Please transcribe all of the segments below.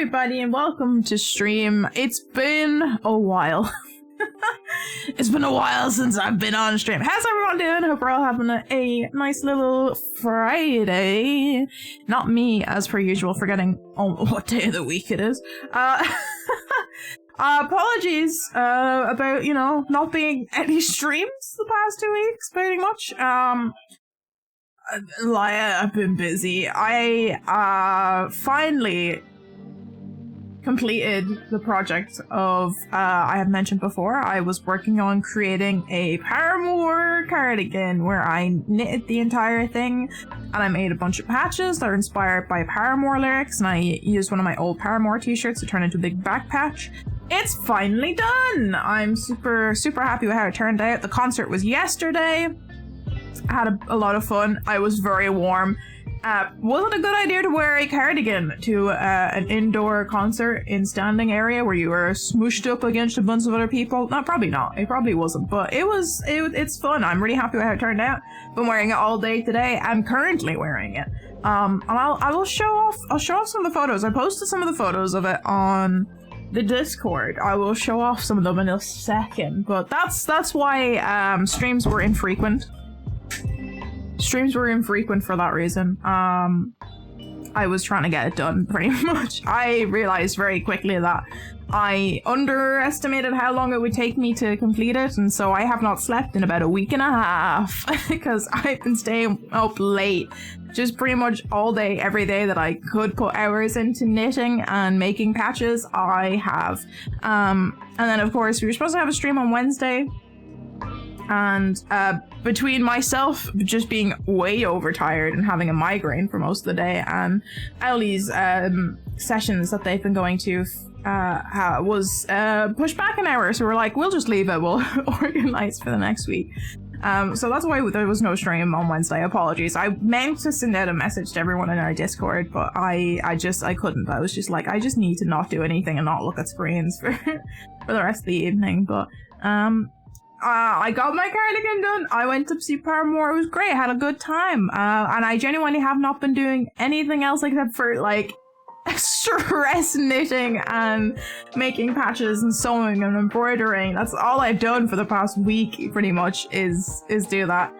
everybody and welcome to stream. It's been a while. It's been a while since I've been on stream. How's everyone doing? Hope we're all having a nice little Friday. Not me, as per usual, forgetting what day of the week it is. Apologies about, you know, not being any streams the past 2 weeks, pretty much. I've been busy. I finally completed the project of, I have mentioned before, I was working on creating a Paramore cardigan where I knitted the entire thing and I made a bunch of patches that are inspired by Paramore lyrics, and I used one of my old Paramore t-shirts to turn into a big back patch. It's finally done! I'm super happy with how it turned out. The concert was yesterday. I had a lot of fun. I was very warm. Wasn't a good idea to wear a cardigan to an indoor concert in standing area where you were smooshed up against a bunch of other people. No, probably not. It probably wasn't, but it's fun. I'm really happy with how it turned out. Been wearing it all day today. I'm currently wearing it. And I'll show off some of the photos. I posted some of the photos of it on the Discord. I will show off some of them in a second, but that's why streams were infrequent. Streams were infrequent for that reason. I was trying to get it done, pretty much. I realized very quickly that I underestimated how long it would take me to complete it, and so I have not slept in about a week and a half because I've been staying up late just pretty much all day, every day that I could put hours into knitting and making patches. I have. And then, of course, we were supposed to have a stream on Wednesday. And between myself just being way overtired and having a migraine for most of the day, and Ellie's sessions that they've been going to was pushed back an hour, so we're like, we'll just leave it, we'll organize for the next week. So that's why there was no stream on Wednesday. Apologies. I meant to send out a message to everyone in our Discord, but I couldn't. I was just like, I just need to not do anything and not look at screens for the rest of the evening. But I got my cardigan done. I went to see Paramore. It was great. I had a good time. And I genuinely have not been doing anything else except for, like, stress knitting and making patches and sewing and embroidering. That's all I've done for the past week, pretty much, is do that.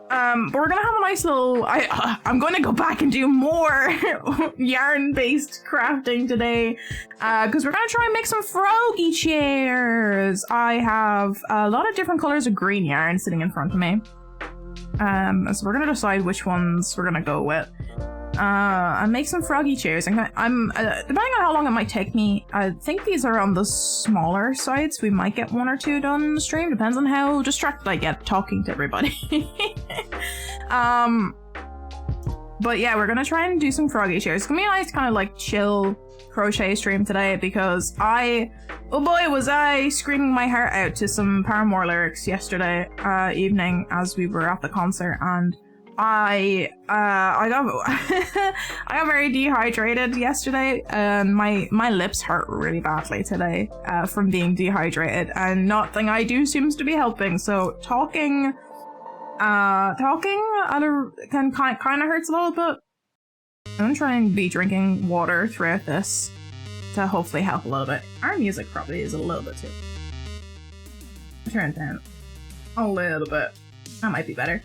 But we're gonna have a nice little... I'm gonna go back and do more yarn-based crafting today, because we're gonna try and make some Froggy chairs. I have a lot of different colors of green yarn sitting in front of me. So we're gonna decide which ones we're gonna go with. And make some Froggy chairs. Depending on how long it might take me, I think these are on the smaller side, so we might get 1 or 2 done in the stream. Depends on how distracted I get talking to everybody. But yeah, we're gonna try and do some Froggy chairs. It's gonna be a nice kind of like chill crochet stream today, because oh boy, was I screaming my heart out to some Paramore lyrics yesterday evening as we were at the concert, and I got I got very dehydrated yesterday, and my lips hurt really badly today from being dehydrated, and nothing I do seems to be helping. So talking kind of hurts a little bit. I'm gonna try and be drinking water throughout this to hopefully help a little bit. Our music probably is a little bit too. Turn it down a little bit. That might be better.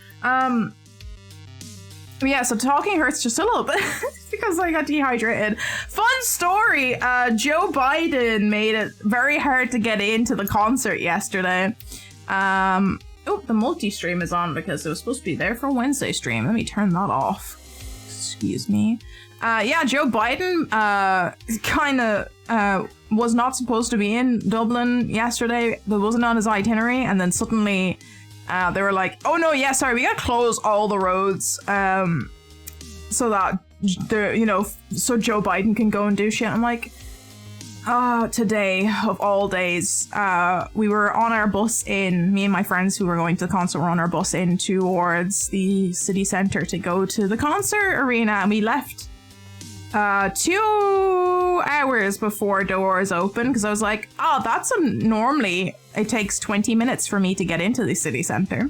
Yeah, so talking hurts just a little bit because I got dehydrated. Fun story, Joe Biden made it very hard to get into the concert yesterday. Oh, the multi-stream is on because it was supposed to be there for Wednesday stream. Let me turn that off. Excuse me. Yeah, Joe Biden was not supposed to be in Dublin yesterday. That wasn't on his itinerary, and then suddenly they were like, oh no, yeah, sorry, we gotta close all the roads so that so Joe Biden can go and do shit. I'm like, today of all days, we were on our bus me and my friends who were going to the concert were on our bus in towards the city centre to go to the concert arena, and we left 2 hours before doors open, because I was like, oh, normally it takes 20 minutes for me to get into the city centre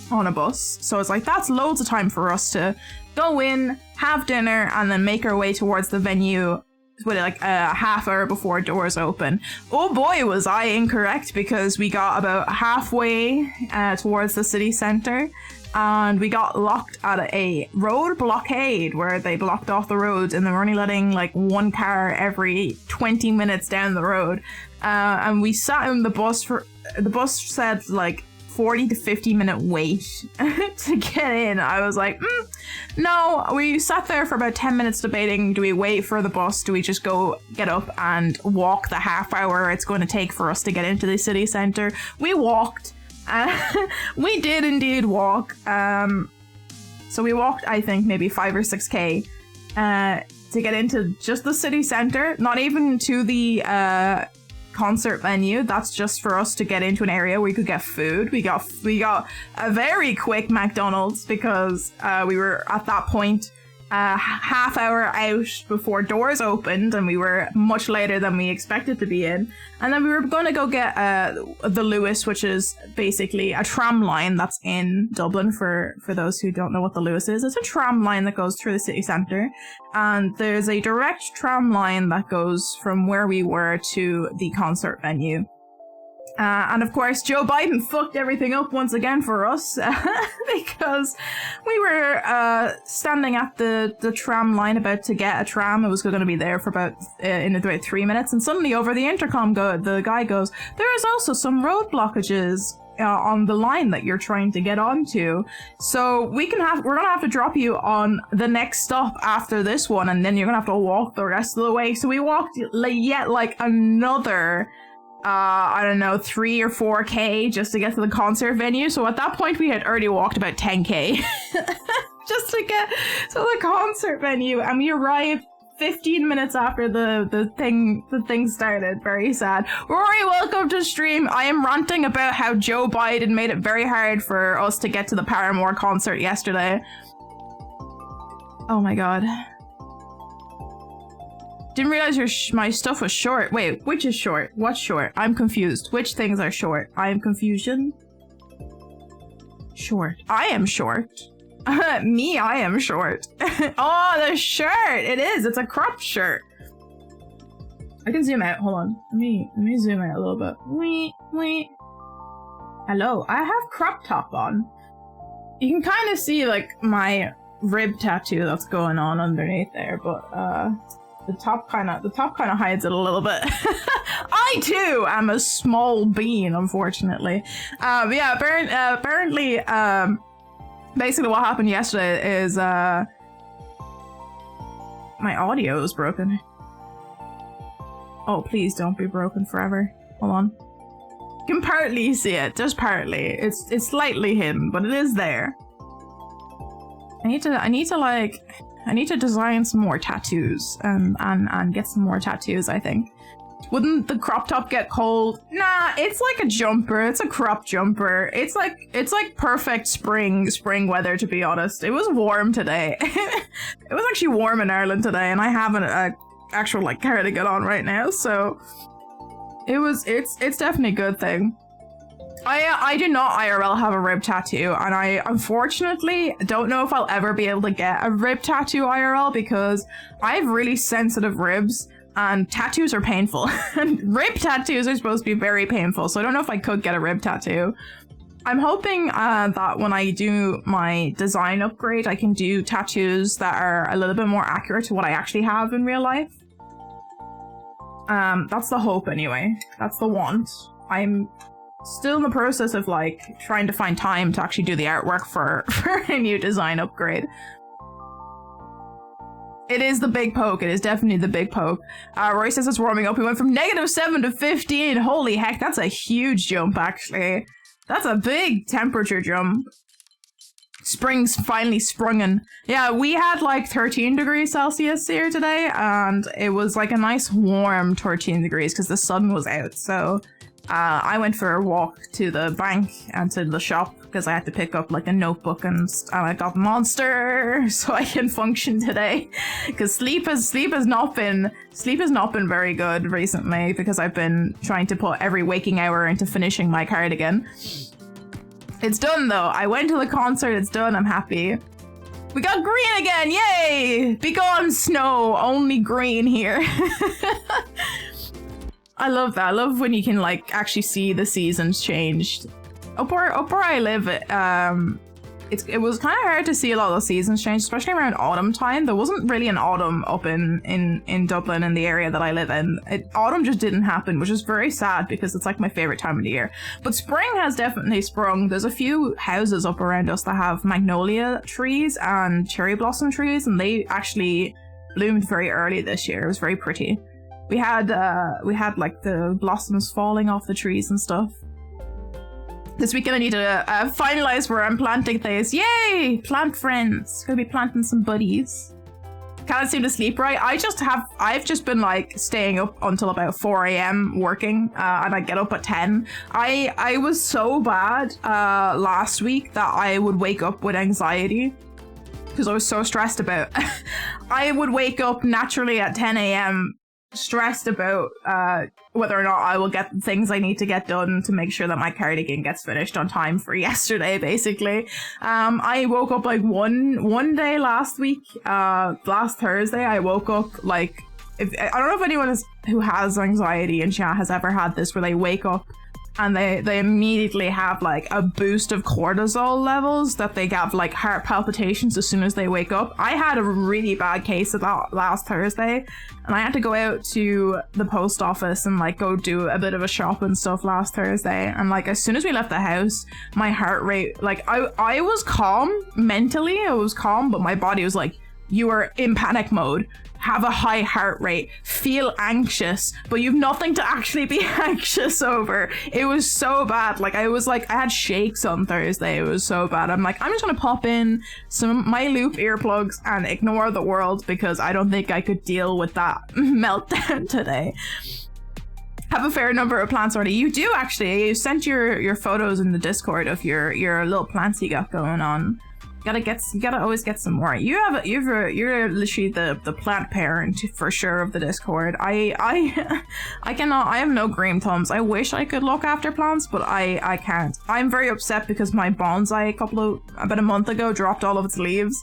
on a bus. So it's like, that's loads of time for us to go in, have dinner, and then make our way towards the venue like a half hour before doors open. Oh boy, was I incorrect, because we got about halfway towards the city center and we got locked at a road blockade where they blocked off the roads and they were only letting like one car every 20 minutes down the road. And we sat in the bus said like 40 to 50 minute wait to get in. I was like, no. We sat there for about 10 minutes debating, do we wait for the bus? Do we just go get up and walk the half hour it's going to take for us to get into the city center? We walked. We did indeed walk. So we walked, I think, maybe 5 or 6K to get into just the city center, not even to the concert venue. That's just for us to get into an area where we could get food. We got a very quick McDonald's because we were at that point half hour out before doors opened, and we were much later than we expected to be in. And then we were going to go get the Lewis, which is basically a tram line that's in Dublin. For those who don't know what the Lewis is, it's a tram line that goes through the city centre, and there's a direct tram line that goes from where we were to the concert venue. And of course, Joe Biden fucked everything up once again for us because we were standing at the tram line about to get a tram. It was going to be there for about 3 minutes, and suddenly over the intercom, the guy goes, "There is also some road blockages on the line that you're trying to get onto, so we're gonna have to drop you on the next stop after this one, and then you're gonna have to walk the rest of the way." So we walked yet like another. I don't know, 3 or 4K just to get to the concert venue. So at that point, we had already walked about 10K just to get to the concert venue. And we arrived 15 minutes after the thing started. Very sad. Rory, welcome to stream. I am ranting about how Joe Biden made it very hard for us to get to the Paramore concert yesterday. Oh my god. Didn't realize my stuff was short. Wait, which is short? What's short? I'm confused. Which things are short? I am confusion. Short. I am short. Me, I am short. Oh, the shirt! It is. It's a cropped shirt. I can zoom out. Hold on. Let me zoom out a little bit. Wait. Hello. I have crop top on. You can kind of see like my rib tattoo that's going on underneath there, but the top kind of hides it a little bit. I too am a small bean, unfortunately. Yeah, apparently, basically what happened yesterday is my audio is broken. Oh, please don't be broken forever. Hold on. You can partly see it, just partly. It's slightly hidden, but it is there. I need to design some more tattoos and get some more tattoos, I think. Wouldn't the crop top get cold? Nah, it's like a jumper. It's a crop jumper. It's like perfect spring weather, to be honest. It was warm today. It was actually warm in Ireland today, and I have an actual like cardigan on right now, so it's definitely a good thing. I do not IRL have a rib tattoo, and I unfortunately don't know if I'll ever be able to get a rib tattoo IRL because I have really sensitive ribs and tattoos are painful. And rib tattoos are supposed to be very painful, so I don't know if I could get a rib tattoo. I'm hoping that when I do my design upgrade, I can do tattoos that are a little bit more accurate to what I actually have in real life. That's the hope anyway. That's the want. I'm still in the process of like trying to find time to actually do the artwork for a new design upgrade. It is the big poke. It is definitely the big poke. Roy says it's warming up. We went from -7 to 15. Holy heck, that's a huge jump actually. That's a big temperature jump. Spring's finally sprungen. Yeah, we had like 13 degrees Celsius here today, and it was like a nice warm 13 degrees because the sun was out. So I went for a walk to the bank and to the shop because I had to pick up like a notebook, and I got Monster so I can function today. Because sleep has not been very good recently because I've been trying to put every waking hour into finishing my cardigan. It's done though. I went to the concert. It's done. I'm happy. We got green again, yay! Be gone, snow, only green here. I love that. I love when you can like actually see the seasons changed. Up where I live, it was kind of hard to see a lot of the seasons change, especially around autumn time. There wasn't really an autumn up in Dublin, in the area that I live in. Autumn just didn't happen, which is very sad because it's like my favorite time of the year. But spring has definitely sprung. There's a few houses up around us that have magnolia trees and cherry blossom trees, and they actually bloomed very early this year. It was very pretty. We had like the blossoms falling off the trees and stuff. This weekend I need to finalize where I'm planting things. Yay! Plant friends. Gonna be planting some buddies. Can't seem to sleep right. I've just been like staying up until about 4 a.m. working, and I get up at 10. I was so bad last week that I would wake up with anxiety because I was so stressed about. I would wake up naturally at 10 a.m. stressed about whether or not I will get the things I need to get done to make sure that my cardigan gets finished on time for yesterday, basically. I woke up like one day last week, last Thursday, I woke up like, I don't know if anyone who has anxiety in chat has ever had this, where they wake up and they immediately have like a boost of cortisol levels that they have like heart palpitations as soon as they wake up. I had a really bad case of that last Thursday, and I had to go out to the post office and like go do a bit of a shop and stuff last Thursday. And like as soon as we left the house, my heart rate, like I was calm mentally, I was calm, but my body was like, you are in panic mode. Have a high heart rate, feel anxious, but you've nothing to actually be anxious over. It was so bad. Like I had shakes on Thursday. It was so bad. I'm like, I'm just gonna pop in some my loop earplugs and ignore the world because I don't think I could deal with that meltdown today. Have a fair number of plants already. You do actually. You sent your photos in the Discord of your little plants you got going on. You gotta always get some more. You're literally the plant parent for sure of the Discord. I cannot. I have no green thumbs. I wish I could look after plants, but I can't. I'm very upset because my bonsai about a month ago dropped all of its leaves,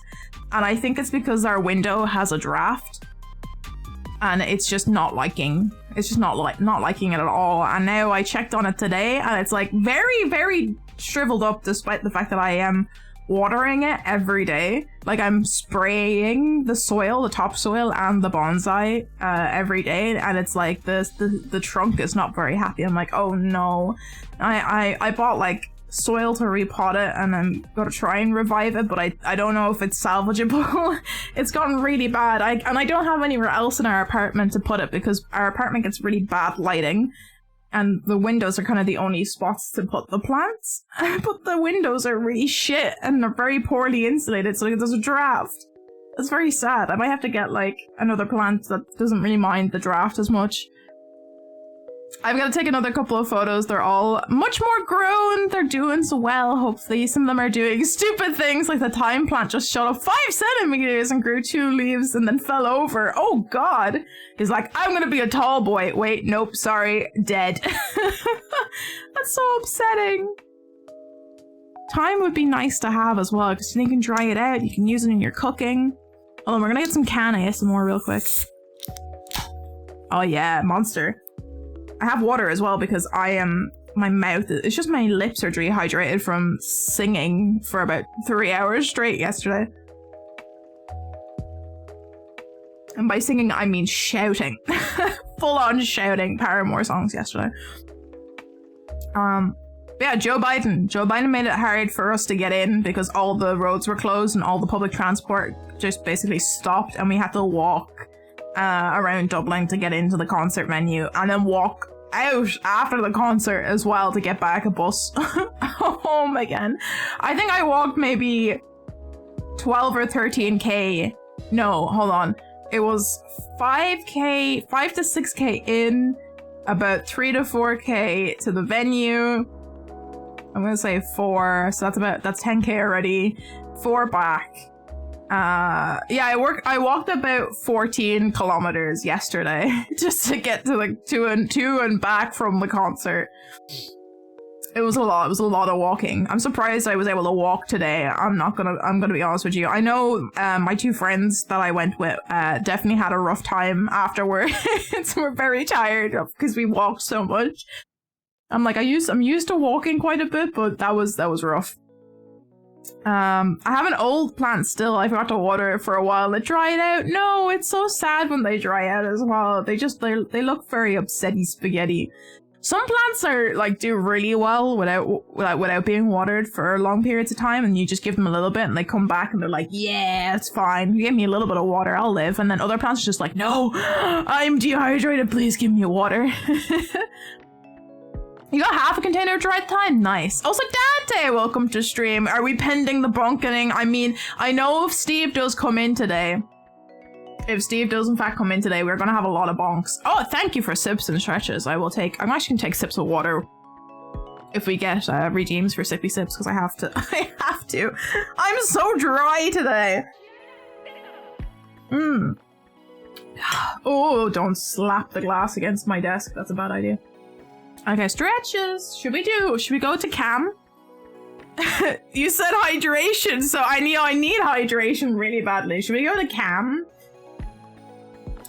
and I think it's because our window has a draft, and it's just not liking. It's just not liking it at all. And now I checked on it today, and it's like very, very shriveled up, despite the fact that I am watering it every day. Like I'm spraying the soil, the topsoil and the bonsai every day, and it's like the trunk is not very happy. I'm like, oh no. I bought like soil to repot it, and I'm gonna try and revive it, but I don't know if it's salvageable. It's gotten really bad. I don't have anywhere else in our apartment to put it because our apartment gets really bad lighting, and the windows are kind of the only spots to put the plants. But the windows are really shit and they're very poorly insulated, so there's a draft. It's very sad. I might have to get like another plant that doesn't really mind the draft as much. I'm gonna take another couple of photos. They're all much more grown. They're doing so well, hopefully. Some of them are doing stupid things, like the thyme plant just shot up 5 centimeters and grew 2 leaves and then fell over. Oh god. He's like, I'm gonna be a tall boy. Wait, nope, sorry, dead. That's so upsetting. Thyme would be nice to have as well, because you can dry it out, you can use it in your cooking. Hold on, we're gonna get some can ASMR real quick. Oh yeah, monster. I have water as well because my mouth, it's just my lips are dehydrated from singing for about 3 hours straight yesterday. And by singing, I mean shouting. Full on shouting Paramore songs yesterday. Yeah, Joe Biden made it hard for us to get in because all the roads were closed and all the public transport just basically stopped, and we had to walk around Dublin to get into the concert venue, and then walk out after the concert as well to get back a bus home again. I think I walked maybe 12 or 13k. No, hold on. It was 5 to 6k in, about 3 to 4k to the venue. I'm gonna say 4, so that's 10k already. 4 back. Yeah, I walked about 14 kilometers yesterday just to get to like 2 and back from the concert. It was a lot. It was a lot of walking. I'm surprised I was able to walk today. I'm gonna be honest with you. I know my two friends that I went with definitely had a rough time afterwards. We're very tired because we walked so much. I'm used to walking quite a bit, but that was rough. I have an old plant still. I forgot to water it for a while. It dried out. No, it's so sad when they dry out as well. They look very upsetty spaghetti. Some plants are like do really well without being watered for long periods of time, and you just give them a little bit and they come back and they're like, yeah, it's fine. You give me a little bit of water, I'll live. And then other plants are just like, no, I'm dehydrated, please give me water. You got half a container of dried thyme, nice. Also, Dante, welcome to stream. Are we pending the bonkening? I mean, I know if Steve does come in today, if Steve does in fact come in today, we're gonna have a lot of bonks. Oh, thank you for sips and stretches. I'm actually gonna take sips of water if we get redeems for sippy sips, because I have to. I have to. I'm so dry today. Oh, don't slap the glass against my desk. That's a bad idea. Okay, stretches. Should we go to Cam? You said hydration, so I need hydration really badly. Should we go to Cam?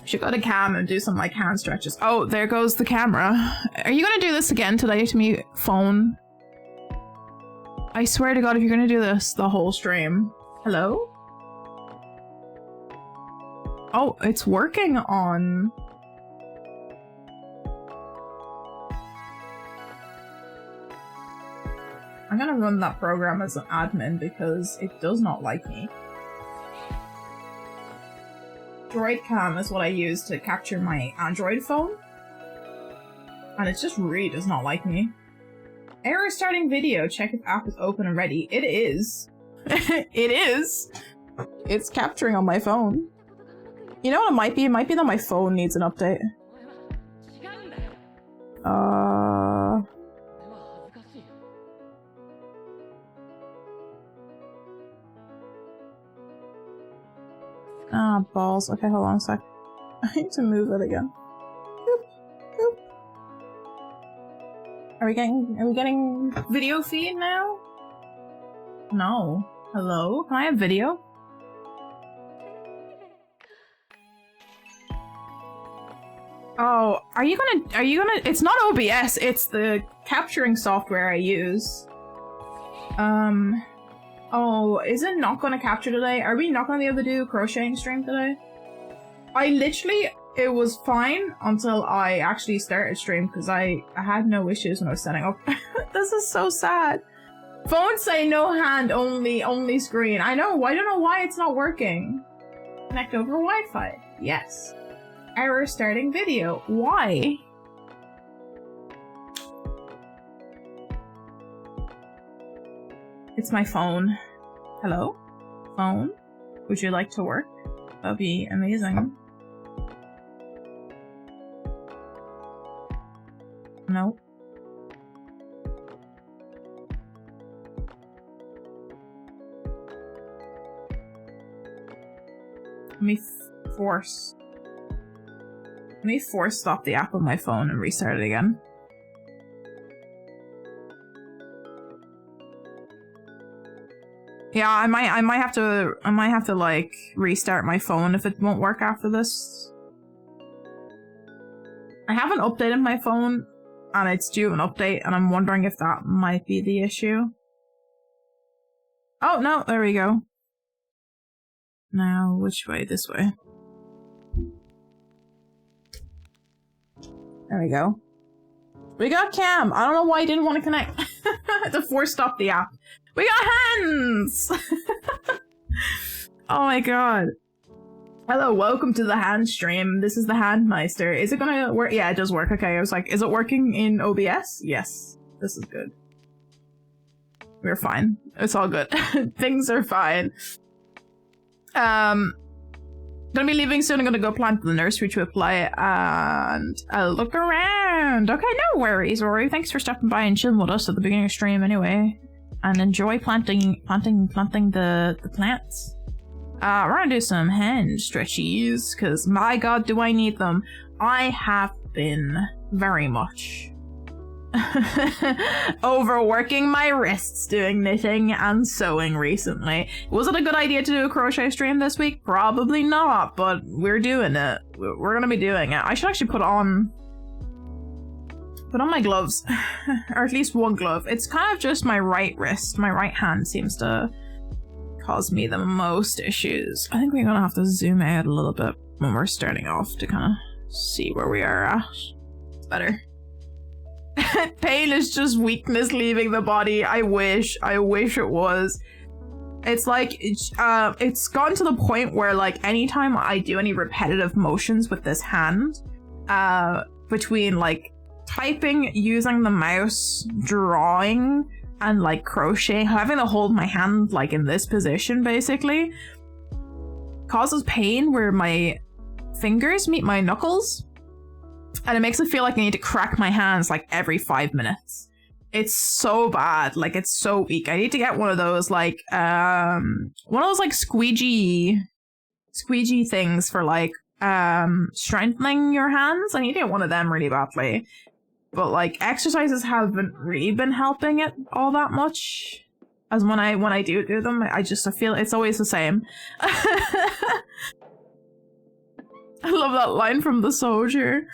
Should go to Cam and do some like hand stretches. Oh, there goes the camera. Are you gonna do this again today to me, phone? I swear to God, if you're gonna do this the whole stream. Hello? Oh, it's working on... I'm gonna run that program as an admin because it does not like me. Droid cam is what I use to capture my Android phone. And it just really does not like me. Error starting video, check if app is open and ready. It is. It is. It's capturing on my phone. You know what it might be? It might be that my phone needs an update. Ah, balls. Okay, hold on a sec. I need to move it again. Boop, boop. Are we getting video feed now? No. Hello? Can I have video? Oh, are you gonna, it's not OBS, it's the capturing software I use. Oh, is it not gonna capture today? Are we not gonna be able to do crocheting stream today? It was fine until I actually started stream because I had no issues when I was setting up. This is so sad. Phones say no hand, only screen. I know, I don't know why it's not working. Connect over Wi-Fi. Yes. Error starting video. Why? It's my phone. Hello? Phone? Would you like to work? That'd be amazing. No. Let me force stop the app on my phone and restart it again. Yeah, I might have to like restart my phone if it won't work after this. I haven't updated my phone and it's due an update and I'm wondering if that might be the issue. Oh no, there we go. Now, which way? This way. There we go. We got Cam. I don't know why he didn't want to connect. I had to force stop the app. We got hands! Oh my god. Hello, welcome to the hand stream. This is the Handmeister. Is it gonna work? Yeah, it does work. Okay, I was like, is it working in OBS? Yes. This is good. We're fine. It's all good. Things are fine. Gonna be leaving soon. I'm gonna go plant the nursery to apply and I'll look around. Okay, no worries, Rory. Thanks for stopping by and chilling with us at the beginning of stream anyway. And enjoy planting the plants. We're gonna do some hand stretchies, because my god do I need them. I have been very much overworking my wrists doing knitting and sewing recently. Was it a good idea to do a crochet stream this week? Probably not, but we're doing it. We're gonna be doing it. I should actually put on my gloves, or at least one glove. It's kind of just my right wrist. My right hand seems to cause me the most issues. I think we're gonna have to zoom out a little bit when we're starting off to kind of see where we are at. It's better. Pain is just weakness leaving the body. I wish it was. It's like, it's gotten to the point where like anytime I do any repetitive motions with this hand, between like typing, using the mouse, drawing, and like crocheting, having to hold my hand like in this position basically, causes pain where my fingers meet my knuckles. And it makes it feel like I need to crack my hands like every 5 minutes. It's so bad. Like, it's so weak. I need to get one of those like squeegee things for like strengthening your hands. I need to get one of them really badly. But like exercises haven't really been helping it all that much. As when I do them, I feel it's always the same. I love that line from The Soldier.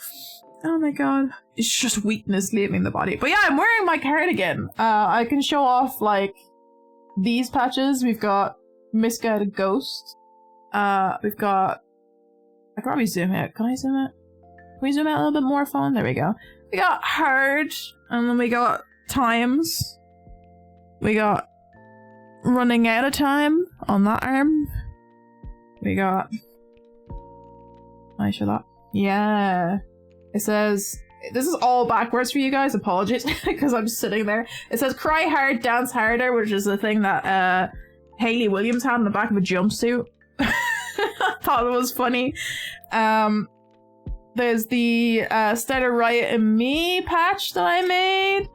Oh my god. It's just weakness leaving the body. But yeah, I'm wearing my cardigan. I can show off, like, these patches. We've got Misguided Ghost. We've got... I can probably zoom out. Can I zoom out? Can we zoom out a little bit more, phone? There we go. We got Hard. And then we got Times. We got Running Out of Time on that arm. We got... Can I show that? Yeah. It says, this is all backwards for you guys, apologies, because I'm sitting there. It says, cry hard, dance harder, which is the thing that Hayley Williams had in the back of a jumpsuit. I thought it was funny. There's the Start a Riot in Me patch that I made.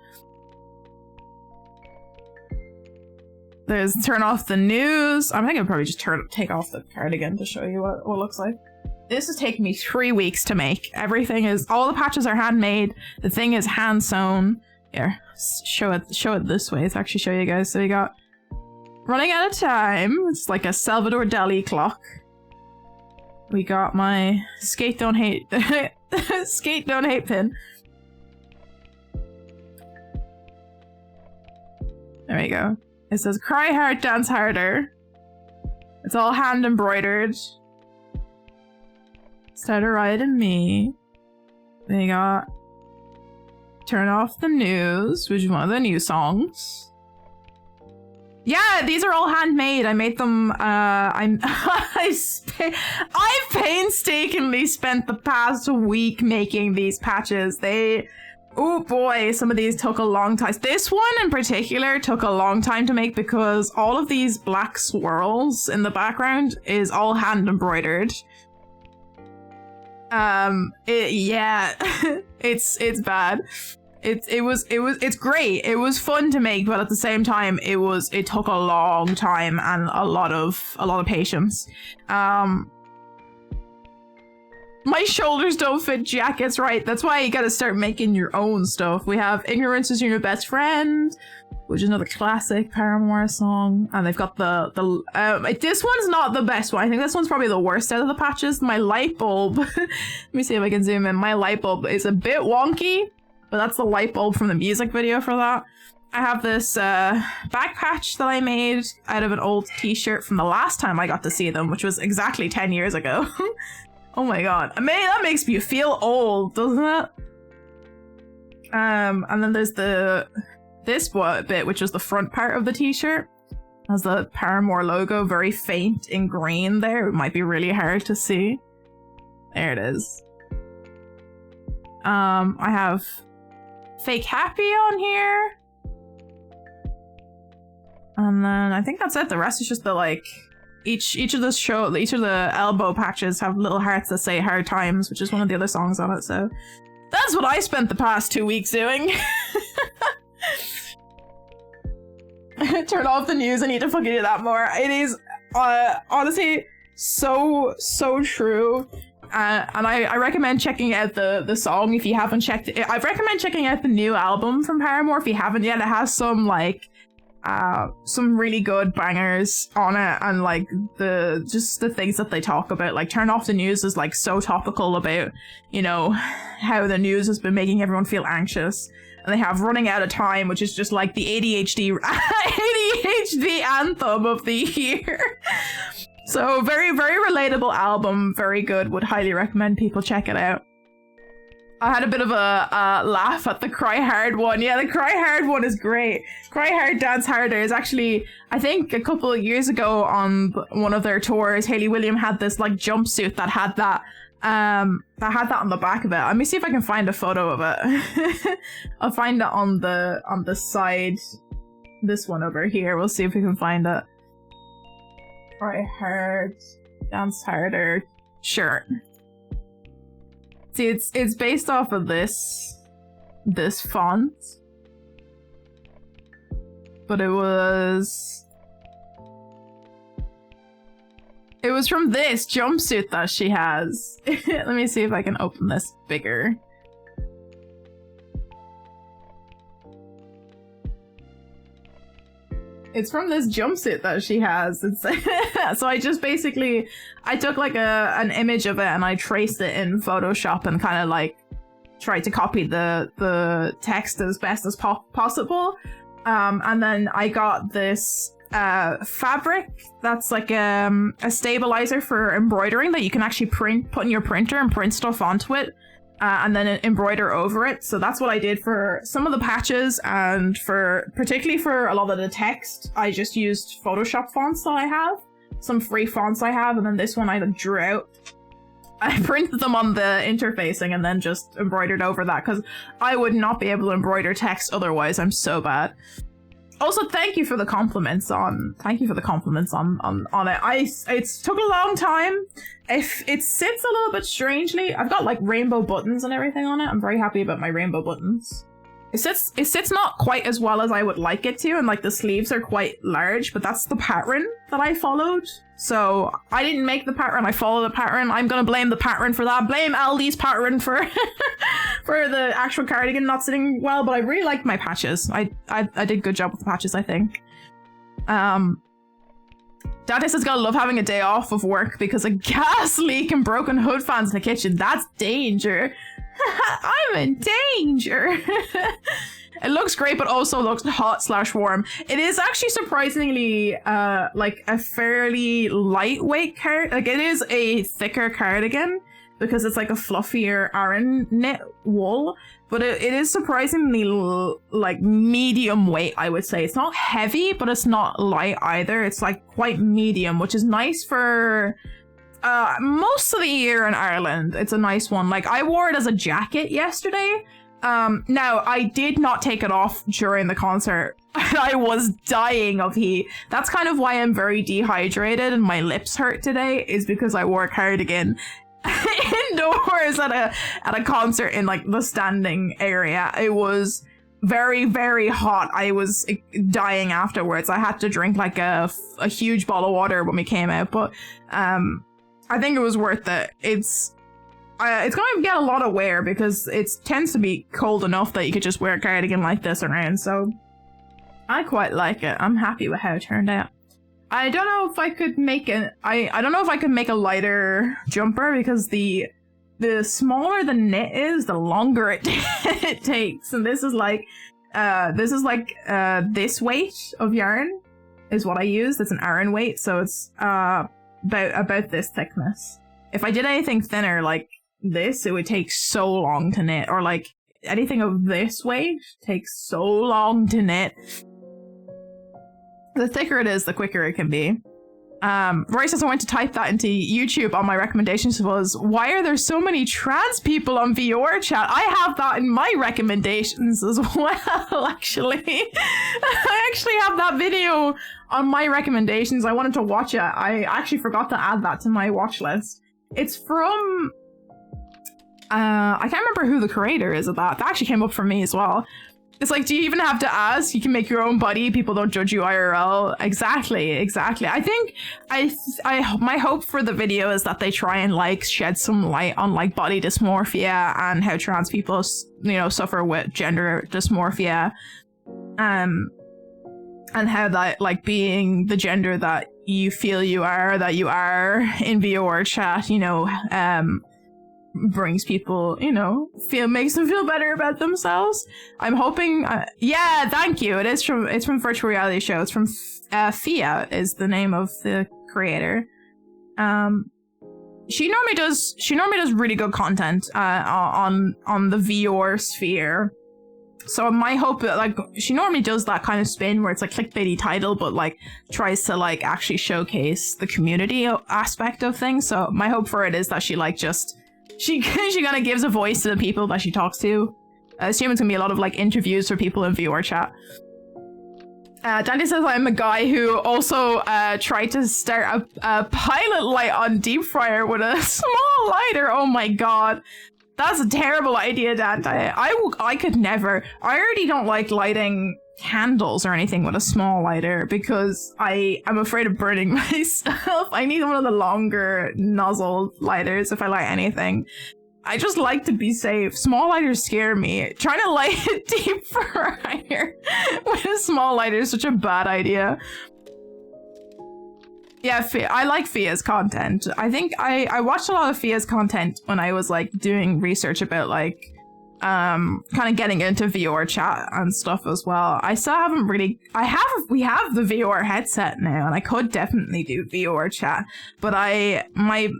There's Turn Off the News. I'm thinking I'll probably just take off the cardigan to show you what it looks like. This has taken me 3 weeks to make. All the patches are handmade. The thing is hand sewn. Here, show it this way to actually show you guys. So we got Running Out of Time. It's like a Salvador Dali clock. We got my Skate Don't Hate Skate Don't Hate pin. There we go. It says Cry Hard, Dance Harder. It's all hand embroidered. Start a Riot in Me. They got Turn Off the News, which is one of the new songs. Yeah, these are all handmade. I made them, I've painstakingly spent the past week making these patches. Oh boy, some of these took a long time. This one in particular took a long time to make because all of these black swirls in the background is all hand embroidered. Yeah, it's bad. It's great. It was fun to make, but at the same time, it took a long time and a lot of patience. My shoulders don't fit jackets right. That's why you gotta start making your own stuff. We have Ignorance is Your Best Friend, which is another classic Paramore song. And they've got this one's not the best one. I think this one's probably the worst out of the patches. My light bulb, let me see if I can zoom in. My light bulb is a bit wonky, but that's the light bulb from the music video for that. I have this back patch that I made out of an old t-shirt from the last time I got to see them, which was exactly 10 years ago. Oh my god. I mean, that makes me feel old, doesn't it? And then there's this bit, which is the front part of the t-shirt. Has the Paramore logo very faint in green there. It might be really hard to see. There it is. I have Fake Happy on here. And then I think that's it. The rest is just the like each of the elbow patches have little hearts that say Hard Times, which is one of the other songs on it. So that's what I spent the past 2 weeks doing. Turn off the news. I need to fucking do that more. It is honestly so true. And I recommend checking out the song if you haven't checked it. I recommend checking out the new album from Paramore if you haven't yet. It has some like some really good bangers on it, and like just the things that they talk about, like Turn Off the News is like so topical about, you know, how the news has been making everyone feel anxious. And they have Running Out of Time, which is just like the ADHD anthem of the year. So very, very relatable album, very good, would highly recommend people check it out. I had a bit of a laugh at the Cry Hard one. Yeah, the Cry Hard one is great. Cry Hard, Dance Harder is actually, I think a couple of years ago on one of their tours, Hayley Williams had this like jumpsuit that had that on the back of it. Let me see if I can find a photo of it. I'll find it on the side. This one over here. We'll see if we can find it. Cry Hard, Dance Harder shirt. See, it's based off of this font, but it was from this jumpsuit that she has. Let me see if I can open this bigger. It's from this jumpsuit that she has. It's so I just basically, I took like an image of it and I traced it in Photoshop and kind of like tried to copy the text as best as possible. And then I got this fabric that's like a stabilizer for embroidering that you can actually put in your printer and print stuff onto it. And then embroider over it. So that's what I did for some of the patches, and particularly for a lot of the text, I just used Photoshop fonts that I have, some free fonts I have, and then this one I drew out. I printed them on the interfacing and then just embroidered over that, because I would not be able to embroider text otherwise. I'm so bad. Also, thank you for the compliments on it. It took a long time. If it sits a little bit strangely, I've got like rainbow buttons and everything on it. I'm very happy about my rainbow buttons. It sits not quite as well as I would like it to, and like the sleeves are quite large, but that's the pattern that I followed. So I didn't make the pattern, I followed the pattern. I'm gonna blame the pattern for that. Blame Aldi's pattern for for the actual cardigan not sitting well, but I really liked my patches. I did a good job with the patches, I think. Dad says gotta love having a day off of work because a gas leak and broken hood fans in the kitchen. That's danger. I'm in danger. It looks great, but also looks hot/warm. It is actually surprisingly like a fairly lightweight like it is a thicker cardigan because it's like a fluffier Aran knit wool, but it is surprisingly like medium weight, I would say. It's not heavy, but it's not light either. It's like quite medium, which is nice for most of the year in Ireland. It's a nice one. Like I wore it as a jacket yesterday. Now I did not take it off during the concert. I was dying of heat. That's kind of why I'm very dehydrated and my lips hurt today, is because I wore a cardigan indoors at a concert in like the standing area. It was very, very hot. I was dying afterwards. I had to drink like a huge bottle of water when we came out, but I think it was worth it. It's going to get a lot of wear because it tends to be cold enough that you could just wear a cardigan like this around, so I quite like it. I'm happy with how it turned out. I don't know if I could make I don't know if I could make a lighter jumper, because the smaller the knit is, the longer it takes. And this is like this weight of yarn is what I used. It's an Aran weight, so it's about this thickness. If I did anything thinner like this, it would take so long to knit, or like anything of this weight takes so long to knit. The thicker it is, the quicker it can be. Roy says I went to type that into YouTube on my recommendations was, why are there so many trans people on VR chat? I have that in my recommendations as well, actually. I actually have that video on my recommendations. I wanted to watch it. I actually forgot to add that to my watch list. It's from... I can't remember who the creator is of that. That actually came up for me as well. It's like, do you even have to ask? You can make your own body. People don't judge you IRL. Exactly. I think my hope for the video is that they try and like shed some light on like body dysmorphia and how trans people, you know, suffer with gender dysmorphia, and how that like being the gender that you feel you are in VOR chat, you know, brings people, you know, makes them feel better about themselves. I'm hoping, yeah, thank you. It's from Virtual Reality Show. It's from Fia is the name of the creator. She normally does really good content on the VOR sphere. So my hope, like, she normally does that kind of spin where it's like clickbaity title, but like tries to like actually showcase the community aspect of things. So my hope for it is that she like just she kind of gives a voice to the people that she talks to. I assume it's gonna be a lot of like interviews for people in VOR chat. Dante says I'm a guy who also tried to start a pilot light on deep fryer with a small lighter. Oh my god. That's a terrible idea, Dante. I could never. I already don't like lighting candles or anything with a small lighter because I'm afraid of burning myself. I need one of the longer nozzle lighters if I light anything. I just like to be safe. Small lighters scare me. Trying to light a deep fryer with a small lighter is such a bad idea. Yeah, I like Fia's content. I think I watched a lot of Fia's content when I was like doing research about like kind of getting into VOR chat and stuff as well. I still haven't really we have the VOR headset now and I could definitely do VOR chat, but my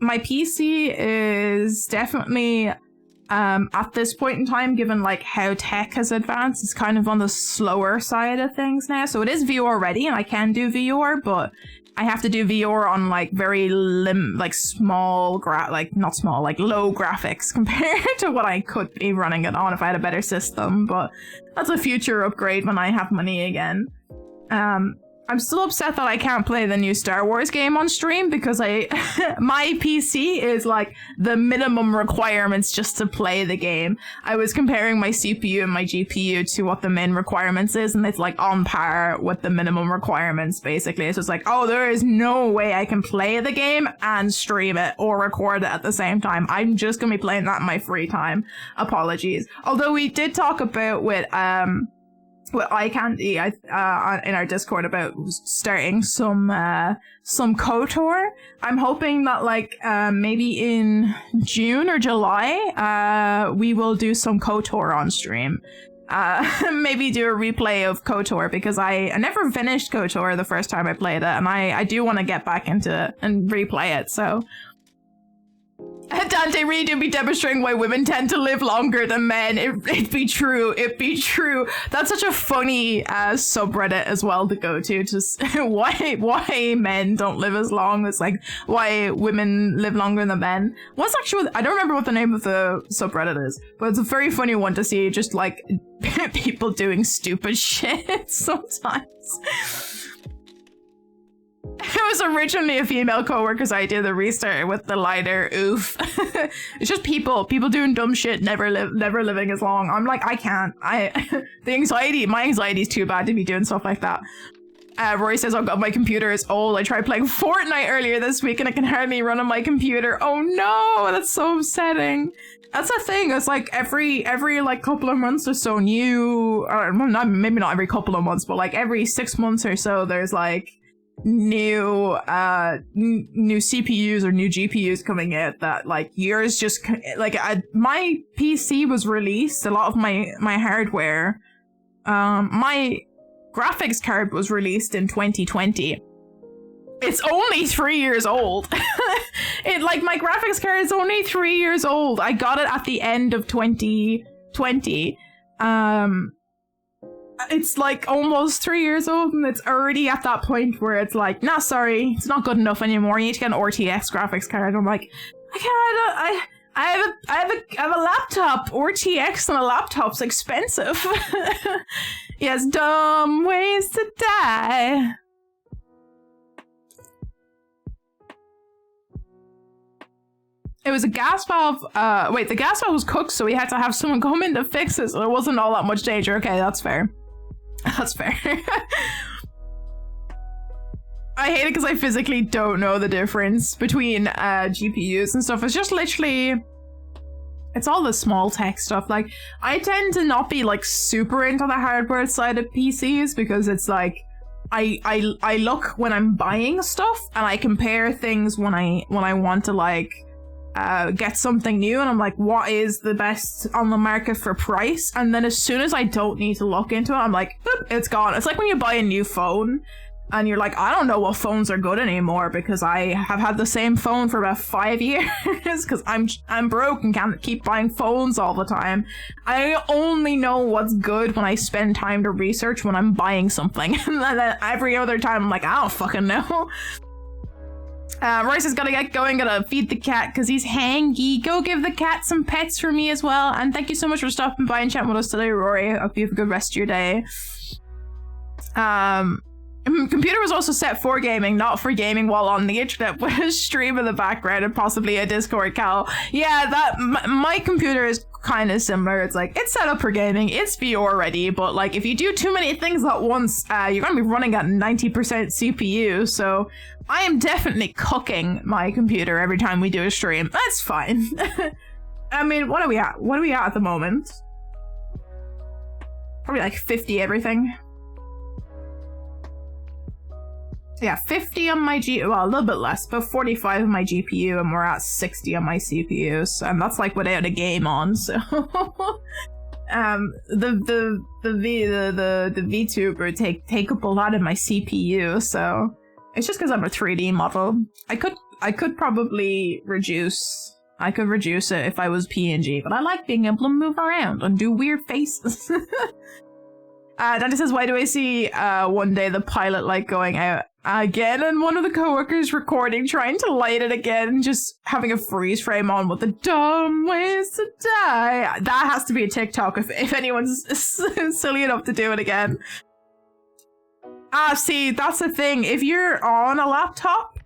PC is definitely at this point in time, given like how tech has advanced, it's kind of on the slower side of things now. So it is VOR ready and I can do VOR, but I have to do VOR on like very small low graphics compared to what I could be running it on if I had a better system. But that's a future upgrade when I have money again. I'm still upset that I can't play the new Star Wars game on stream because my PC is like the minimum requirements just to play the game. I was comparing my CPU and my GPU to what the min requirements is, and it's like on par with the minimum requirements basically. So it's like, oh, there is no way I can play the game and stream it or record it at the same time. I'm just gonna be playing that in my free time. Apologies. Although we did talk about with iCandy in our Discord about starting some KOTOR. I'm hoping that like maybe in June or July we will do some KOTOR on stream. Maybe do a replay of KOTOR because I never finished KOTOR the first time I played it, and I do want to get back into it and replay it. So Dante really do be demonstrating why women tend to live longer than men. It'd be true. That's such a funny subreddit as well to go to. Just why men don't live as long as like why women live longer than men. What's actually, I don't remember what the name of the subreddit is, but it's a very funny one to see. Just like people doing stupid shit sometimes. It was originally a female coworker's idea to restart with the lighter. Oof. It's just people doing dumb shit, never living as long. I'm like, I can't. My anxiety is too bad to be doing stuff like that. Rory says, oh god, my computer is old. I tried playing Fortnite earlier this week and I can hardly run on my computer. Oh no, that's so upsetting. That's the thing. It's like every like couple of months or so, new, or maybe not every couple of months, but like every 6 months or so, there's like new CPUs or new GPUs coming out that like yours just like my PC was released, a lot of my hardware, my graphics card was released in 2020. It's only 3 years old. My graphics card is only 3 years old. I got it at the end of 2020. It's like almost 3 years old and it's already at that point where it's like, nah, sorry, it's not good enough anymore. You need to get an RTX graphics card. I'm like, I have a laptop. RTX on a laptop's expensive. Yes, dumb ways to die. It was a gas valve. Wait, the gas valve was cooked, so we had to have someone come in to fix it. So there wasn't all that much danger. Okay, that's fair. That's fair. I hate it because I physically don't know the difference between GPUs and stuff. It's just literally, it's all the small tech stuff. Like, I tend to not be like super into the hardware side of PCs because it's like, I look when I'm buying stuff and I compare things when I want to like get something new, and I'm like, what is the best on the market for price? And then as soon as I don't need to look into it, I'm like, boop, it's gone. It's like when you buy a new phone and you're like, I don't know what phones are good anymore because I have had the same phone for about 5 years because I'm broke and can't keep buying phones all the time. I only know what's good when I spend time to research when I'm buying something. And then every other time I'm like, I don't fucking know. Royce is gonna get going, gonna feed the cat because he's hangy. Go give the cat some pets for me as well. And thank you so much for stopping by and chatting with us today, Rory. I hope you have a good rest of your day. Computer was also set for gaming, not for gaming while on the internet, with a stream in the background and possibly a Discord call. Yeah, that my computer is kind of similar. It's like, it's set up for gaming, it's VR ready, but like if you do too many things at once, you're gonna be running at 90% CPU, so I am definitely cooking my computer every time we do a stream. That's fine. I mean, what are we at? What are we at the moment? Probably like 50 everything. Yeah, 50 on my well, a little bit less, but 45 on my GPU, and we're at 60 on my CPUs, and that's like without a game on. So, the VTuber take up a lot of my CPU. So it's just because I'm a 3D model. I could probably reduce. I could reduce it if I was PNG, but I like being able to move around and do weird faces. Dante says, why do I see one day the pilot light going out again and one of the coworkers recording, trying to light it again, just having a freeze frame on with the dumb ways to die? That has to be a TikTok if anyone's silly enough to do it again. See, that's the thing. If you're on a laptop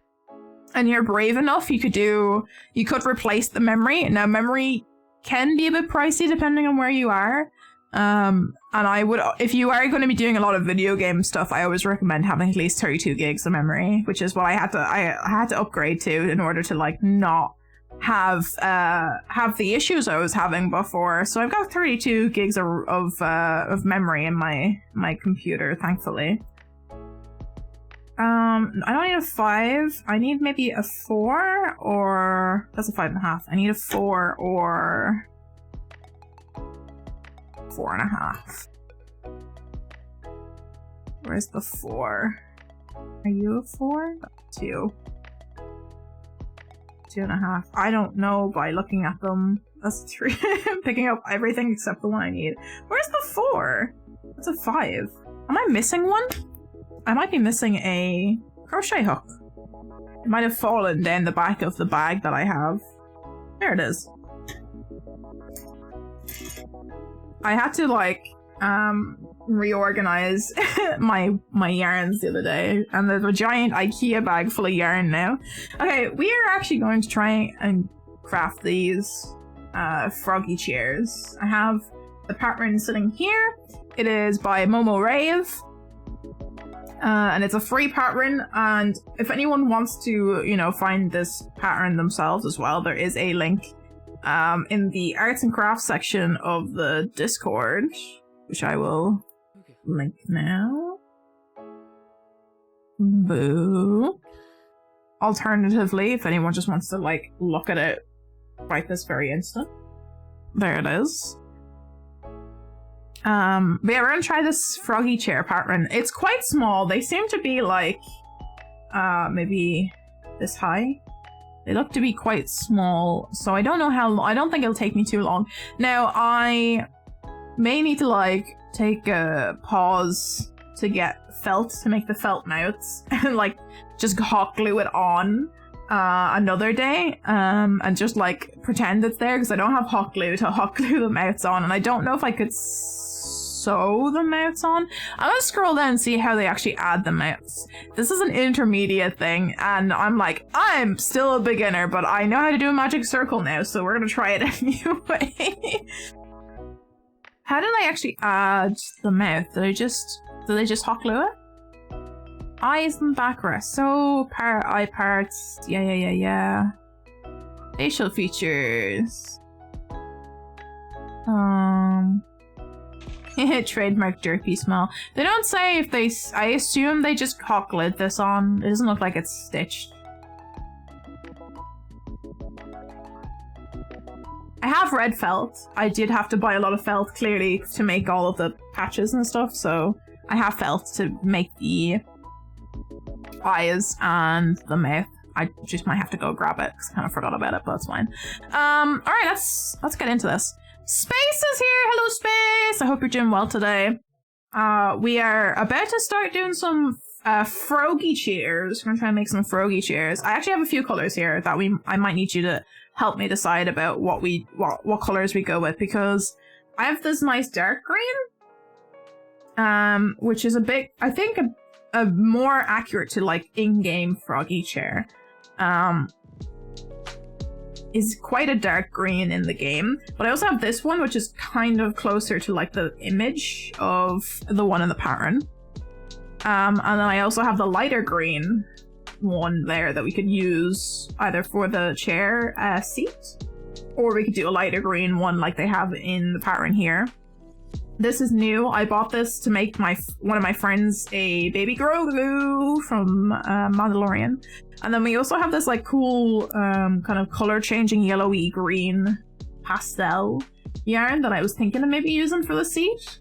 and you're brave enough, you could replace the memory. Now, memory can be a bit pricey depending on where you are. And I would, if you are going to be doing a lot of video game stuff, I always recommend having at least 32 gigs of memory, which is what I had to upgrade to in order to like not have the issues I was having before. So I've got 32 gigs of memory in my computer, thankfully. I don't need a 5. I need maybe a 4, or that's a 5.5. I need a 4 or 4.5. Where's the 4? Are you a 4? 2. 2.5. I don't know by looking at them. That's 3. I'm picking up everything except the one I need. Where's the 4? That's a 5. Am I missing one? I might be missing a crochet hook. It might have fallen down the back of the bag that I have. There it is. I had to like reorganize my yarns the other day, and there's a giant IKEA bag full of yarn now. Okay, we are actually going to try and craft these Froggy chairs. I have the pattern sitting here. It is by Momo Rave. And it's a free pattern, and if anyone wants to, you know, find this pattern themselves as well, there is a link in the arts and crafts section of the Discord, which I will link now. Boo. Alternatively, if anyone just wants to like look at it right this very instant, there it is. But yeah, we're gonna try this Froggy chair pattern. It's quite small. They seem to be like maybe this high. They look to be quite small, so I don't know how I don't think it'll take me too long. Now, I may need to like take a pause to get felt, to make the felt mouths, and like just hot glue it on another day, and just like pretend it's there, because I don't have hot glue to hot glue the mouths on, and I don't know if I could sew the mouths on. I'm gonna scroll down and see how they actually add the mouths. This is an intermediate thing, and I'm like, I'm still a beginner, but I know how to do a magic circle now, so we're gonna try it anyway. How did I actually add the mouth? Did they just hot glue it? Eyes and back rest. So, eye parts. Yeah. Facial features. Trademark jerky smell. They don't say if they... I assume they just hot glued this on. It doesn't look like it's stitched. I have red felt. I did have to buy a lot of felt, clearly, to make all of the patches and stuff, so I have felt to make the eyes and the mouth. I just might have to go grab it, because I kind of forgot about it, but it's fine. Alright, let's get into this. Space is here! Hello, Space! I hope you're doing well today. We are about to start doing some Froggy cheers. We're gonna try and make some Froggy cheers. I actually have a few colors here that I might need you to help me decide about what colors we go with, because I have this nice dark green, which is a bit, I think, a more accurate to like in-game Froggy chair. Is quite a dark green in the game, but I also have this one, which is kind of closer to like the image of the one in the pattern. And then I also have the lighter green one there that we could use either for the chair seat, or we could do a lighter green one like they have in the pattern here. This is new. I bought this to make one of my friends a baby Grogu from Mandalorian. And then we also have this like cool kind of color changing yellowy green pastel yarn that I was thinking of maybe using for the seat.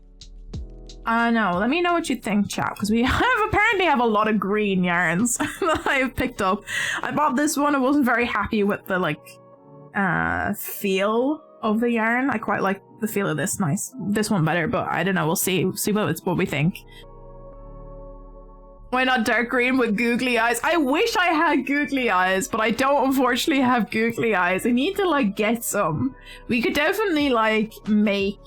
No, let me know what you think, chat, because we apparently have a lot of green yarns that I've picked up. I bought this one. I wasn't very happy with the like feel of the yarn. I quite like the feel of this one better, but I don't know, we'll see what we think. Why not dark green with googly eyes? I wish I had googly eyes, but I don't unfortunately have googly eyes. I need to like get some. We could definitely like make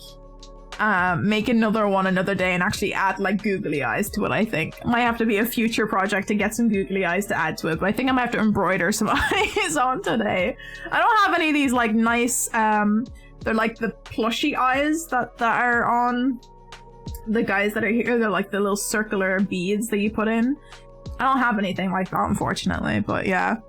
another one another day and actually add like googly eyes to it. I think it might have to be a future project to get some googly eyes to add to it, but I think I might have to embroider some eyes on today. I don't have any of these like nice they're like the plushy eyes that are on the guys that are here. They're like the little circular beads that you put in. I don't have anything like that, unfortunately, but yeah.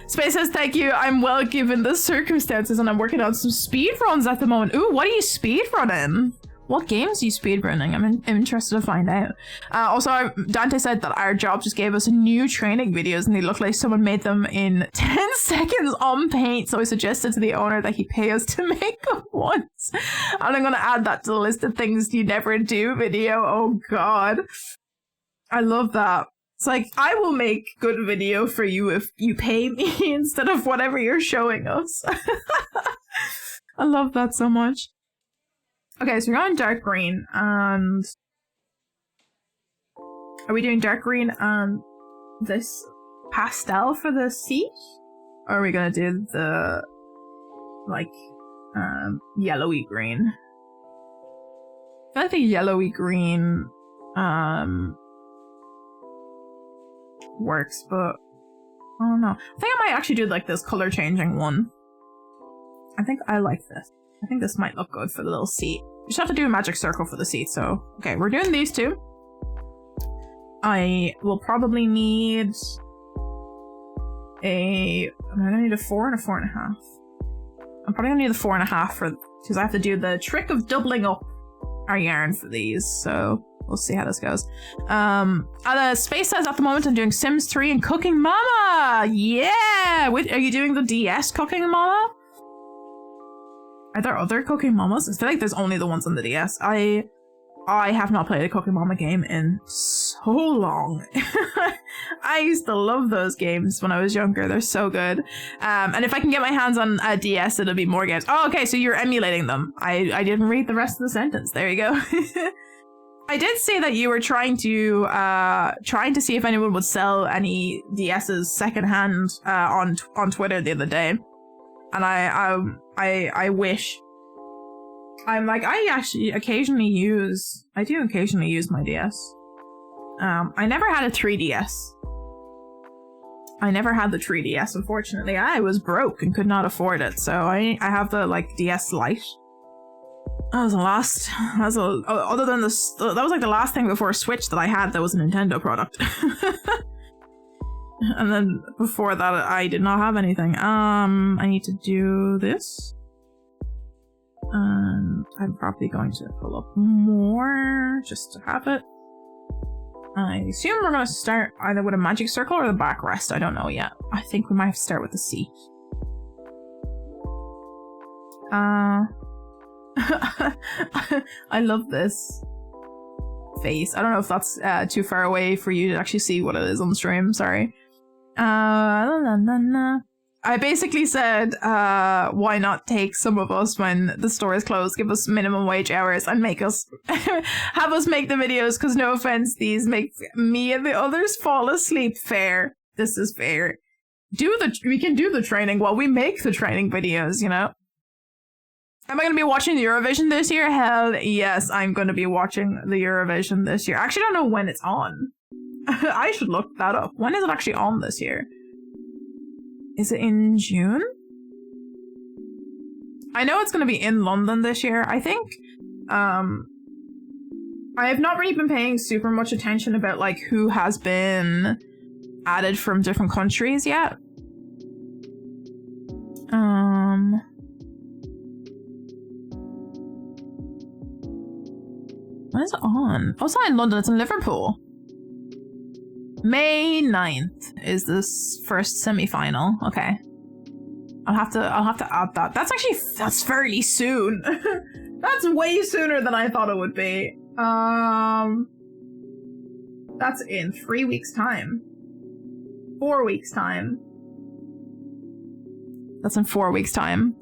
Space says, thank you. I'm well given the circumstances and I'm working on some speedruns at the moment. Ooh, what are you speedrunning? What games are you speedrunning? I'm interested to find out. Also, Dante said that our job just gave us new training videos and they look like someone made them in 10 seconds on Paint. So I suggested to the owner that he pay us to make them once. And I'm going to add that to the list of things you never do video. Oh God. I love that. It's like, I will make good video for you if you pay me instead of whatever you're showing us. I love that so much. Okay, so we're going dark green, and are we doing dark green and this pastel for the seat? Or are we gonna do the like yellowy green? I feel like the yellowy green works, but I don't know. I think I might actually do like this color changing one. I think I like this. I think this might look good for the little seat. We just have to do a magic circle for the seat, so... Okay, we're doing these two. I will probably need I'm gonna need a 4 and a 4.5. I'm probably gonna need the 4.5 for... because I have to do the trick of doubling up our yarn for these, so... We'll see how this goes. Space says at the moment I'm doing Sims 3 and Cooking Mama! Yeah! Wait, are you doing the DS Cooking Mama? Are there other Cooking Mamas? I feel like there's only the ones on the DS. I have not played a Cooking Mama game in so long. I used to love those games when I was younger. They're so good. And if I can get my hands on a DS, it'll be more games. Oh, okay, so you're emulating them. I didn't read the rest of the sentence. There you go. I did say that you were trying to see if anyone would sell any DS's secondhand on Twitter the other day, and I wish I'm like, I do occasionally use my DS. I never had a 3DS. I never had the 3DS, unfortunately. I was broke and could not afford it, so I have the, like, DS Lite. That was the last, other than this, that was like the last thing before Switch that I had that was a Nintendo product. And then before that, I did not have anything. I need to do this. And I'm probably going to pull up more just to have it. I assume we're going to start either with a magic circle or the backrest. I don't know yet. I think we might have to start with the seat. I love this face. I don't know if that's too far away for you to actually see what it is on the stream. Sorry. I basically said, why not take some of us when the store is closed, give us minimum wage hours and make us, have us make the videos, because no offense, these make me and the others fall asleep. Fair. This is fair. We can do the training while we make the training videos, you know? Am I going to be watching the Eurovision this year? Hell yes, I'm going to be watching the Eurovision this year. I actually don't know when it's on. I should look that up. When is it actually on this year? Is it in June? I know it's going to be in London this year. I think, I have not really been paying super much attention about, like, who has been added from different countries yet. When is it on? Oh, it's not in London, it's in Liverpool. May 9th is this first semi-final. Okay. I'll have to add that. That's fairly soon. That's way sooner than I thought it would be. That's in 3 weeks' time. 4 weeks' time. That's in 4 weeks' time.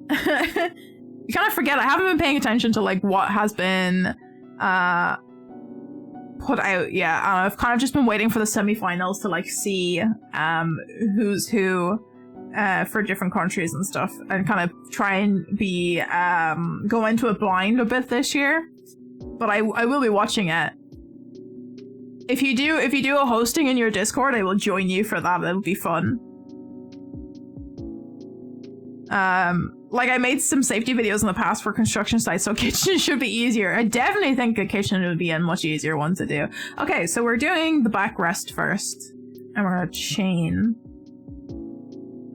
You kind of forget, I haven't been paying attention to, like, what has been put out yet. I've kind of just been waiting for the semi-finals to, like, see who's who for different countries and stuff, and kind of try and be go into it blind a bit this year. But I will be watching it. If you do a hosting in your Discord, I will join you for that. It'll be fun. Like, I made some safety videos in the past for construction sites, so kitchen should be easier. I definitely think a kitchen would be a much easier one to do. Okay, so we're doing the backrest first. And we're gonna chain.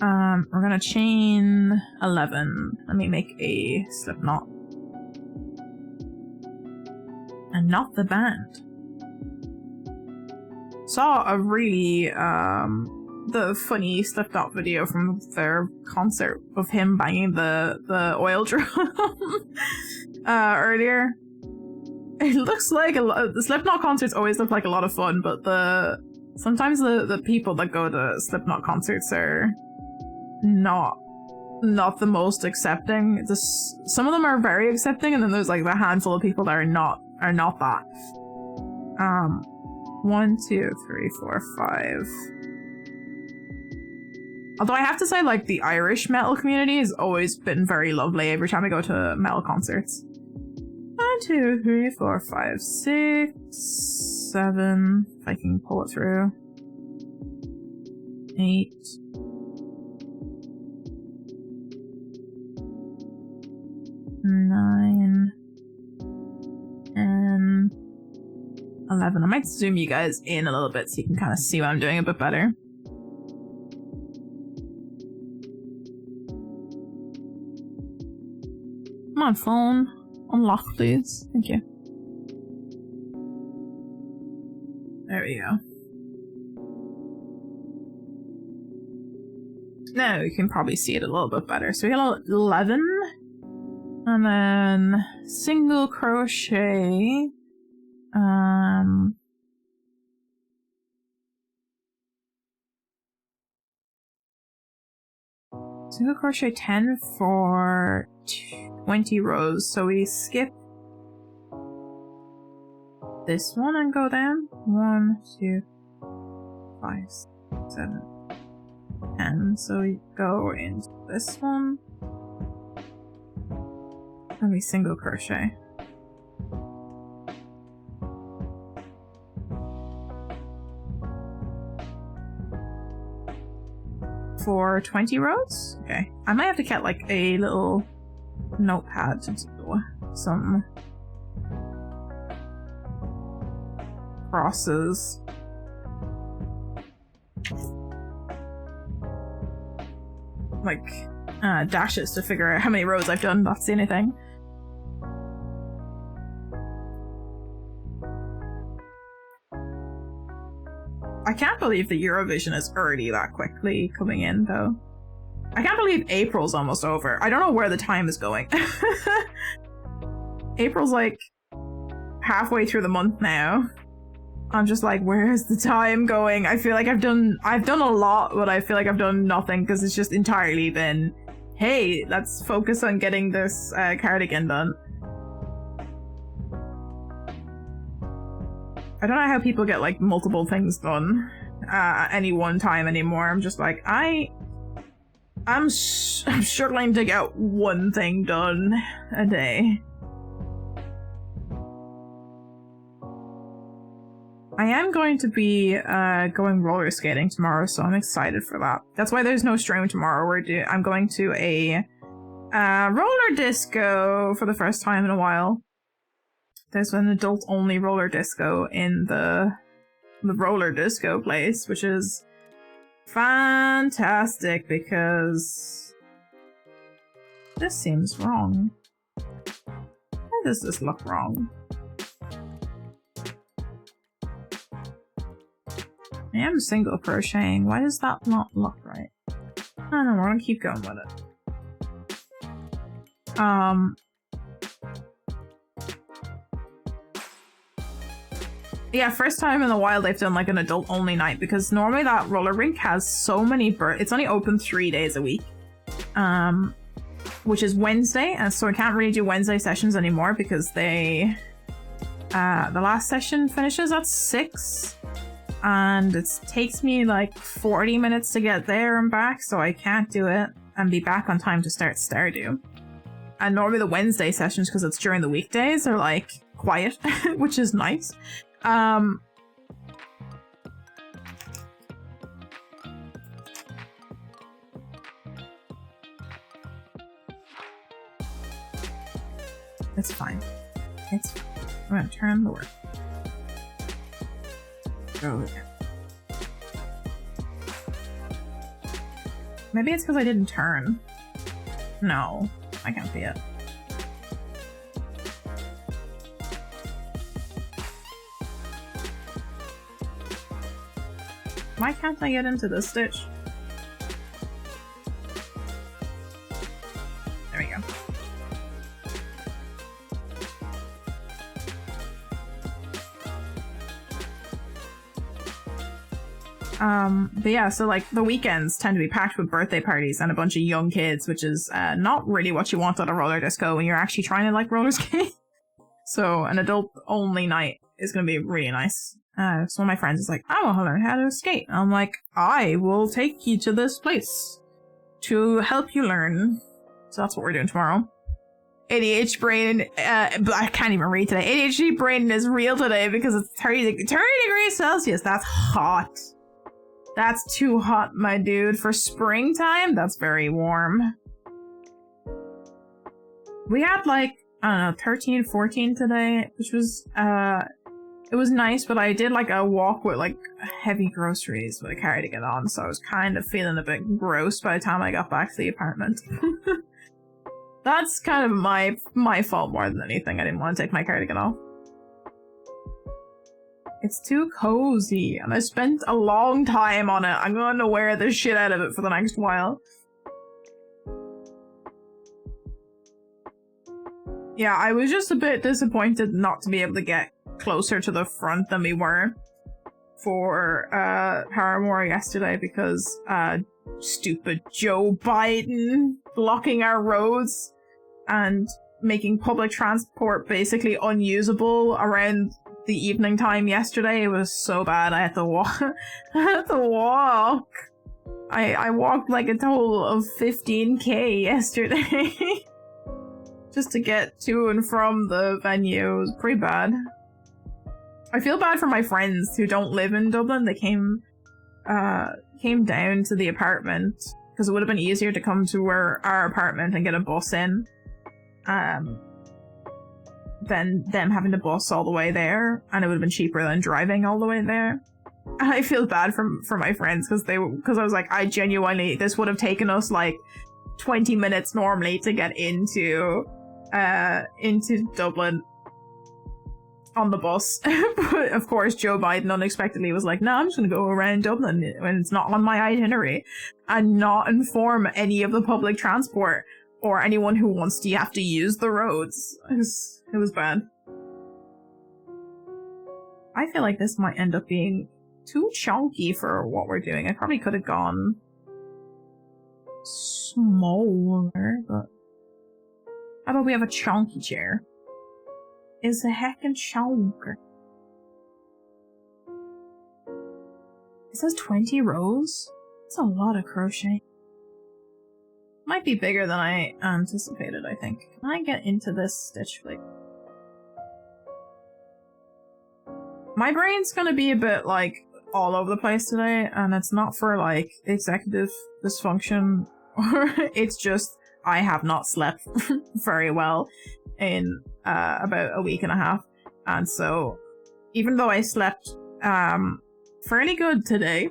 We're gonna chain 11. Let me make a slip knot. And not the band. Saw a really, the funny slipknot video from their concert of him banging the oil drum earlier. It looks like the Slipknot concerts always look like a lot of fun, but sometimes the people that go to Slipknot concerts are not the most accepting. Some of them are very accepting, and then there's like the handful of people that are not that. 1, 2, 3, 4, 5. Although I have to say, like, the Irish metal community has always been very lovely every time I go to metal concerts. 1, 2, 3, 4, 5, 6, 7. If I can pull it through. 8. 9. 10. 11. I might zoom you guys in a little bit so you can kind of see what I'm doing a bit better. Come on, phone. Unlock, please. Thank you. There we go. Now you can probably see it a little bit better. So we got 11. And then single crochet. Single crochet 10 for 20 rows. So we skip this one and go down. 1, 2, 5, 7, 10. So we go into this one. gonna be single crochet. For 20 rows? Okay. I might have to get like a little notepad to do some crosses. Like dashes to figure out how many rows I've done. That's the only thing. I can't believe the Eurovision is already that quickly coming in, though. I can't believe April's almost over. I don't know where the time is going. April's like halfway through the month now. I'm just like, where's the time going? I feel like I've done a lot, but I feel like I've done nothing because it's just entirely been, hey, let's focus on getting this cardigan done. I don't know how people get like multiple things done at any one time anymore. I'm just like, I'm struggling to get one thing done a day. I am going to be going roller skating tomorrow, so I'm excited for that. That's why there's no stream tomorrow. I'm going to a roller disco for the first time in a while. There's an adult-only roller disco in the roller disco place, which is fantastic because this seems wrong. Why does this look wrong? I am single crocheting. Why does that not look right? I don't know, we're gonna keep going with it. Yeah, first time in a while they've done like an adult only night because normally that roller rink has so many it's only open 3 days a week. Which is Wednesday, and so I can't really do Wednesday sessions anymore because the last session finishes at 6. And it takes me like 40 minutes to get there and back, so I can't do it and be back on time to start Stardew. And normally the Wednesday sessions, because it's during the weekdays, are like quiet, which is nice. It's fine. It's fine. I'm gonna turn the work. Go again. Maybe it's because I didn't turn. No, I can't be it. Why can't I get into this stitch? There we go. But yeah, so like the weekends tend to be packed with birthday parties and a bunch of young kids, which is not really what you want at a roller disco when you're actually trying to like roller skate. So an adult only night is going to be really nice. So one of my friends is like, I want to learn how to skate. I'm like, I will take you to this place to help you learn. So that's what we're doing tomorrow. ADHD brain, I can't even read today. ADHD brain is real today because it's 30 degrees Celsius. That's hot. That's too hot, my dude. For springtime, that's very warm. We had like, I don't know, 13, 14 today, which was, it was nice, but I did like a walk with like heavy groceries with a cardigan on, so I was kind of feeling a bit gross by the time I got back to the apartment. That's kind of my fault more than anything. I didn't want to take my cardigan off. It's too cozy, and I spent a long time on it. I'm going to wear the shit out of it for the next while. Yeah, I was just a bit disappointed not to be able to get closer to the front than we were for Paramore yesterday because stupid Joe Biden blocking our roads and making public transport basically unusable around the evening time yesterday. It was so bad. I had to walk. I walked like a total of 15k yesterday. just to get to and from the venue. It was pretty bad. I feel bad for my friends who don't live in Dublin. They came down to the apartment because it would have been easier to come to our apartment and get a bus in than them having to bus all the way there, and it would have been cheaper than driving all the way there. And I feel bad for my friends because I was like, I genuinely, this would have taken us like 20 minutes normally to get into Dublin on the bus. But of course Joe Biden unexpectedly was like, no, I'm just gonna go around Dublin when it's not on my itinerary and not inform any of the public transport or anyone who wants to have to use the roads. It was bad. I feel like this might end up being too chunky for what we're doing. I probably could have gone smaller, but how about we have a chunky chair? Is a heckin' chunker. It says 20 rows? That's a lot of crochet. Might be bigger than I anticipated, I think. Can I get into this stitch, please? My brain's gonna be a bit, like, all over the place today, and it's not for, like, executive dysfunction, or it's just I have not slept very well in about a week and a half, and so even though I slept fairly good today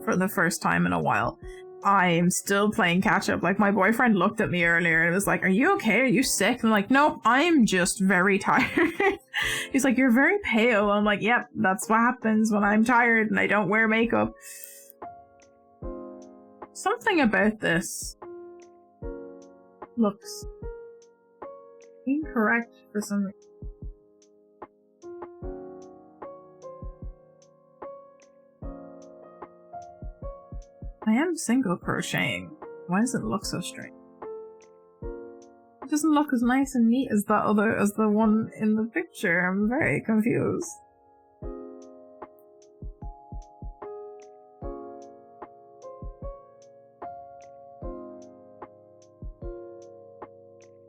for the first time in a while, I'm still playing catch up. Like, my boyfriend looked at me earlier and was like, are you okay? Are you sick? And I'm like, nope, I'm just very tired. He's like, you're very pale. I'm like, yep, that's what happens when I'm tired and I don't wear makeup. Something about this looks incorrect for some reason. I am single crocheting. Why does it look so strange? It doesn't look as nice and neat as the one in the picture. I'm very confused.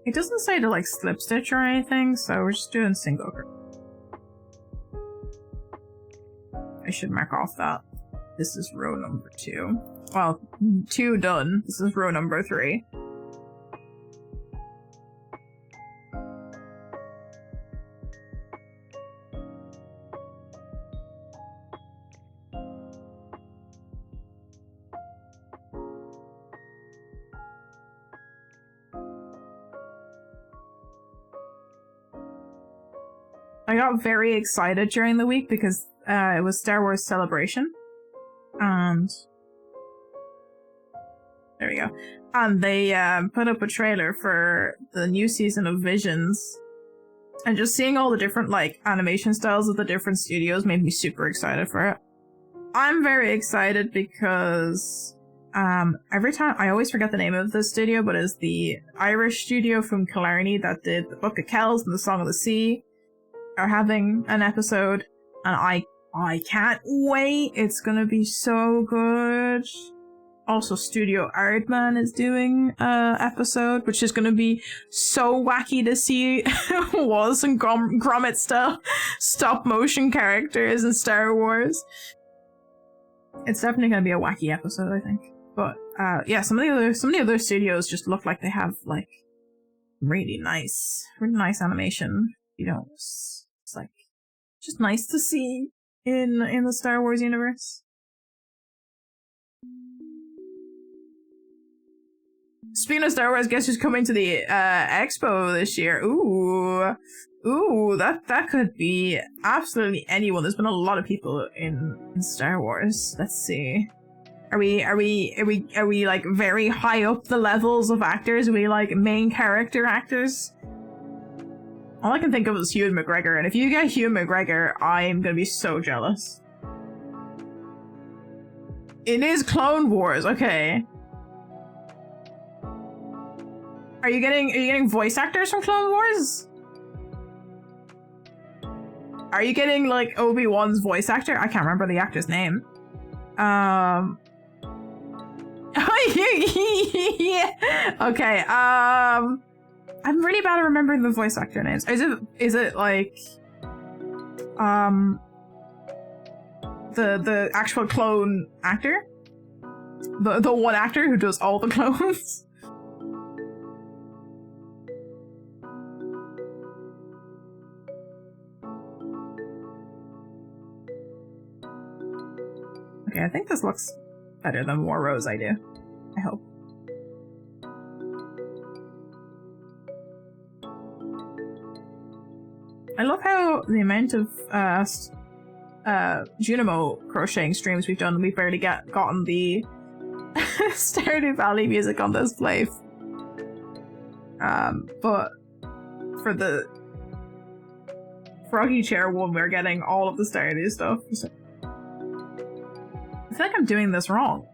It doesn't say to like slip stitch or anything, so we're just doing single crochet. I should mark off that. This is row number 2. Well, 2 done. This is row number 3. I got very excited during the week because it was Star Wars Celebration. And there we go. And they put up a trailer for the new season of Visions. And just seeing all the different like animation styles of the different studios made me super excited for it. I'm very excited because every time I always forget the name of the studio, but it's the Irish studio from Killarney that did the Book of Kells and the Song of the Sea are having an episode, and I can't wait. It's gonna be so good. Also, Studio Aardman is doing an episode, which is gonna be so wacky to see Wallace and Gromit style stop motion characters in Star Wars. It's definitely gonna be a wacky episode, I think. But yeah, some of the other studios just look like they have like really nice animation. You know, it's like just nice to see in the Star Wars universe. Speaking of Star Wars, guess who's coming to the expo this year? Ooh, that could be absolutely anyone. There's been a lot of people in Star Wars. Let's see. Are we like very high up the levels of actors? Are we like main character actors? All I can think of is Ewan McGregor, and if you get Ewan McGregor, I'm gonna be so jealous. It is Clone Wars, okay. Are you getting voice actors from Clone Wars? Are you getting like Obi-Wan's voice actor? I can't remember the actor's name. Yeah. Okay, I'm really bad at remembering the voice actor names. Is it like the actual clone actor? The one actor who does all the clones? Okay, I think this looks better the more rows I do. I hope. I love how the amount of Junimo crocheting streams we've done, we've barely gotten the Stardew Valley music on this play. But for the Froggy chair one, we're getting all of the Stardew stuff. I feel like I'm doing this wrong.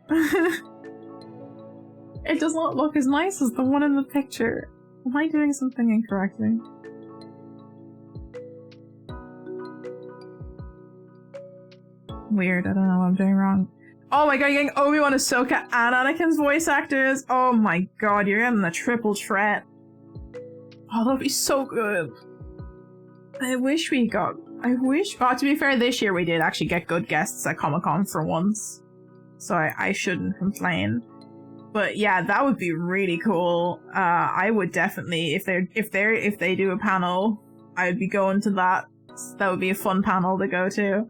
It does not look as nice as the one in the picture. Am I doing something incorrectly? Weird, I don't know what I'm doing wrong. Oh my god, you're getting Obi-Wan, Ahsoka, and Anakin's voice actors! Oh my god, you're getting the triple threat. Oh, that'd be so good. I wish we got... Oh, to be fair, this year we did actually get good guests at Comic-Con for once. So I shouldn't complain. But yeah, that would be really cool. I would definitely, if they do a panel, I would be going to that. That would be a fun panel to go to.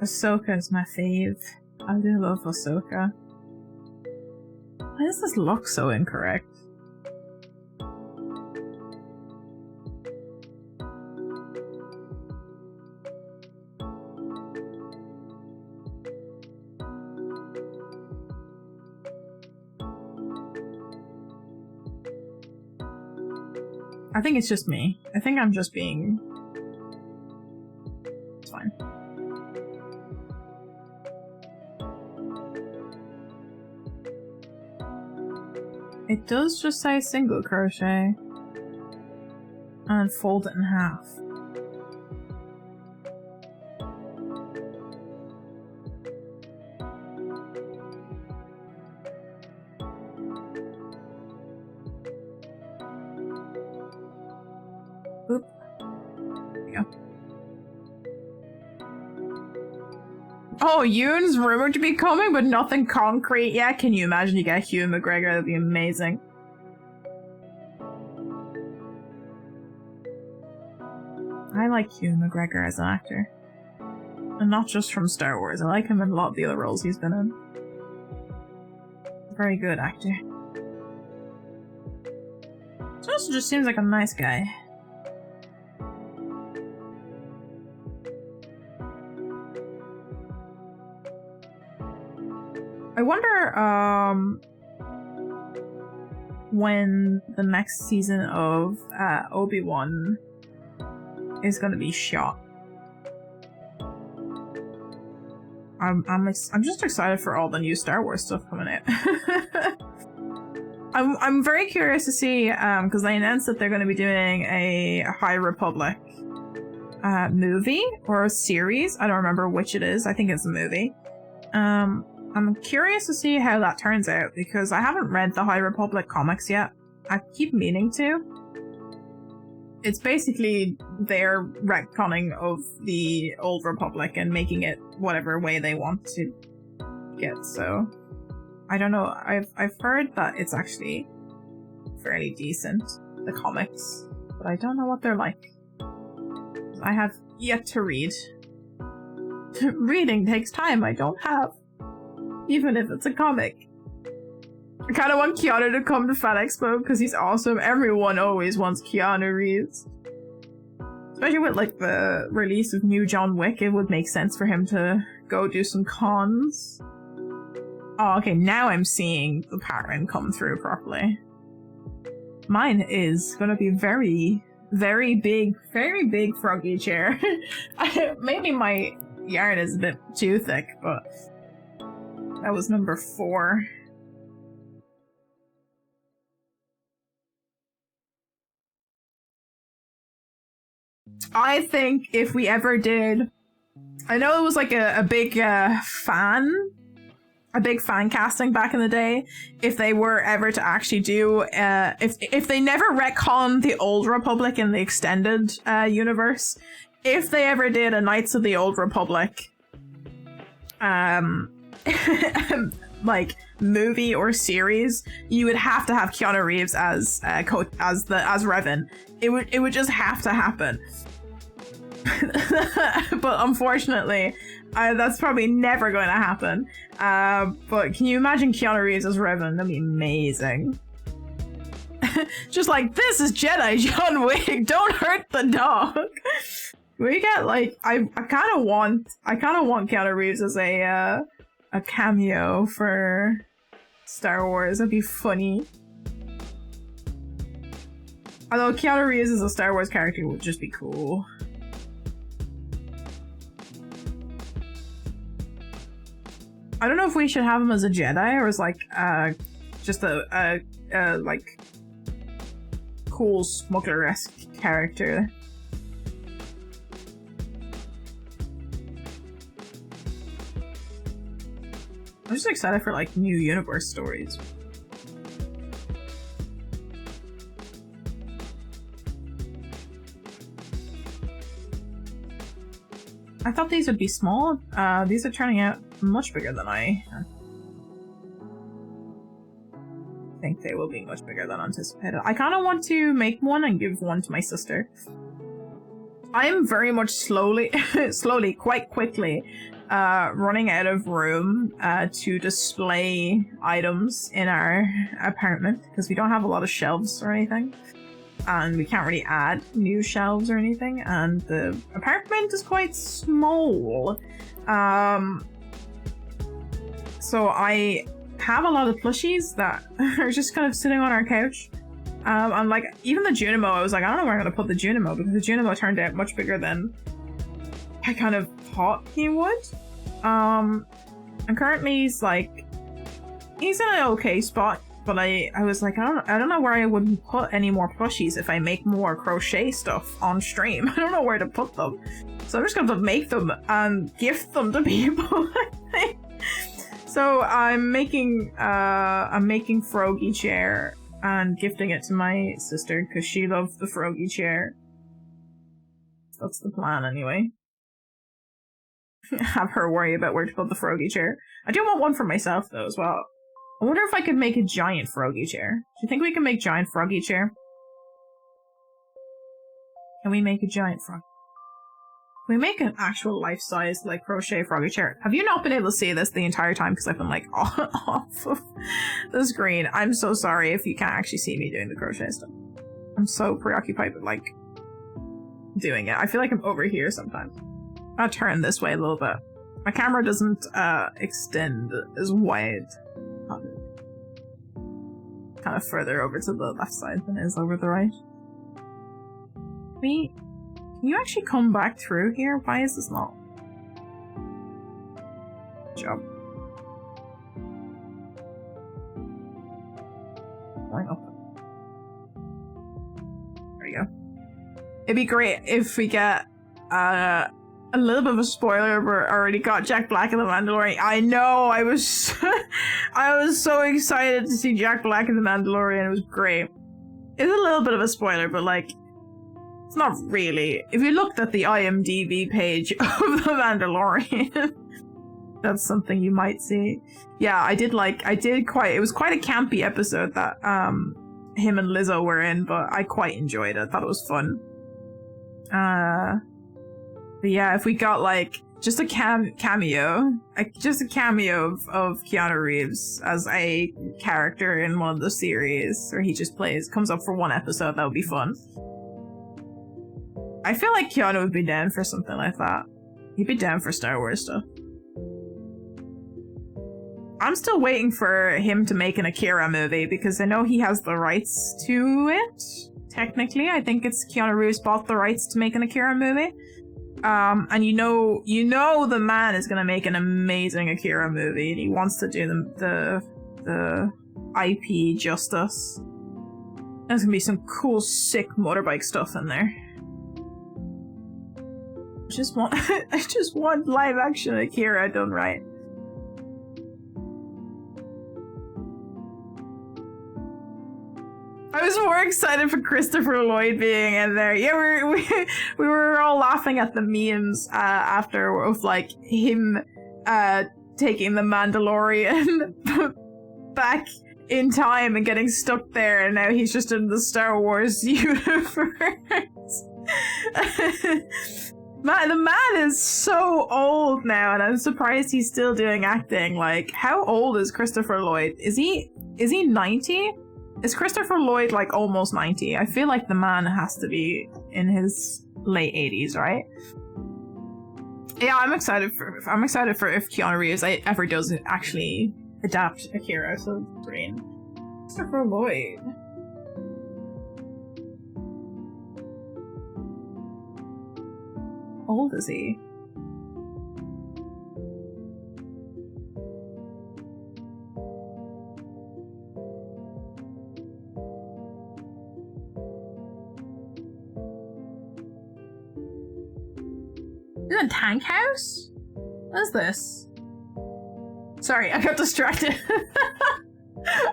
Ahsoka is my fave. I do love Ahsoka. Why does this look so incorrect? I think it's just me. I think I'm just being... It's fine. It does just say single crochet. And fold it in half. Oop. There we go. Oh, Ewan's rumored to be coming, but nothing concrete yet. Can you imagine you get Ewan McGregor? That'd be amazing. I like Ewan McGregor as an actor. And not just from Star Wars. I like him in a lot of the other roles he's been in. Very good actor. He also just seems like a nice guy. I wonder, when the next season of Obi-Wan is gonna be shot. I'm just excited for all the new Star Wars stuff coming out. I'm very curious to see, because they announced that they're going to be doing a High Republic movie or a series. I don't remember which it is. I think it's a movie. I'm curious to see how that turns out, because I haven't read the High Republic comics yet. I keep meaning to. It's basically their retconning of the Old Republic and making it whatever way they want to get, so... I don't know, I've heard that it's actually fairly decent, the comics, but I don't know what they're like. I have yet to read. Reading takes time I don't have. Even if it's a comic. I kind of want Keanu to come to Fan Expo because he's awesome. Everyone always wants Keanu Reeves. Especially with like the release of new John Wick, it would make sense for him to go do some cons. Oh, okay, now I'm seeing the pattern come through properly. Mine is gonna be very big Froggy chair. Maybe my yarn is a bit too thick, but that was number 4. I think if we ever did, I know it was like a big fan a big fan casting back in the day. If they were ever to actually do, if they never retconned the Old Republic in the extended universe, if they ever did a Knights of the Old Republic, like movie or series, you would have to have Keanu Reeves as Revan. It would just have to happen. But unfortunately, that's probably never going to happen. But can you imagine Keanu Reeves as Revan? That'd be amazing. Just like, this is Jedi John Wick. Don't hurt the dog. We get like, I kind of want Keanu Reeves as a cameo for Star Wars. That'd be funny. Although Keanu Reeves as a Star Wars character would just be cool. I don't know if we should have him as a Jedi or as like just a like cool smuggler-esque character. I'm just excited for like new universe stories. I thought these would be small. These are turning out much bigger than I think they will be much bigger than anticipated. I kind of want to make one and give one to my sister. I am very much slowly, quite quickly, running out of room to display items in our apartment because we don't have a lot of shelves or anything. And we can't really add new shelves or anything, and the apartment is quite small. So I have a lot of plushies that are just kind of sitting on our couch. And like, even the Junimo, I was like, I don't know where I'm gonna put the Junimo, because the Junimo turned out much bigger than I kind of thought he would. And currently he's in an okay spot. But I was like, I don't know where I would put any more plushies if I make more crochet stuff on stream. I don't know where to put them. So I'm just going to make them and gift them to people, I think. So I'm making Froggy chair and gifting it to my sister because she loves the Froggy chair. That's the plan anyway. Have her worry about where to put the Froggy chair. I do want one for myself though as well. I wonder if I could make a giant Froggy chair. Do you think we can make giant Froggy chair? Can we make a giant frog? Can we make an actual life-size, like, crochet Froggy chair? Have you not been able to see this the entire time because I've been, like, off of the screen? I'm so sorry if you can't actually see me doing the crochet stuff. I'm so preoccupied with, like, doing it. I feel like I'm over here sometimes. I'll turn this way a little bit. My camera doesn't extend as wide. Kind of further over to the left side than it is over the right. Can you actually come back through here? Why is this not? Good job. Going up. There you go. It'd be great if we get a little bit of a spoiler, we already got Jack Black in The Mandalorian. I know, I was so excited to see Jack Black in The Mandalorian. It was great. It's a little bit of a spoiler, but like, it's not really. If you looked at the IMDb page of The Mandalorian, that's something you might see. Yeah, it was quite a campy episode that him and Lizzo were in, but I quite enjoyed it. I thought it was fun. But yeah, if we got like just a cameo, just a cameo of Keanu Reeves as a character in one of the series, where he just comes up for one episode, that would be fun. I feel like Keanu would be down for something like that. He'd be down for Star Wars stuff. I'm still waiting for him to make an Akira movie because I know he has the rights to it. Technically, I think it's Keanu Reeves bought the rights to make an Akira movie. And you know the man is gonna make an amazing Akira movie, and he wants to do the IP justice. There's gonna be some cool, sick motorbike stuff in there. I just want live action Akira done right. I was more excited for Christopher Lloyd being in there. Yeah, we were all laughing at the memes after of like him taking the Mandalorian back in time and getting stuck there, and now he's just in the Star Wars universe. The man is so old now, and I'm surprised he's still doing acting. Like, how old is Christopher Lloyd? Is he 90? Is Christopher Lloyd like almost 90? I feel like the man has to be in his late 80s, right? Yeah, I'm excited for if Keanu Reeves ever does actually adapt Akira to the screen. Christopher Lloyd. How old is he? Is it a tank house? What is this? Sorry, I got distracted.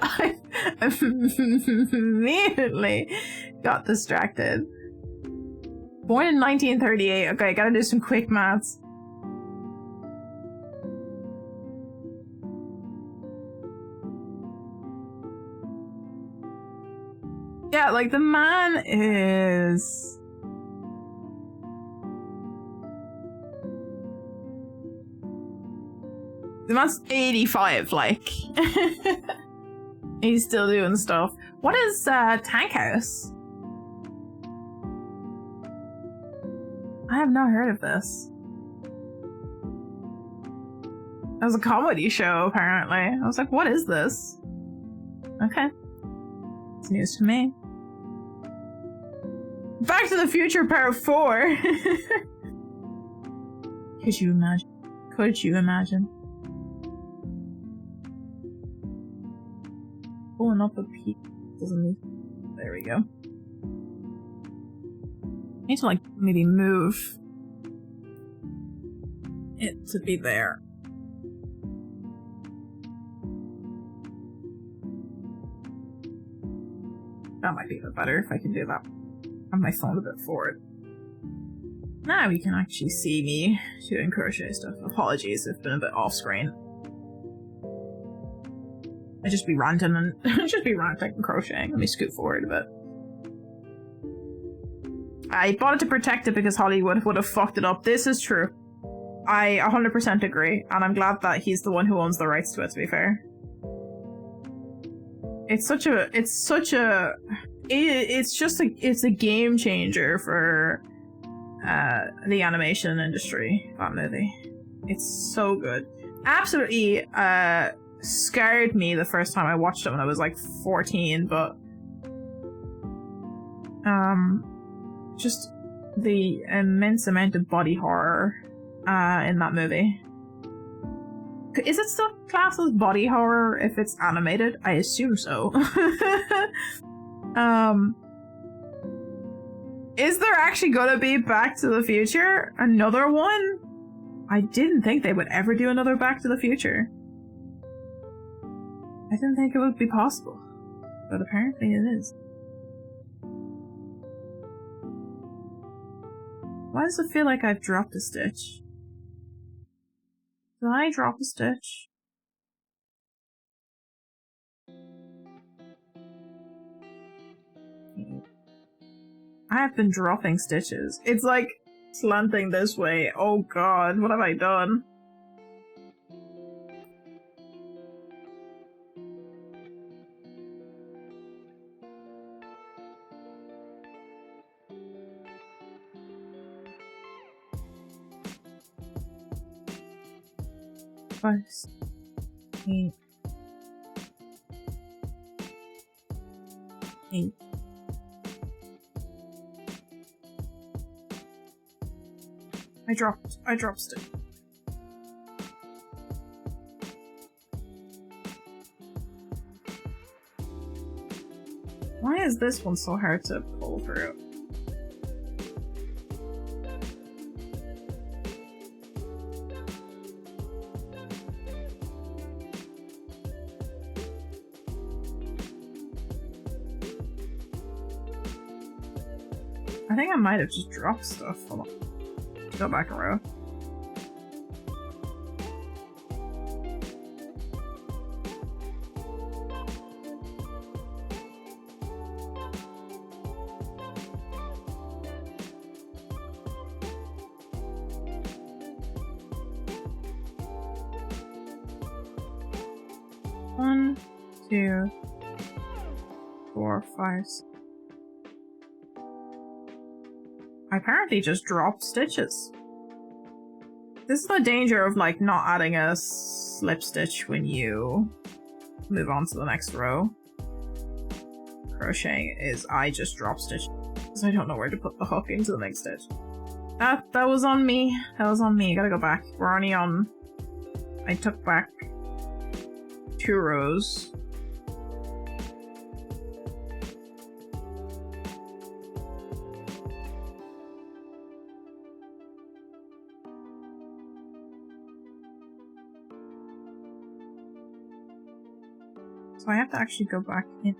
I immediately got distracted. Born in 1938. Okay, gotta do some quick maths. Yeah, like the man is... The man's 85, like. He's still doing stuff. What is Tank House? I have not heard of this. It was a comedy show, apparently. I was like, what is this? Okay. It's news to me. Back to the Future Part 4! Could you imagine? Could you imagine? Pulling up a peak. Doesn't need. There we go. I need to, like, maybe move it to be there. That might be a bit better if I can do that. Have my phone a bit forward. Now you can actually see me doing crochet stuff. Apologies, it's been a bit off screen. I just be ranting and and crocheting. Let me scoot forward a bit. I bought it to protect it because Hollywood would have fucked it up. This is true. I 100% agree, and I'm glad that he's the one who owns the rights to it, to be fair. It's a game changer for the animation industry, that movie. It's so good. Absolutely scared me the first time I watched it when I was like 14, but just the immense amount of body horror in that movie. Is it still classed as body horror if it's animated? I assume so. Is there actually gonna be Back to the Future? Another one? I didn't think they would ever do another Back to the Future. I didn't think it would be possible, but apparently it is. Why does it feel like I've dropped a stitch? Did I drop a stitch? I have been dropping stitches. It's like slanting this way. Oh god, what have I done? First, 8, 8. I dropped it. Why is this one so hard to pull through? I think I might have just dropped stuff. Hold on. Go back a row. One, two, 4, 5. I apparently just dropped stitches. This is the danger of like not adding a slip stitch when you move on to the next row. Crocheting is I just drop stitch because I don't know where to put the hook into the next stitch. That was on me. That was on me. Gotta go back. We're only on. I took back 2 rows. So I have to actually go back in.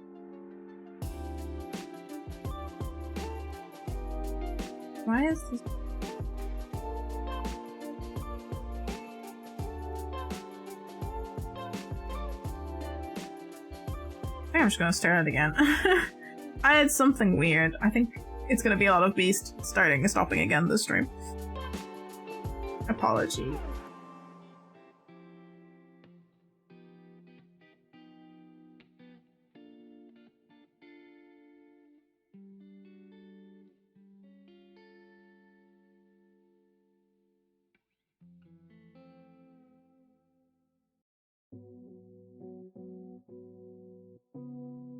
Why is this? I think I'm just gonna start it again. I had something weird. I think it's gonna be a lot of Beast starting and stopping again this stream. Apology.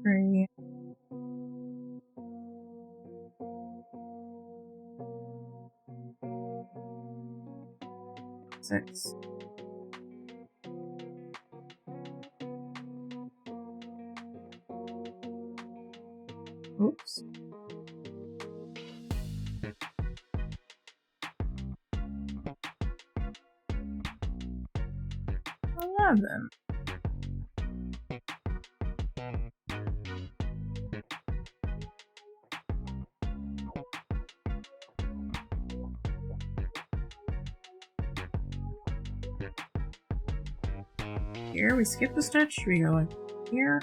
Three. Six. Oops. 11. Here we skip the stitch, we go like here.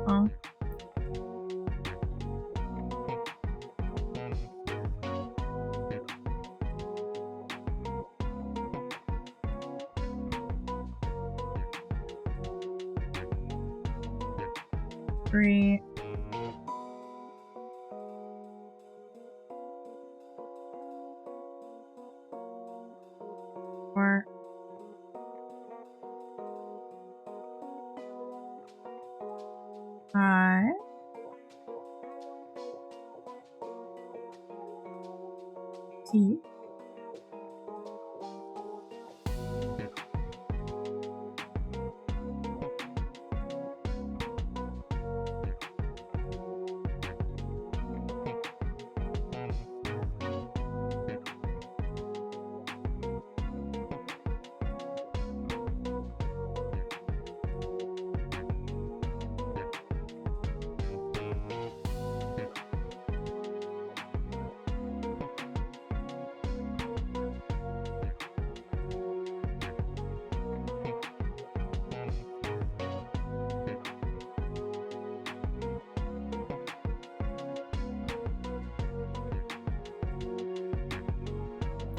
Oh. Three. Four. Five. T.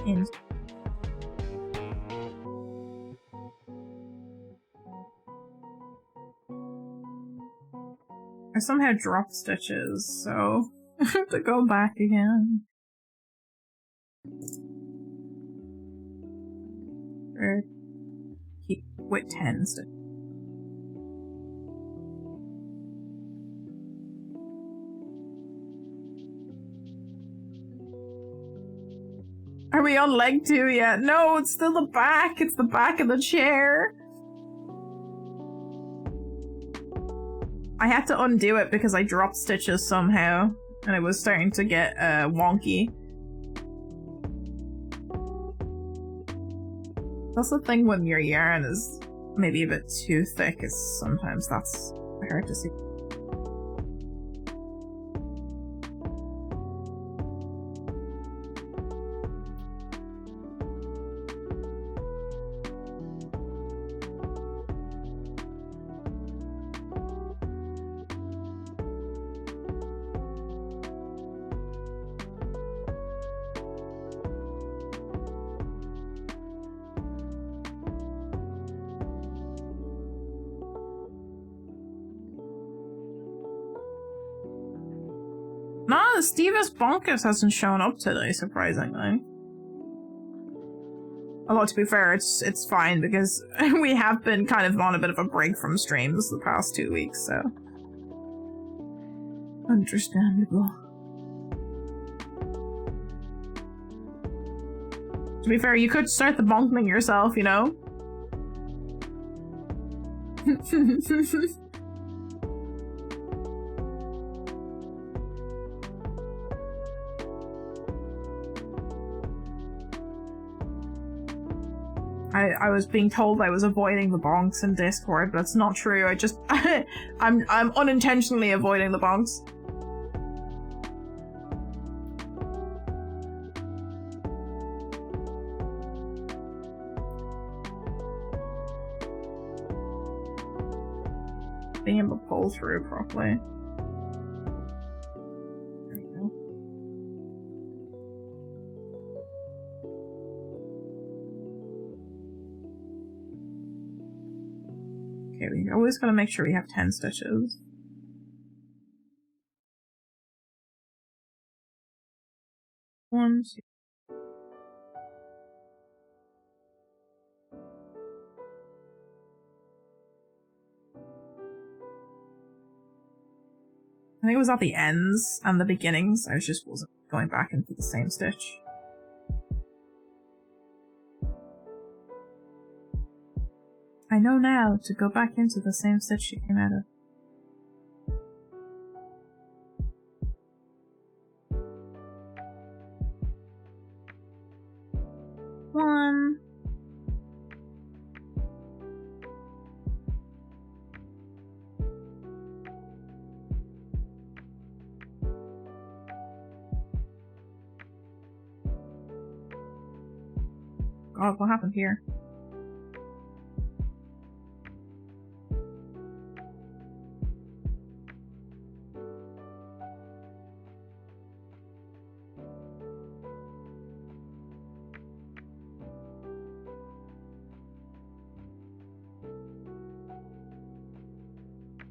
In. I somehow dropped stitches, so I have to go back again. Or keep with 10 stitches. Are we on leg 2 yet? No, it's still the back. It's the back of the chair. I had to undo it because I dropped stitches somehow, and it was starting to get wonky. That's the thing when your yarn is maybe a bit too thick, is sometimes that's hard to see. Stevis Bonkers hasn't shown up today, surprisingly. Although, to be fair, it's fine, because we have been kind of on a bit of a break from streams the past 2 weeks, so... Understandable. To be fair, you could start the bonkling yourself, you know? I was being told I was avoiding the bonks in Discord, but it's not true. I just I'm unintentionally avoiding the bonks. Being able to pull through properly. There we go. Okay, we always gotta make sure we have 10 stitches. One, two. I think it was at the ends and the beginnings. I just wasn't going back into the same stitch. I know now to go back into the same stitch you came out of. One. God, what happened here?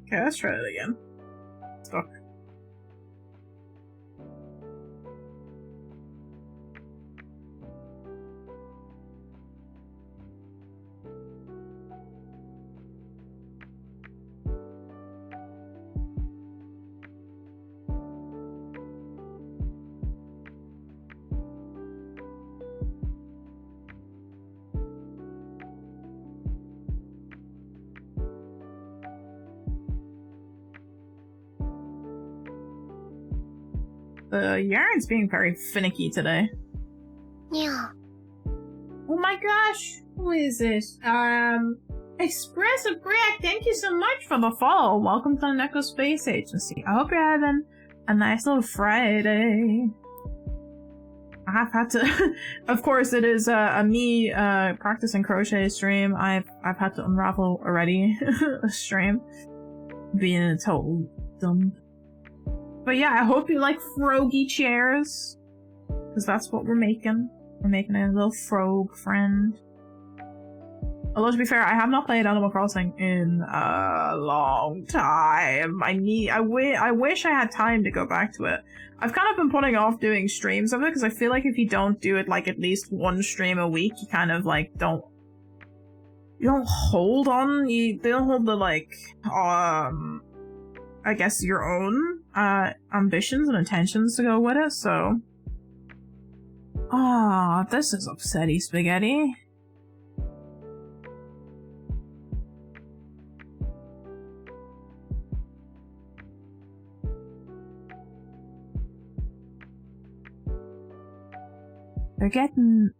Okay, let's try it again. Stuck. The yarn's being very finicky today. Yeah. Oh my gosh! Who is this? Expressive Greg, thank you so much for the follow. Welcome to the Neko Space Agency. I hope you're having a nice little Friday. I have had to... Of course, it is me practicing crochet stream. I've had to unravel already a stream. Being a total dumb. But yeah, I hope you like Froggy chairs. Because that's what we're making. We're making a little frog friend. Although to be fair, I have not played Animal Crossing in a long time. I wish I had time to go back to it. I've kind of been putting off doing streams of it because I feel like if you don't do it like at least one stream a week, you kind of like you don't hold the like I guess your own ambitions and intentions to go with it, so this is upsetty spaghetti. They're getting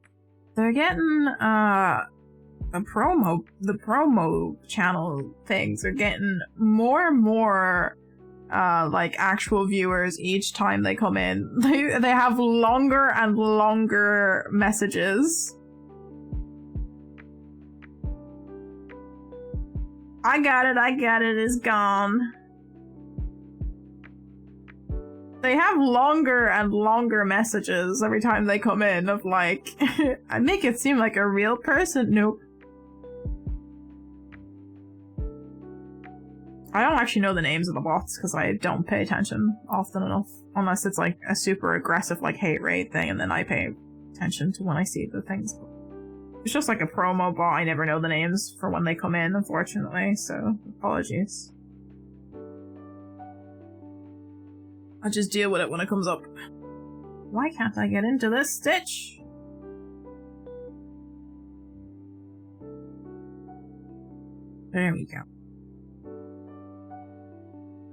the promo channel things are getting more and more like actual viewers each time they come in. They have longer and longer messages. I got it, it's gone. They have longer and longer messages every time they come in of like, I make it seem like a real person. Nope. I don't actually know the names of the bots because I don't pay attention often enough. Unless it's like a super aggressive like hate raid thing, and then I pay attention to when I see the things. It's just like a promo bot. I never know the names for when they come in, unfortunately, so apologies. I'll just deal with it when it comes up. Why can't I get into this stitch? There we go.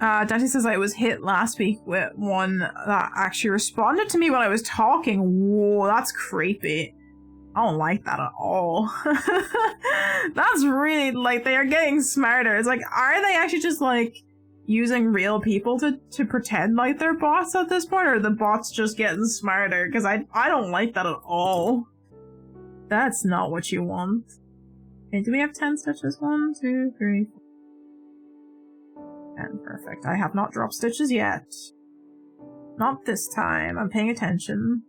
Dante says I was hit last week with one that actually responded to me when I was talking. Whoa, that's creepy. I don't like that at all. That's really, like, they are getting smarter. It's like, are they actually just, like, using real people to pretend like they're bots at this point? Or are the bots just getting smarter? Because I don't like that at all. That's not what you want. Okay, do we have 10 stitches? 1, 2, 3, 4. 10, perfect. I have not dropped stitches yet. Not this time. I'm paying attention.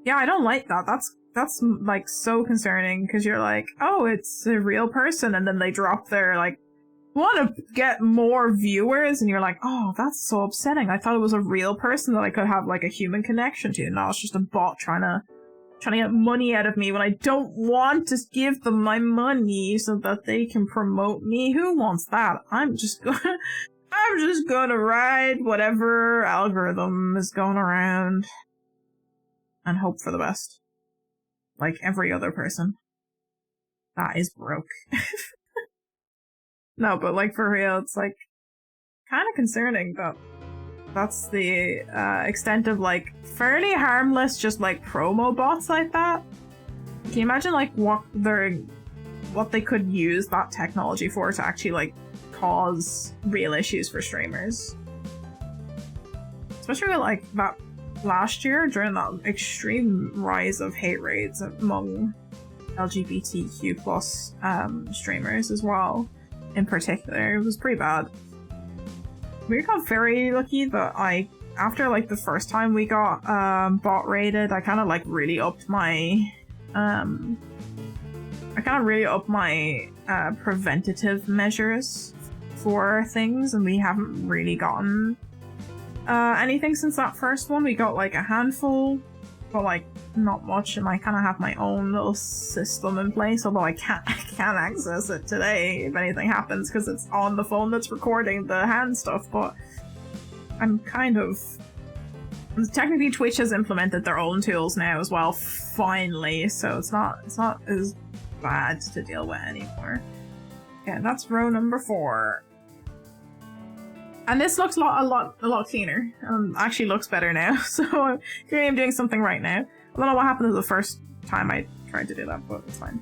Yeah, I don't like that. That's like so concerning because you're like, oh, it's a real person, and then they drop their like, want to get more viewers, and you're like, oh, that's so upsetting. I thought it was a real person that I could have like a human connection to. No, it's just a bot trying to get money out of me when I don't want to give them my money so that they can promote me. Who wants that? I'm just gonna ride whatever algorithm is going around and hope for the best. Like every other person. That is broke. No, but like for real, it's like kind of concerning that that's the extent of like fairly harmless, just like promo bots like that. Can you imagine like what they could use that technology for to actually like cause real issues for streamers? Especially like that last year during that extreme rise of hate raids among LGBTQ plus streamers as well. In particular, it was pretty bad. We got very lucky that after like the first time we got bot raided, I kind of like really upped my preventative measures for things, and we haven't really gotten anything since that first one. We got like a handful, but like not much, and I kind of have my own little system in place, although I can't access it today if anything happens because it's on the phone that's recording the hand stuff. But I'm kind of technically Twitch has implemented their own tools now as well, finally, so it's not as bad to deal with anymore. Yeah, that's row number 4. And this looks a lot cleaner. Actually looks better now. So here I'm doing something right now. I don't know what happened to the first time I tried to do that, but it's fine.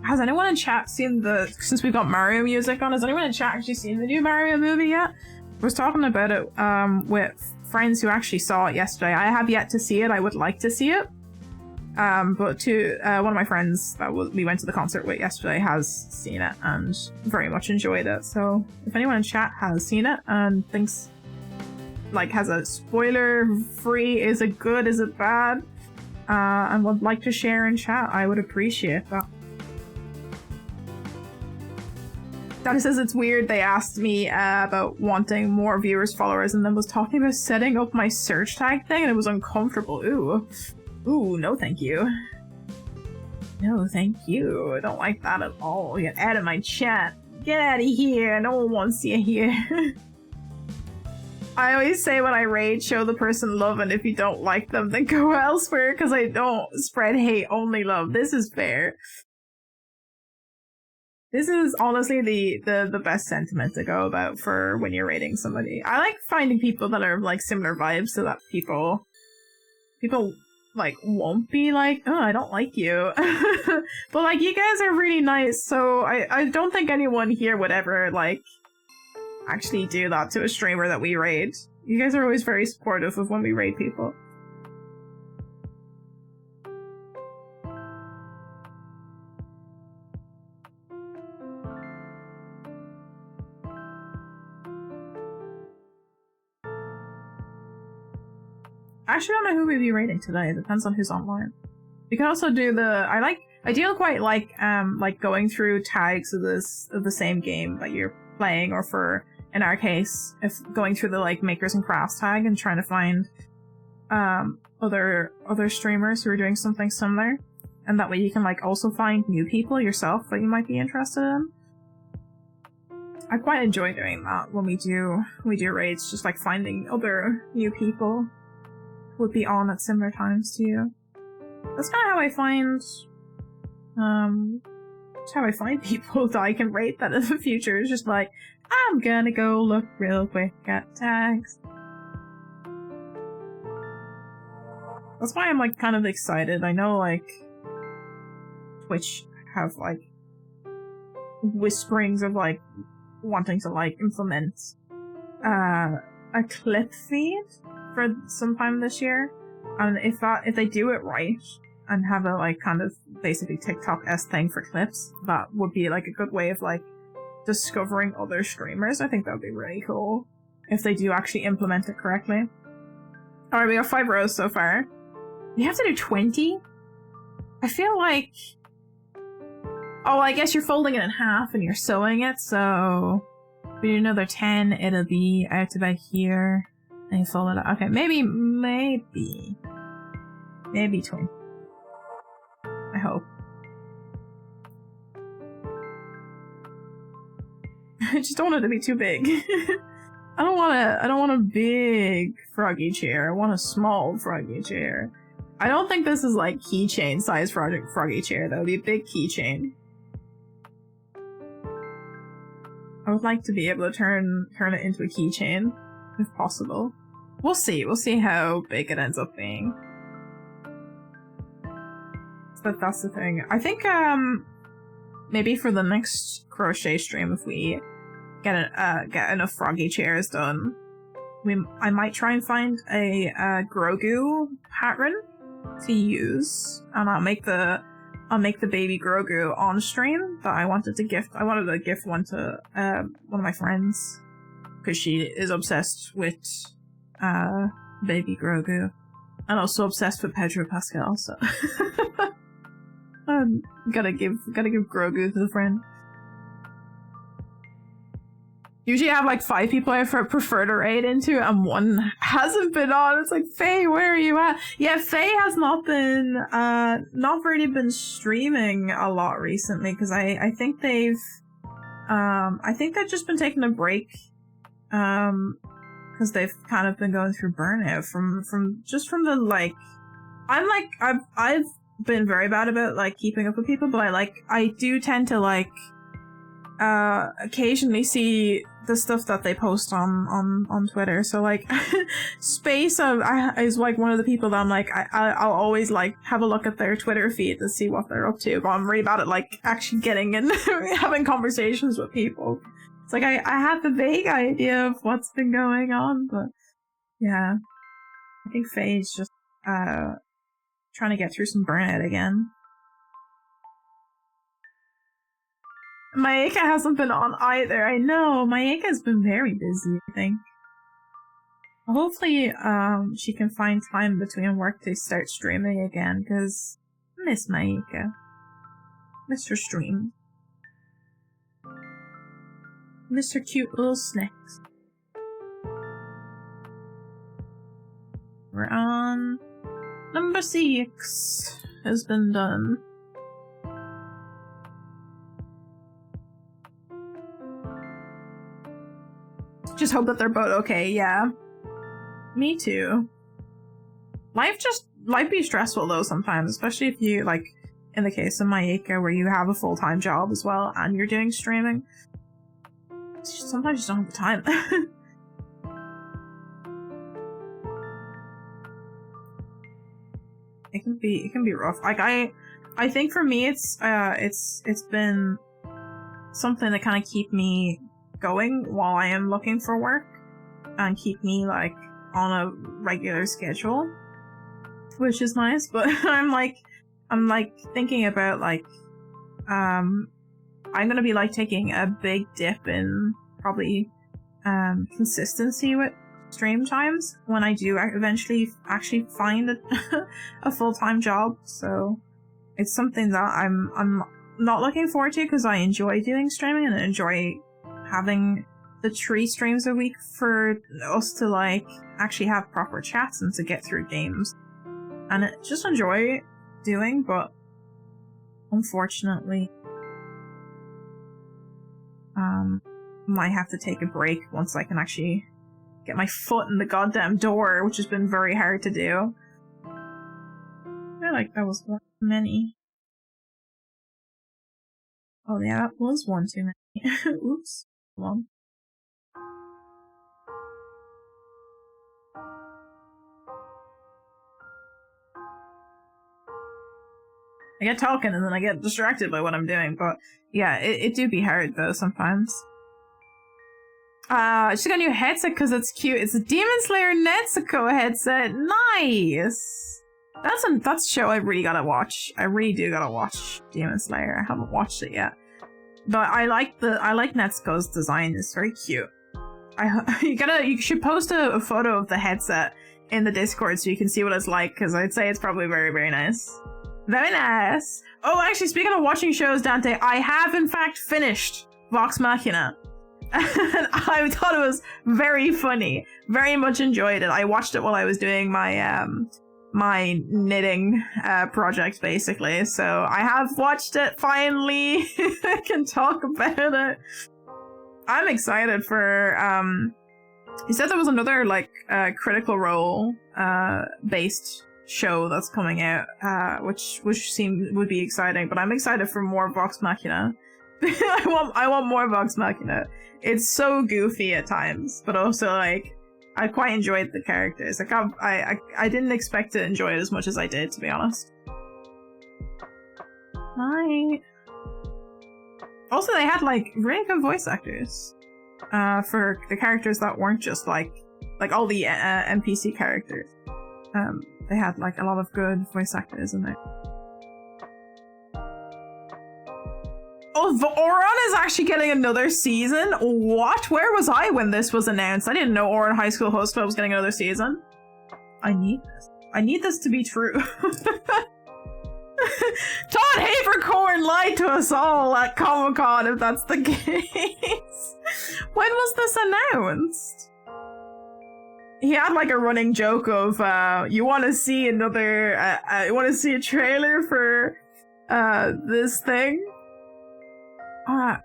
Has anyone in chat seen since we've got Mario music on, has anyone in chat actually seen the new Mario movie yet? I was talking about it with friends who actually saw it yesterday. I have yet to see it. I would like to see it. But one of my friends that we went to the concert with yesterday has seen it and very much enjoyed it. So if anyone in chat has seen it and thinks, like, has a spoiler-free, is it good, is it bad, and would like to share in chat, I would appreciate that. Daddy says it's weird they asked me about wanting more viewers, followers, and then was talking about setting up my search tag thing, and it was uncomfortable. Ooh, no thank you. No thank you. I don't like that at all. Get out of my chat. Get out of here. No one wants you here. I always say when I raid, show the person love, and if you don't like them, then go elsewhere, because I don't spread hate, only love. This is fair. This is honestly the best sentiment to go about for when you're raiding somebody. I like finding people that are like similar vibes so that people like won't be like, oh, I don't like you. But like, you guys are really nice, so I don't think anyone here would ever like actually do that to a streamer that we raid. You guys are always very supportive of when we raid people. I actually don't know who we'd be raiding today. It depends on who's online. We can also do I like I do quite like going through tags of the same game that you're playing, or for, in our case, if going through the like makers and crafts tag and trying to find other streamers who are doing something similar, and that way you can like also find new people yourself that you might be interested in. I quite enjoy doing that when we do raids, just like finding other new people who would be on at similar times to you. That's kind of how I find that's how I find people that I can raid that in the future. It's just like, I'm gonna go look real quick at tags. That's why I'm like kind of excited. I know like Twitch have like whisperings of like wanting to like implement a clip feed for sometime this year, and if they do it right and have a like kind of basically TikTok-esque thing for clips, that would be like a good way of like discovering other streamers. I think that would be really cool if they do actually implement it correctly. Alright, we got 5 rows so far. You have to do 20? I feel like... Oh, I guess you're folding it in half and you're sewing it, so... If we do another 10, it'll be out about here. And you fold it up. Okay, maybe 20. I hope. I just don't want it to be too big. I don't want a big Froggy chair. I want a small Froggy chair. I don't think this is like keychain size Froggy chair. That would be a big keychain. I would like to be able to turn it into a keychain, if possible. We'll see. We'll see how big it ends up being. But that's the thing. I think maybe for the next crochet stream, if we get enough Froggy chairs done, I might try and find a Grogu pattern to use, and I'll make the baby Grogu on stream that I wanted to gift. I wanted to gift one to one of my friends because she is obsessed with baby Grogu, and also obsessed with Pedro Pascal. So gotta give Grogu to the friend. Usually I have like 5 people I prefer to raid into, and one hasn't been on. It's like, Faye, where are you at? Yeah, Faye has not really been streaming a lot recently, because I think they've just been taking a break, because they've kind of been going through burnout from the like, I've been very bad about like keeping up with people, but I do tend to like occasionally see the stuff that they post on Twitter. So like Space is like one of the people that I'm like I'll always like have a look at their Twitter feed to see what they're up to, but I'm really bad at like actually getting in having conversations with people. It's like I have the vague idea of what's been going on, but yeah, I think Faye's just trying to get through some burnout again. Maika hasn't been on either. I know, Maika's been very busy, I think. Hopefully, she can find time between work to start streaming again, because I miss Maika. Mr. Stream. Mr. Cute Little Snacks. We're on... Number 6 has been done. Just hope that they're both okay, yeah. Me too. Life be stressful though sometimes, especially if you, like, in the case of Maika, where you have a full-time job as well and you're doing streaming. Sometimes you just don't have the time. It can be rough. Like I think for me it's been something to kind of keep me going while I am looking for work and keep me like on a regular schedule, which is nice. But I'm thinking about like I'm gonna be like taking a big dip in probably consistency with stream times when I do eventually actually find a full-time job. So it's something that I'm not looking forward to because I enjoy doing streaming and I enjoy having the 3 streams a week for us to like actually have proper chats and to get through games. And I just enjoy doing, but unfortunately, might have to take a break once I can actually get my foot in the goddamn door, which has been very hard to do. I feel like that was one too many. Oh yeah, that was one too many. Oops. Hold on. I get talking and then I get distracted by what I'm doing, but yeah, it do be hard though sometimes. She got a new headset because it's cute. It's a Demon Slayer Netsuko headset. Nice! That's a show I really gotta watch. I really do gotta watch Demon Slayer. I haven't watched it yet. But I like Netsuko's design. It's very cute. You should post a photo of the headset in the Discord so you can see what it's like, because I'd say it's probably very, very nice. Very nice! Oh, actually, speaking of watching shows, Dante, I have in fact finished Vox Machina. And I thought it was very funny. Very much enjoyed it. I watched it while I was doing my my knitting project, basically. So I have watched it finally. I can talk about it. I'm excited for he said there was another like Critical Role based show that's coming out, which would be exciting, but I'm excited for more Vox Machina. I want more Vox Machina. It's so goofy at times, but also like I quite enjoyed the characters. Like I didn't expect to enjoy it as much as I did, to be honest. Hi. Also, they had like really good voice actors for the characters that weren't just like all the NPC characters. They had like a lot of good voice actors in there. Oh, Ouran is actually getting another season? What? Where was I when this was announced? I didn't know Ouran High School Host Club was getting another season. I need this. I need this to be true. Todd Havercorn lied to us all at Comic-Con if that's the case. When was this announced? He had like a running joke of, you want to see another, you want to see a trailer for this thing? I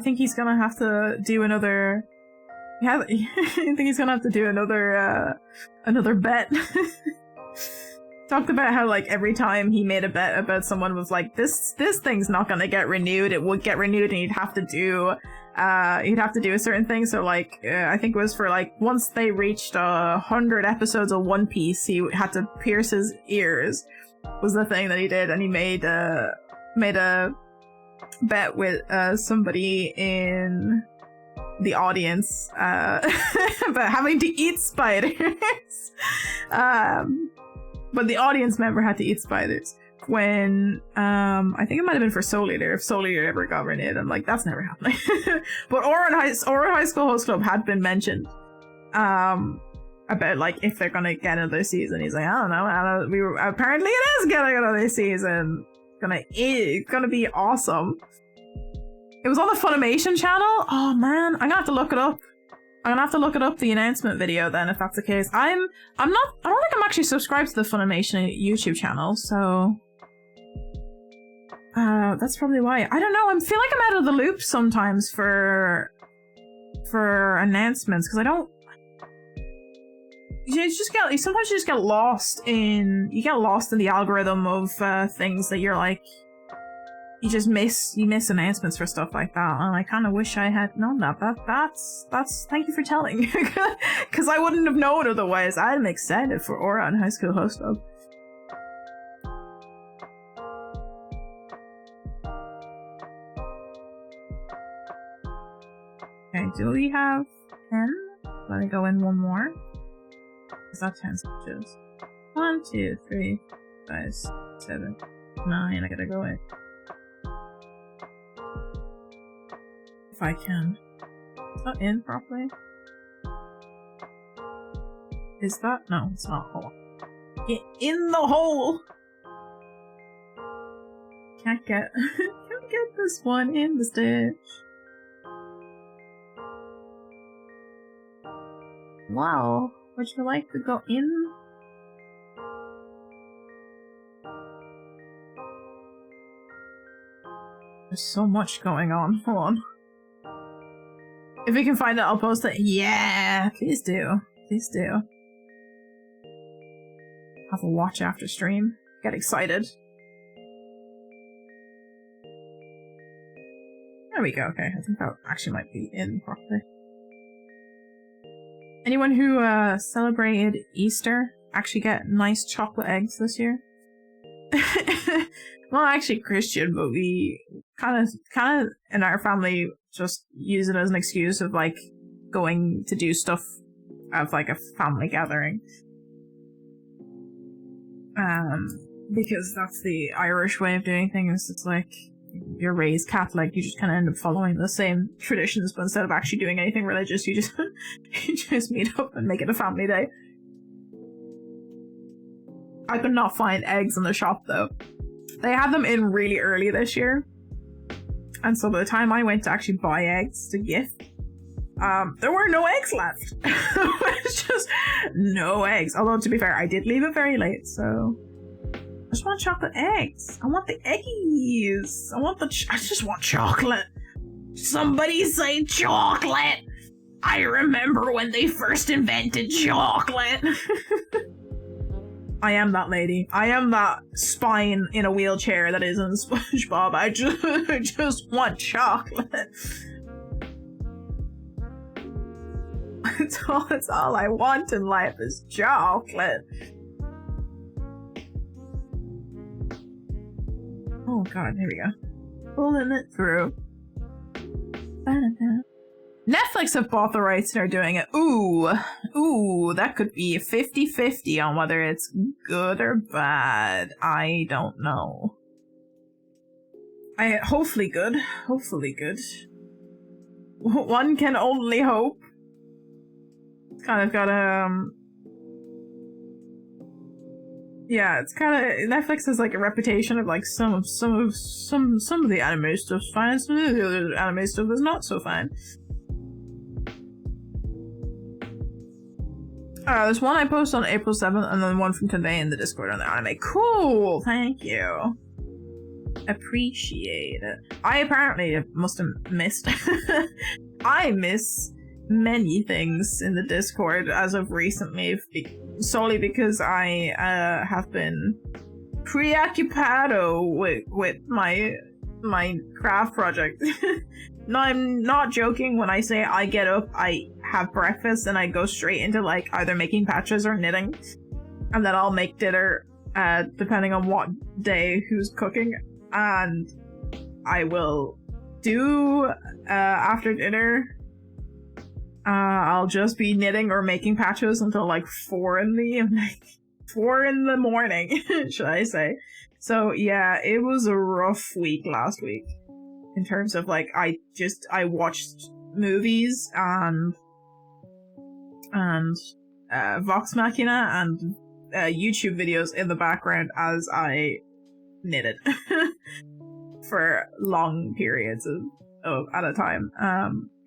think he's gonna have to do another. I think he's gonna have to do another bet. Talked about how like every time he made a bet about someone was like this thing's not gonna get renewed. It would get renewed, and he'd have to do a certain thing. So like I think it was for like once they reached 100 episodes of One Piece, he had to pierce his ears. Was the thing that he did, and he made a bet with somebody in the audience about having to eat spiders. But the audience member had to eat spiders when I think it might have been for Soul Eater, if Soul Eater ever got renewed. I'm like, that's never happening. But Ouran High School Host Club had been mentioned about like if they're gonna get another season. He's like, I don't know. Apparently it is getting another season. It's gonna be awesome. It was on the Funimation channel. Oh man, I'm gonna have to look it up. I'm gonna have to look it up, the announcement video then, if that's the case. I don't think I'm actually subscribed to the Funimation YouTube channel, so that's probably why. I don't know. I feel like I'm out of the loop sometimes for announcements because I don't. Sometimes you just get lost in the algorithm of things that you're like, you miss announcements for stuff like that, and I kind of wish I had known that. That's thank you for telling, because I wouldn't have known otherwise. I'm excited for Ouran High School Host Club. Okay, do we have 10? Let me go in one more. Is that 10 stitches? 1, 2, 3, 5, 6, 7, 9. I gotta go in. If I can. Is that in properly? Is that? No, it's not. Hold on. Get in the hole! Can't get this one in the stitch. Wow, would you like to go in? There's so much going on. Hold on. If we can find it, I'll post it. Yeah, please do. Please do. Have a watch after stream. Get excited. There we go. Okay, I think that actually might be in properly. Anyone who celebrated Easter actually get nice chocolate eggs this year? Well, actually Christian, but we kind of in our family just use it as an excuse of like going to do stuff of like a family gathering. Because that's the Irish way of doing things. It's like you're raised Catholic, you just kind of end up following the same traditions, but instead of actually doing anything religious, you just meet up and make it a family day. I could not find eggs in the shop though. They had them in really early this year, and so by the time I went to actually buy eggs to gift, there were no eggs left. It's just no eggs. Although to be fair, I did leave it very late, so I just want chocolate eggs. I want the eggies. I just want chocolate. Somebody say chocolate. I remember when they first invented chocolate. I am that lady. I am that spine in a wheelchair that isn't SpongeBob. I just want chocolate. It's all I want in life is chocolate. Oh god, here we go. Pulling it through. Netflix have bought the rights and are doing it. Ooh, that could be 50-50 on whether it's good or bad. I don't know. Hopefully good. Hopefully good. One can only hope. It's kind of got yeah, it's kind of Netflix has like a reputation of like some of the anime stuff's fine, some of the other anime stuff is not so fine. There's one I posted on April 7th, and then one from today in the Discord on the anime. Cool, thank you. Appreciate it. I apparently must have missed. I miss many things in the Discord as of recently, solely because I have been preoccupado with my craft project. No, I'm not joking when I say I get up, I have breakfast, and I go straight into like either making patches or knitting, and then I'll make dinner depending on what day who's cooking, and I will do after dinner. I'll just be knitting or making patches until like 4 in the evening. 4 in the morning, should I say. So yeah, it was a rough week last week. In terms of like, I watched movies and Vox Machina and YouTube videos in the background as I knitted for long periods of at a time.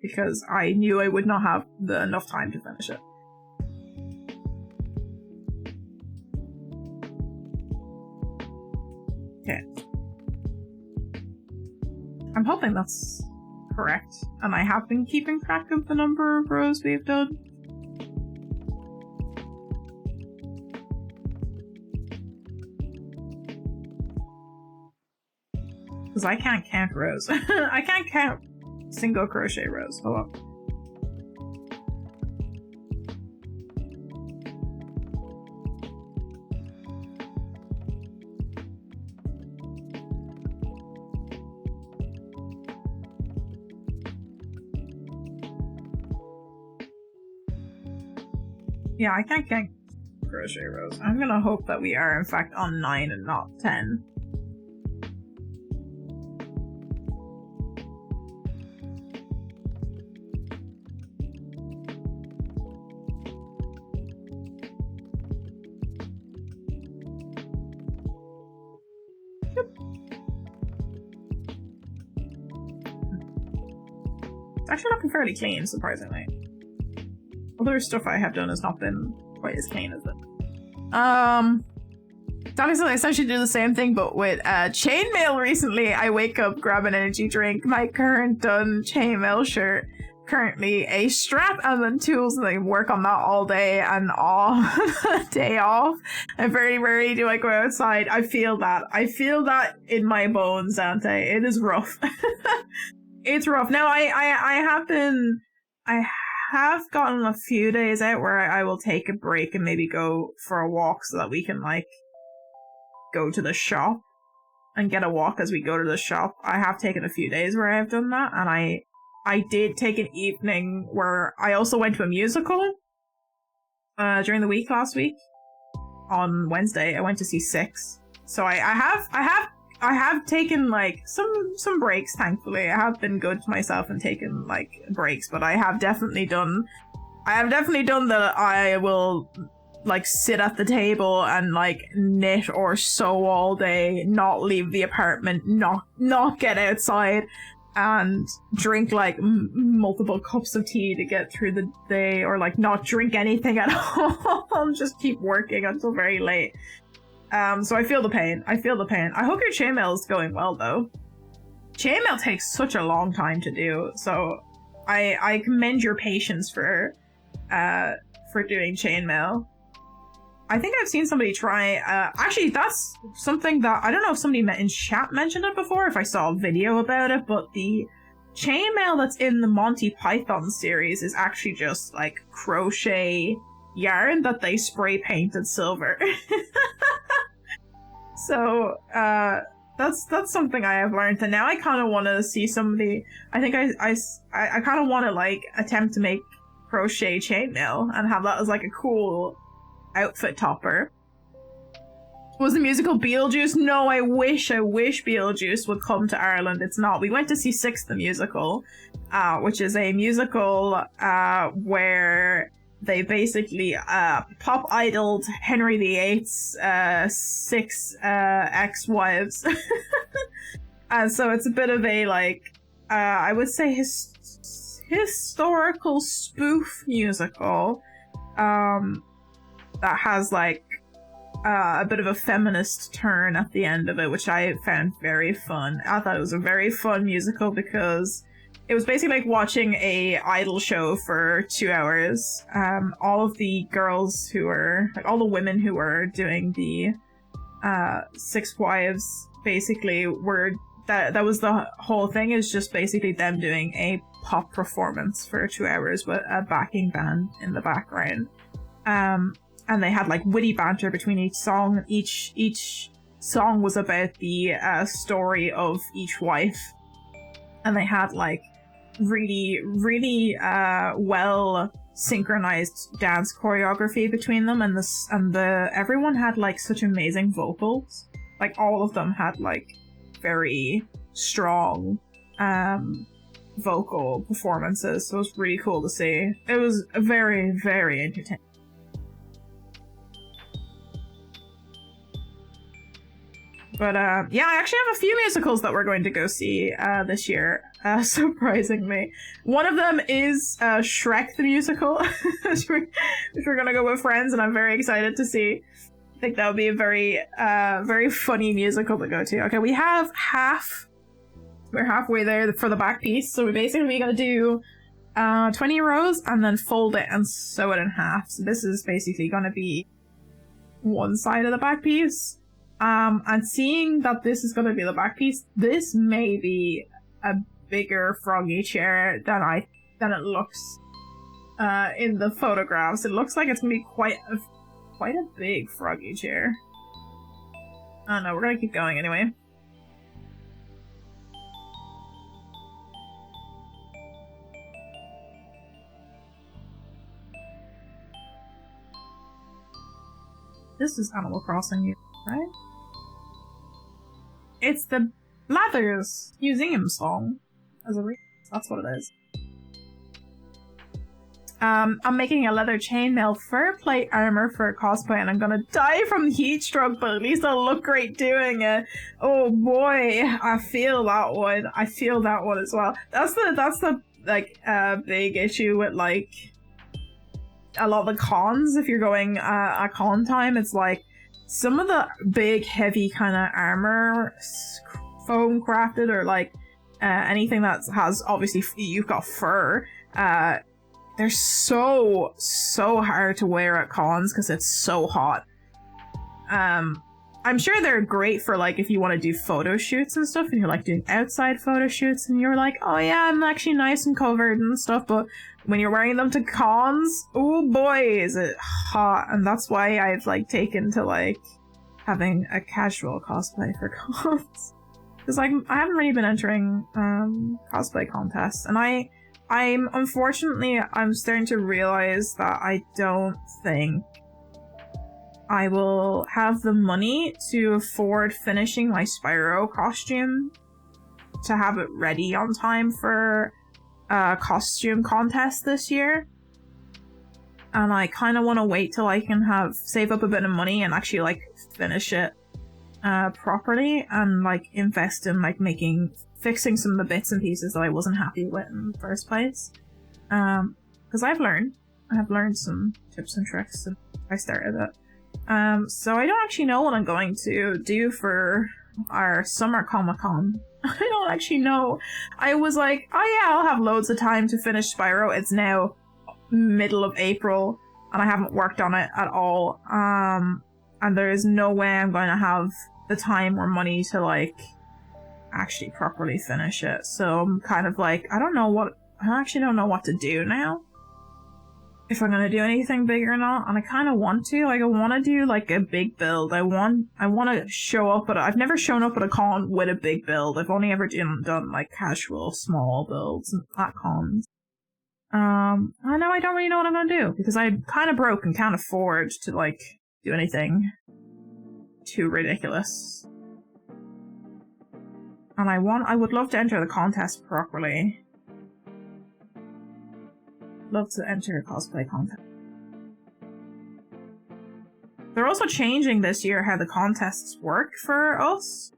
Because I knew I would not have enough time to finish it. Okay. I'm hoping that's correct, and I have been keeping track of the number of rows we've done. Because I can't count rows. I can't count single crochet rows. Hold on. Yeah, I can't count crochet rows. I'm gonna hope that we are in fact on 9 and not 10. actually looking fairly clean, surprisingly. Other stuff I have done has not been quite as clean as it. Obviously, I essentially do the same thing, but with chainmail recently. I wake up, grab an energy drink, my current done chainmail shirt, currently a strap, and then tools, and I work on that all day and all day off. And very rarely do I go outside. I feel that. I feel that in my bones, Dante. It is rough. It's rough. Now, I have gotten a few days out where I will take a break and maybe go for a walk so that we can, like, go to the shop and get a walk as we go to the shop. I have taken a few days where I have done that, and I did take an evening where I also went to a musical during the week last week. On Wednesday, I went to see Six. So I have taken like some breaks, thankfully. I have been good to myself and taken like breaks, but I have definitely done that. I will like sit at the table and like knit or sew all day, not leave the apartment, not get outside, and drink like multiple cups of tea to get through the day, or like not drink anything at all. Just keep working until very late. So I feel the pain. I hope your chainmail is going well though. Chainmail takes such a long time to do, so I commend your patience for doing chainmail. I think I've seen somebody try, actually that's something that, I don't know if somebody in chat mentioned it before, if I saw a video about it, but the chainmail that's in the Monty Python series is actually just like crochet yarn that they spray painted silver. So, that's something I have learned, and now I kind of want to see somebody, I think I kind of want to like attempt to make crochet chainmail and have that as like a cool outfit topper. Was the musical Beetlejuice? No, I wish Beetlejuice would come to Ireland. It's not. We went to see Six the Musical, which is a musical where they basically pop idoled Henry VIII's 6 ex-wives. And so it's a bit of a like I would say historical spoof musical that has like a bit of a feminist turn at the end of it, which I found very fun. I thought it was a very fun musical because it was basically like watching a idol show for 2 hours. All of the girls who were, like all the women who were doing the 6 wives basically were, that was the whole thing, is just basically them doing a pop performance for 2 hours with a backing band in the background. And they had like witty banter between each song. Each song was about the story of each wife, and they had like really well synchronized dance choreography between them, and everyone had like such amazing vocals. Like all of them had like very strong vocal performances, so it was really cool to see. It was very entertaining. But yeah, I actually have a few musicals that we're going to go see this year, surprisingly. One of them is Shrek the Musical, which we're going to go with friends, and I'm very excited to see. I think that would be a very funny musical to go to. Okay, we're halfway there for the back piece, so we're basically going to do 20 rows and then fold it and sew it in half. So this is basically going to be one side of the back piece. And seeing that this is going to be the back piece, this may be a bigger Froggy chair than it looks in the photographs. It looks like it's going to be quite a big Froggy chair. I don't know, we're going to keep going anyway. This is Animal Crossing, right? It's the Blathers Museum song. That's what it is. I'm making a leather chainmail fur plate armor for cosplay, and I'm gonna die from heat stroke, but at least I'll look great doing it. Oh boy, I feel that one. I feel that one as well. That's the like a big issue with like a lot of the cons. If you're going a con time, it's like some of the big heavy kind of armor foam crafted, or like anything that has, obviously you've got fur, they're so hard to wear at cons because it's so hot. I'm sure they're great for like if you want to do photo shoots and stuff and you're like doing outside photo shoots and you're like, oh yeah, I'm actually nice and covered and stuff, but when you're wearing them to cons, oh boy, is it hot. And that's why I've like taken to like having a casual cosplay for cons. Because I haven't really been entering cosplay contests, and I'm unfortunately I'm starting to realize that I don't think I will have the money to afford finishing my Spyro costume to have it ready on time for a costume contest this year. And I kind of want to wait till I can save up a bit of money and actually like finish it properly, and like invest in like fixing some of the bits and pieces that I wasn't happy with in the first place. Because I have learned some tips and tricks since I started it. So I don't actually know what I'm going to do for our summer Comic-Con. I don't actually know. I was like, oh yeah, I'll have loads of time to finish Spyro. It's now middle of April and I haven't worked on it at all. And there is no way I'm going to have the time or money to like actually properly finish it. So I'm kind of like, I actually don't know what to do now. If I'm gonna do anything big or not, and I kind of want to. Like, I want to do like a big build. I want to show up I've never shown up at a con with a big build. I've only ever done like casual small builds at cons. I know I don't really know what I'm gonna do because I'm kind of broke and can't afford to like do anything too ridiculous. And I would love to enter the contest properly. Love to enter a cosplay contest. They're also changing this year how the contests work for us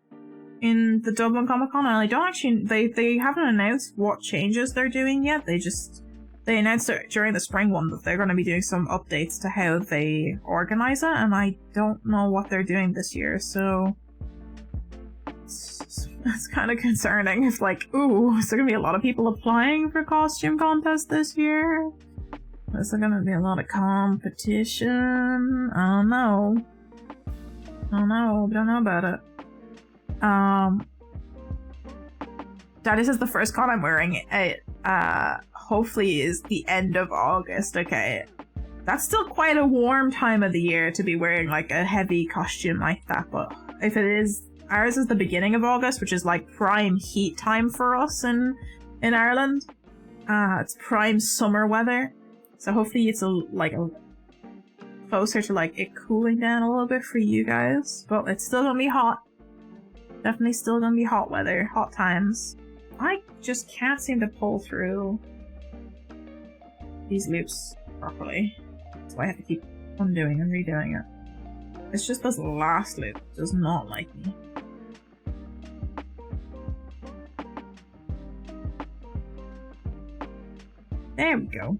in the Dublin Comic Con, and I don't actually, they haven't announced what changes they're doing yet. They announced it during the spring one that they're going to be doing some updates to how they organize it, and I don't know what they're doing this year, so that's kind of concerning. If like, ooh, is there gonna be a lot of people applying for costume contests this year? Is there gonna be a lot of competition? I don't know. Don't know about it. This is the first con I'm wearing. It hopefully is the end of August. Okay, that's still quite a warm time of the year to be wearing like a heavy costume like that, but if it is, ours is the beginning of August, which is like prime heat time for us in Ireland. It's prime summer weather, so hopefully it's closer to like it cooling down a little bit for you guys. But it's still gonna be hot. Definitely still gonna be hot weather, hot times. I just can't seem to pull through these loops properly, so I have to keep undoing and redoing it. It's just this last loop does not like me. There we go.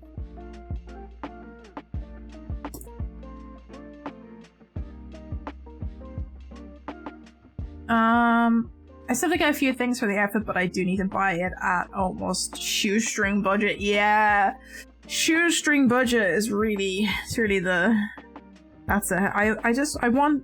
I still have to get a few things for the outfit, but I do need to buy it at almost shoestring budget. Yeah, shoestring budget is really, that's it. I want,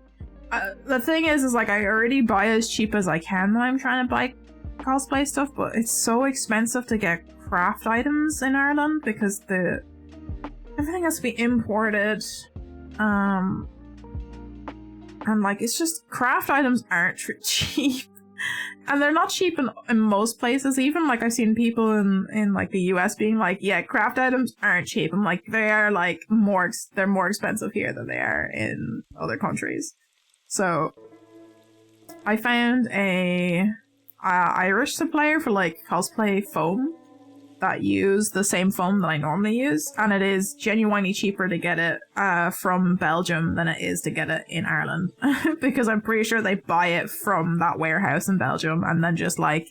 the thing is like I already buy as cheap as I can when I'm trying to buy cosplay stuff, but it's so expensive to get craft items in Ireland because everything has to be imported. And like, it's just, craft items aren't cheap. And they're not cheap in most places. Even like I've seen people in like the US being like, yeah, craft items aren't cheap. I'm like, they are like they're more expensive here than they are in other countries. So I found a Irish supplier for like cosplay foam that use the same foam that I normally use, and it is genuinely cheaper to get it from Belgium than it is to get it in Ireland because I'm pretty sure they buy it from that warehouse in Belgium and then just like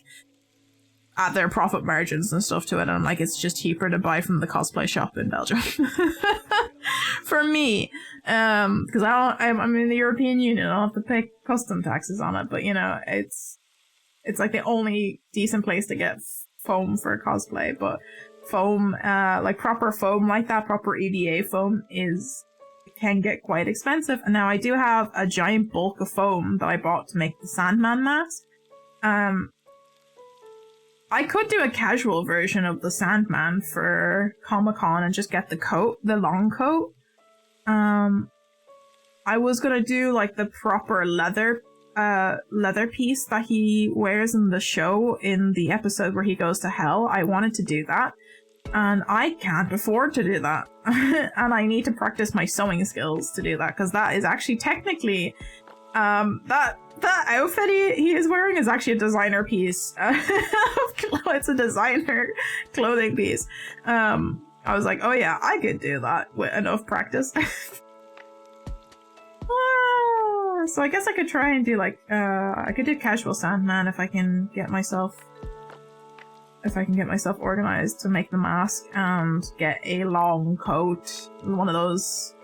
add their profit margins and stuff to it, and I'm like, it's just cheaper to buy from the cosplay shop in Belgium. For me, because I'm in the European Union, I don't have to pay custom taxes on it, but you know, it's like the only decent place to get foam for cosplay. But foam, like proper foam like that, proper EVA foam can get quite expensive. And now I do have a giant bulk of foam that I bought to make the Sandman mask. I could do a casual version of the Sandman for Comic-Con and just get the coat, the long coat. I was gonna do like the proper leather piece that he wears in the show in the episode where he goes to hell. I wanted to do that, and I can't afford to do that. And I need to practice my sewing skills to do that, because that is actually technically that outfit he is wearing is actually a designer piece. It's a designer clothing piece. I was like, oh yeah, I could do that with enough practice. So I guess I could try and do like, I could do casual Sandman if I can get myself organized to make the mask and get a long coat, one of those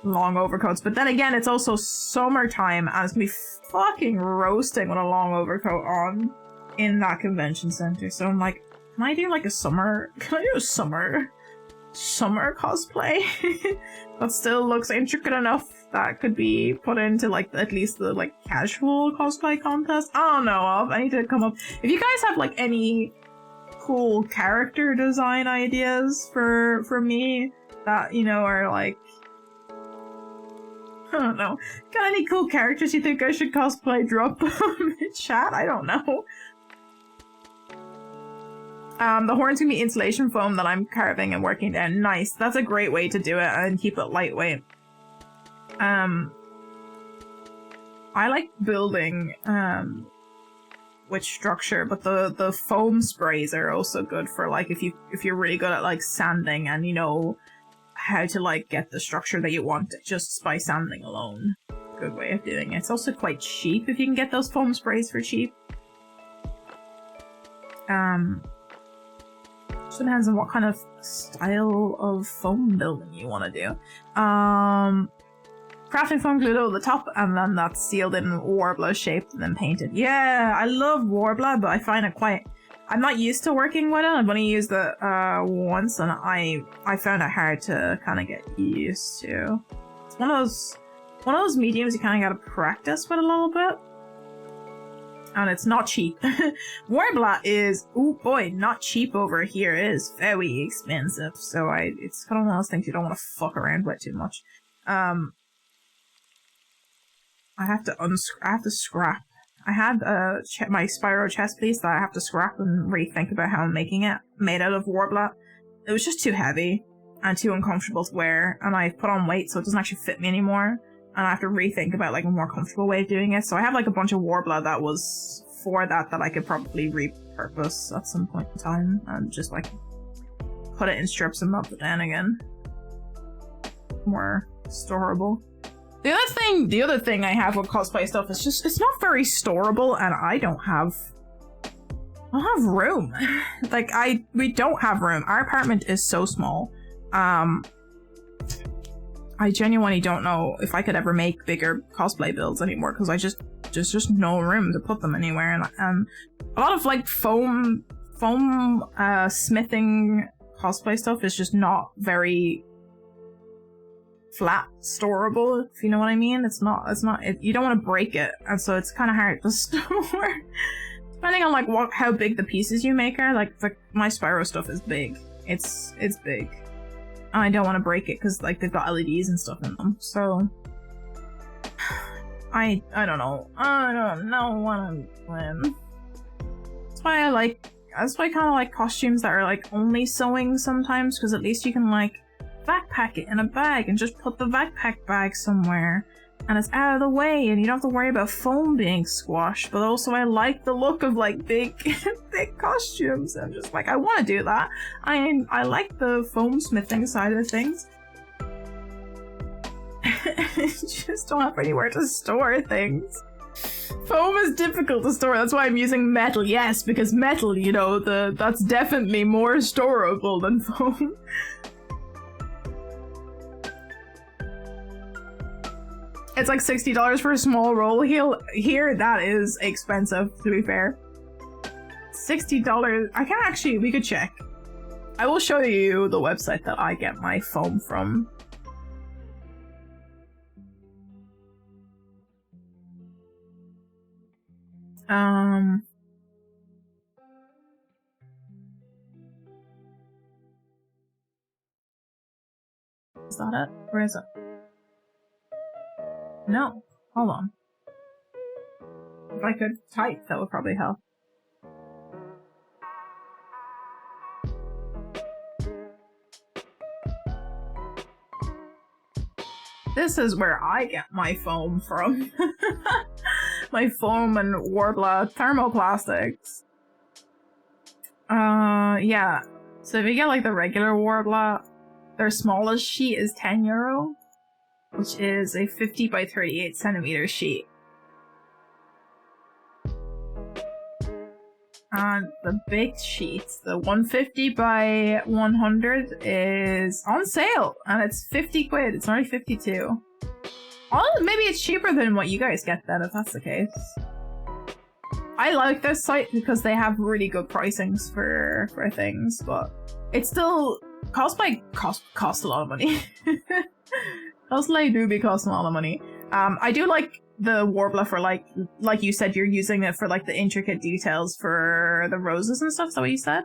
long overcoats. But then again, it's also summertime and it's gonna be fucking roasting with a long overcoat on in that convention center. So I'm like, can I do a summer cosplay that still looks intricate enough that could be put into like at least the like casual cosplay contest? I don't know. I need to come up. If you guys have like any cool character design ideas for me that, you know, are like, I don't know, got any cool characters you think I should cosplay, drop them in chat? I don't know. The horn's gonna be insulation foam that I'm carving and working down. Nice. That's a great way to do it and keep it lightweight. I like building with structure, but the foam sprays are also good for like if you're really good at like sanding and you know how to like get the structure that you want just by sanding alone. Good way of doing it. It's also quite cheap if you can get those foam sprays for cheap. Just depends on what kind of style of foam building you want to do. Crafting foam glued over the top, and then that's sealed in Warbler shaped and then painted. Yeah, I love Warbler, but I find it quite... I'm not used to working with it. I've only used it once, and I found it hard to kind of get used to. It's one of those mediums you kind of gotta practice with a little bit. And it's not cheap. Warbler is, oh boy, not cheap over here. It is very expensive. So it's kind of one of those things you don't want to fuck around with too much. I have to scrap. I had my Spyro chest piece that I have to scrap and rethink about how I'm making it. Made out of Warbler. It was just too heavy and too uncomfortable to wear. And I put on weight so it doesn't actually fit me anymore. And I have to rethink about like a more comfortable way of doing it. So I have like a bunch of Warbler that was for that I could probably repurpose at some point in time. And just like put it in strips and melt it down again. More storable. The other thing I have with cosplay stuff is just, it's not very storable, and I don't have room. Like, we don't have room. Our apartment is so small. I genuinely don't know if I could ever make bigger cosplay builds anymore, because there's just no room to put them anywhere. And a lot of like foam smithing cosplay stuff is just not very flat storable, if you know what I mean. You don't want to break it, and so it's kind of hard to store. Depending on like how big the pieces you make are. Like my Spyro stuff is big. It's big. And I don't want to break it because like they've got LEDs and stuff in them. So I don't know. I don't know what I'm doing. That's why I kind of like costumes that are like only sewing sometimes, because at least you can like backpack it in a bag and just put the backpack bag somewhere and it's out of the way and you don't have to worry about foam being squashed. But also I like the look of like big big costumes. I'm just like, I want to do that. I like the foam smithing side of things. Just don't have anywhere to store things. Foam is difficult to store, that's why I'm using metal. Yes, because metal, you know, that's definitely more storable than foam. It's like $60 for a small roll here. That is expensive, to be fair. $60. I can actually, we could check. I will show you the website that I get my foam from. Is that it? Where is it? No. Hold on. If I could type, that would probably help. This is where I get my foam from. My foam and Warbler thermoplastics. Yeah. So if you get like the regular Warbler, their smallest sheet is €10, which is a 50 by 38 centimeter sheet. And the big sheet, the 150 by 100, is on sale, and it's 50 quid. It's only 52. Oh, maybe it's cheaper than what you guys get then, if that's the case. I like this site because they have really good pricings for things, but it still cost a lot of money. Cosplay do be costing a lot of money. I do like the Warbler for like you said, you're using it for like the intricate details for the roses and stuff. Is that what you said?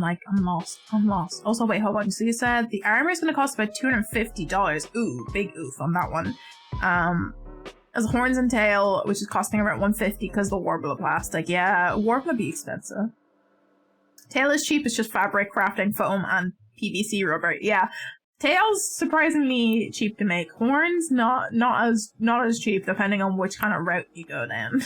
I'm lost. Also, wait, hold on. So you said the armor is going to cost about $250. Ooh, big oof on that one. As horns and tail, which is costing around $150 because the Warbler plastic. Yeah, Warbler be expensive. Tail is cheap. It's just fabric, crafting, foam, and PVC rubber. Yeah, tail's surprisingly cheap to make. Horns not as cheap, depending on which kind of route you go down.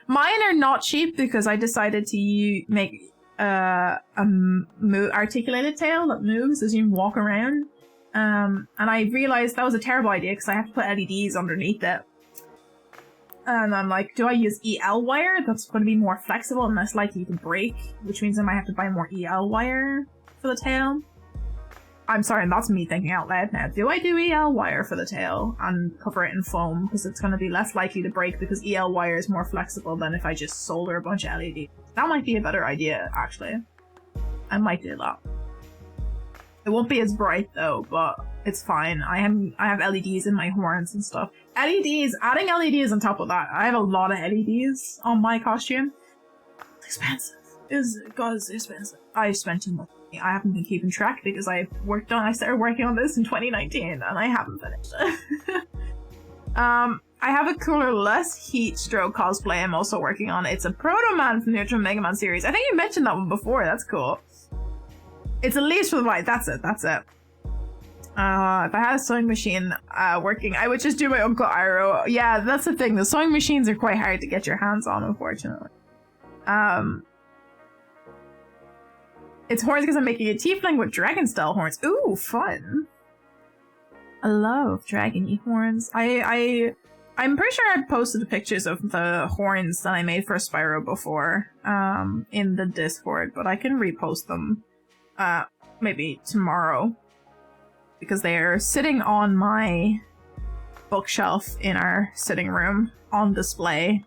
Mine are not cheap because I decided to make articulated tail that moves as you walk around. And I realized that was a terrible idea because I have to put LEDs underneath it. And I'm like, do I use EL wire? That's going to be more flexible and less likely to break, which means I might have to buy more EL wire for the tail. I'm sorry, that's me thinking out loud now. Do I do EL wire for the tail and cover it in foam? Because it's going to be less likely to break because EL wire is more flexible than if I just solder a bunch of LEDs. That might be a better idea, actually. I might do that. It won't be as bright though, but it's fine. I have LEDs in my horns and stuff. LEDs, adding LEDs on top of that. I have a lot of LEDs on my costume. It's expensive. It's expensive. I spent too much money. I haven't been keeping track because I started working on this in 2019 and I haven't finished it. I have a cooler, less heat stroke cosplay I'm also working on. It's a Proto Man from the Ultra Mega Man series. I think you mentioned that one before. That's cool. It's at least for the white. That's it. If I had a sewing machine working, I would just do my Uncle Iroh. Yeah, that's the thing. The sewing machines are quite hard to get your hands on, unfortunately. It's horns because I'm making a tiefling with dragon style horns. Ooh, fun. I love dragon-y horns. I'm pretty sure I posted the pictures of the horns that I made for Spyro before in the Discord, but I can repost them maybe tomorrow because they're sitting on my bookshelf in our sitting room on display,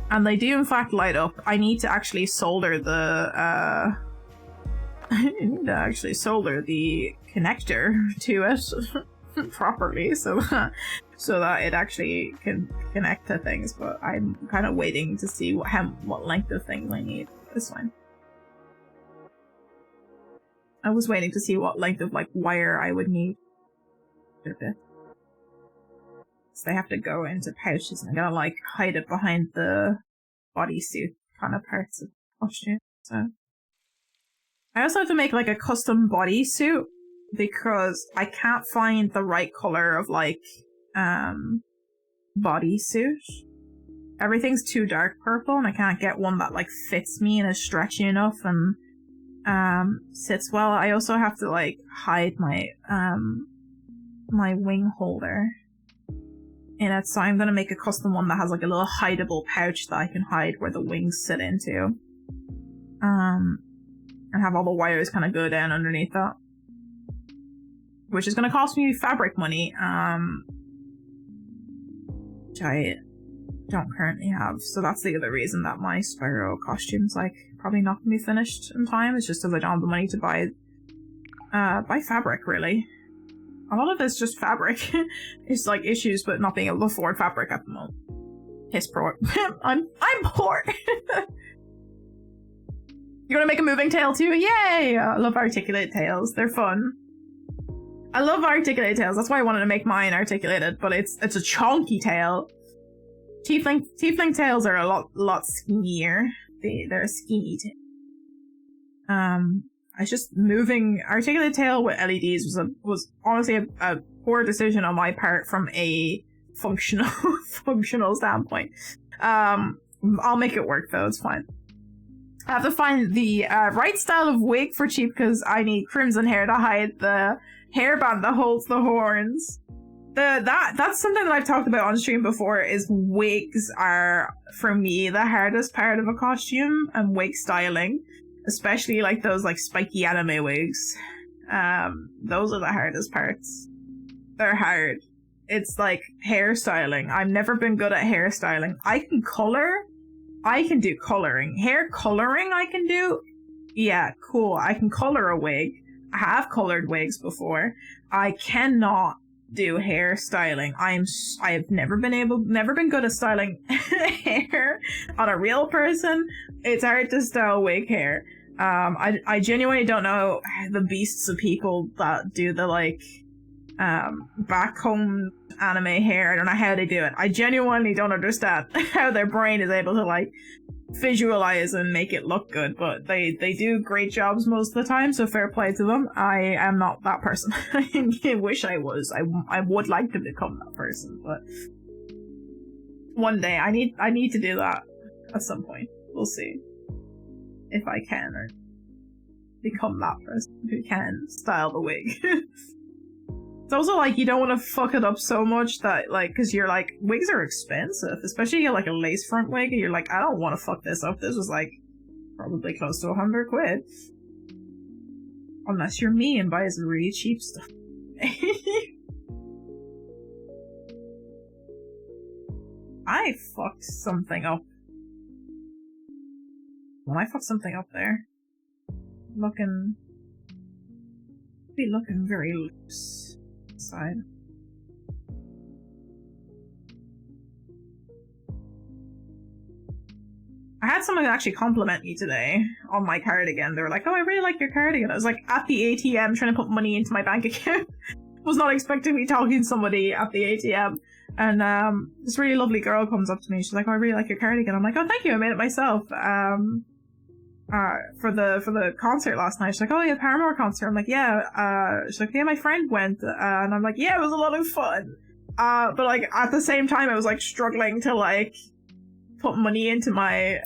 and they do in fact light up. I need to actually solder the connector to it properly so that it actually can connect to things, but I'm kind of waiting to see what length of things I need. This one. I was waiting to see what length of wire I would need. So they have to go into pouches and I gotta hide it behind the bodysuit kind of parts of the costume. So I also have to make a custom bodysuit because I can't find the right color of bodysuit. everything's too dark purple, and I can't get one that like fits me and is stretchy enough and sits well. I also have to like hide my my wing holder in it, so I'm gonna make a custom one that has like a little hideable pouch that I can hide where the wings sit into. And have all the wires kind of go down underneath that, which is gonna cost me fabric money, which I don't currently have. So that's the other reason that my Spyro costume's like probably not gonna be finished in time. It's just because I don't have the money to buy fabric, really. A lot of it's just fabric. It's like issues with not being able to afford fabric at the moment. Piss poor. I'm poor. You're gonna make a moving tail too? Yay! I love articulated tails. They're fun. I love articulated tails. That's why I wanted to make mine articulated, but it's a chunky tail. Tiefling tails are a lot skinnier. They're a skinny tail. I was just moving articulated tail with LEDs was honestly a poor decision on my part from a functional standpoint. I'll make it work though. It's fine. I have to find the right style of wig for cheap because I need crimson hair to hide the hairband that holds the horns. That's something that I've talked about on stream before, is wigs are, for me, the hardest part of a costume, and wig styling. Especially like those like spiky anime wigs. Those are the hardest parts. They're hard. It's like hairstyling. I've never been good at hairstyling. I can color. I can do coloring. Hair coloring I can do. Yeah, cool. I can color a wig. I have colored wigs before. I cannot do hair styling. I have never been good at styling hair on a real person. It's hard to style wig hair. I genuinely don't know the beasts of people that do the like back home anime hair. I don't know how they do it. I genuinely don't understand how their brain is able to like visualize and make it look good, but they do great jobs most of the time, so fair play to them. I am not that person. I wish I was. I would like to become that person, but one day I need to do that at some point. We'll see if I can, or become that person who can style the wig. It's also like you don't want to fuck it up so much that like, because you're like, wigs are expensive, especially you get like a lace front wig and you're like, I don't want to fuck this up. This was like probably close to 100 quid. Unless you're me and buys really cheap stuff. I fucked something up. Well, I fucked something up there. Be looking very loose inside. I had someone actually compliment me today on my cardigan. They were like, oh, I really like your cardigan. I was like at the ATM trying to put money into my bank account. Was not expecting me talking to somebody at the ATM. And this really lovely girl comes up to me. She's like, oh, I really like your cardigan. I'm like, oh, thank you. I made it myself. For the concert last night. She's like, oh yeah, Paramore concert. I'm like, yeah. She's like, yeah, my friend went, and I'm like, yeah, it was a lot of fun. But like at the same time, I was like struggling to like put money into my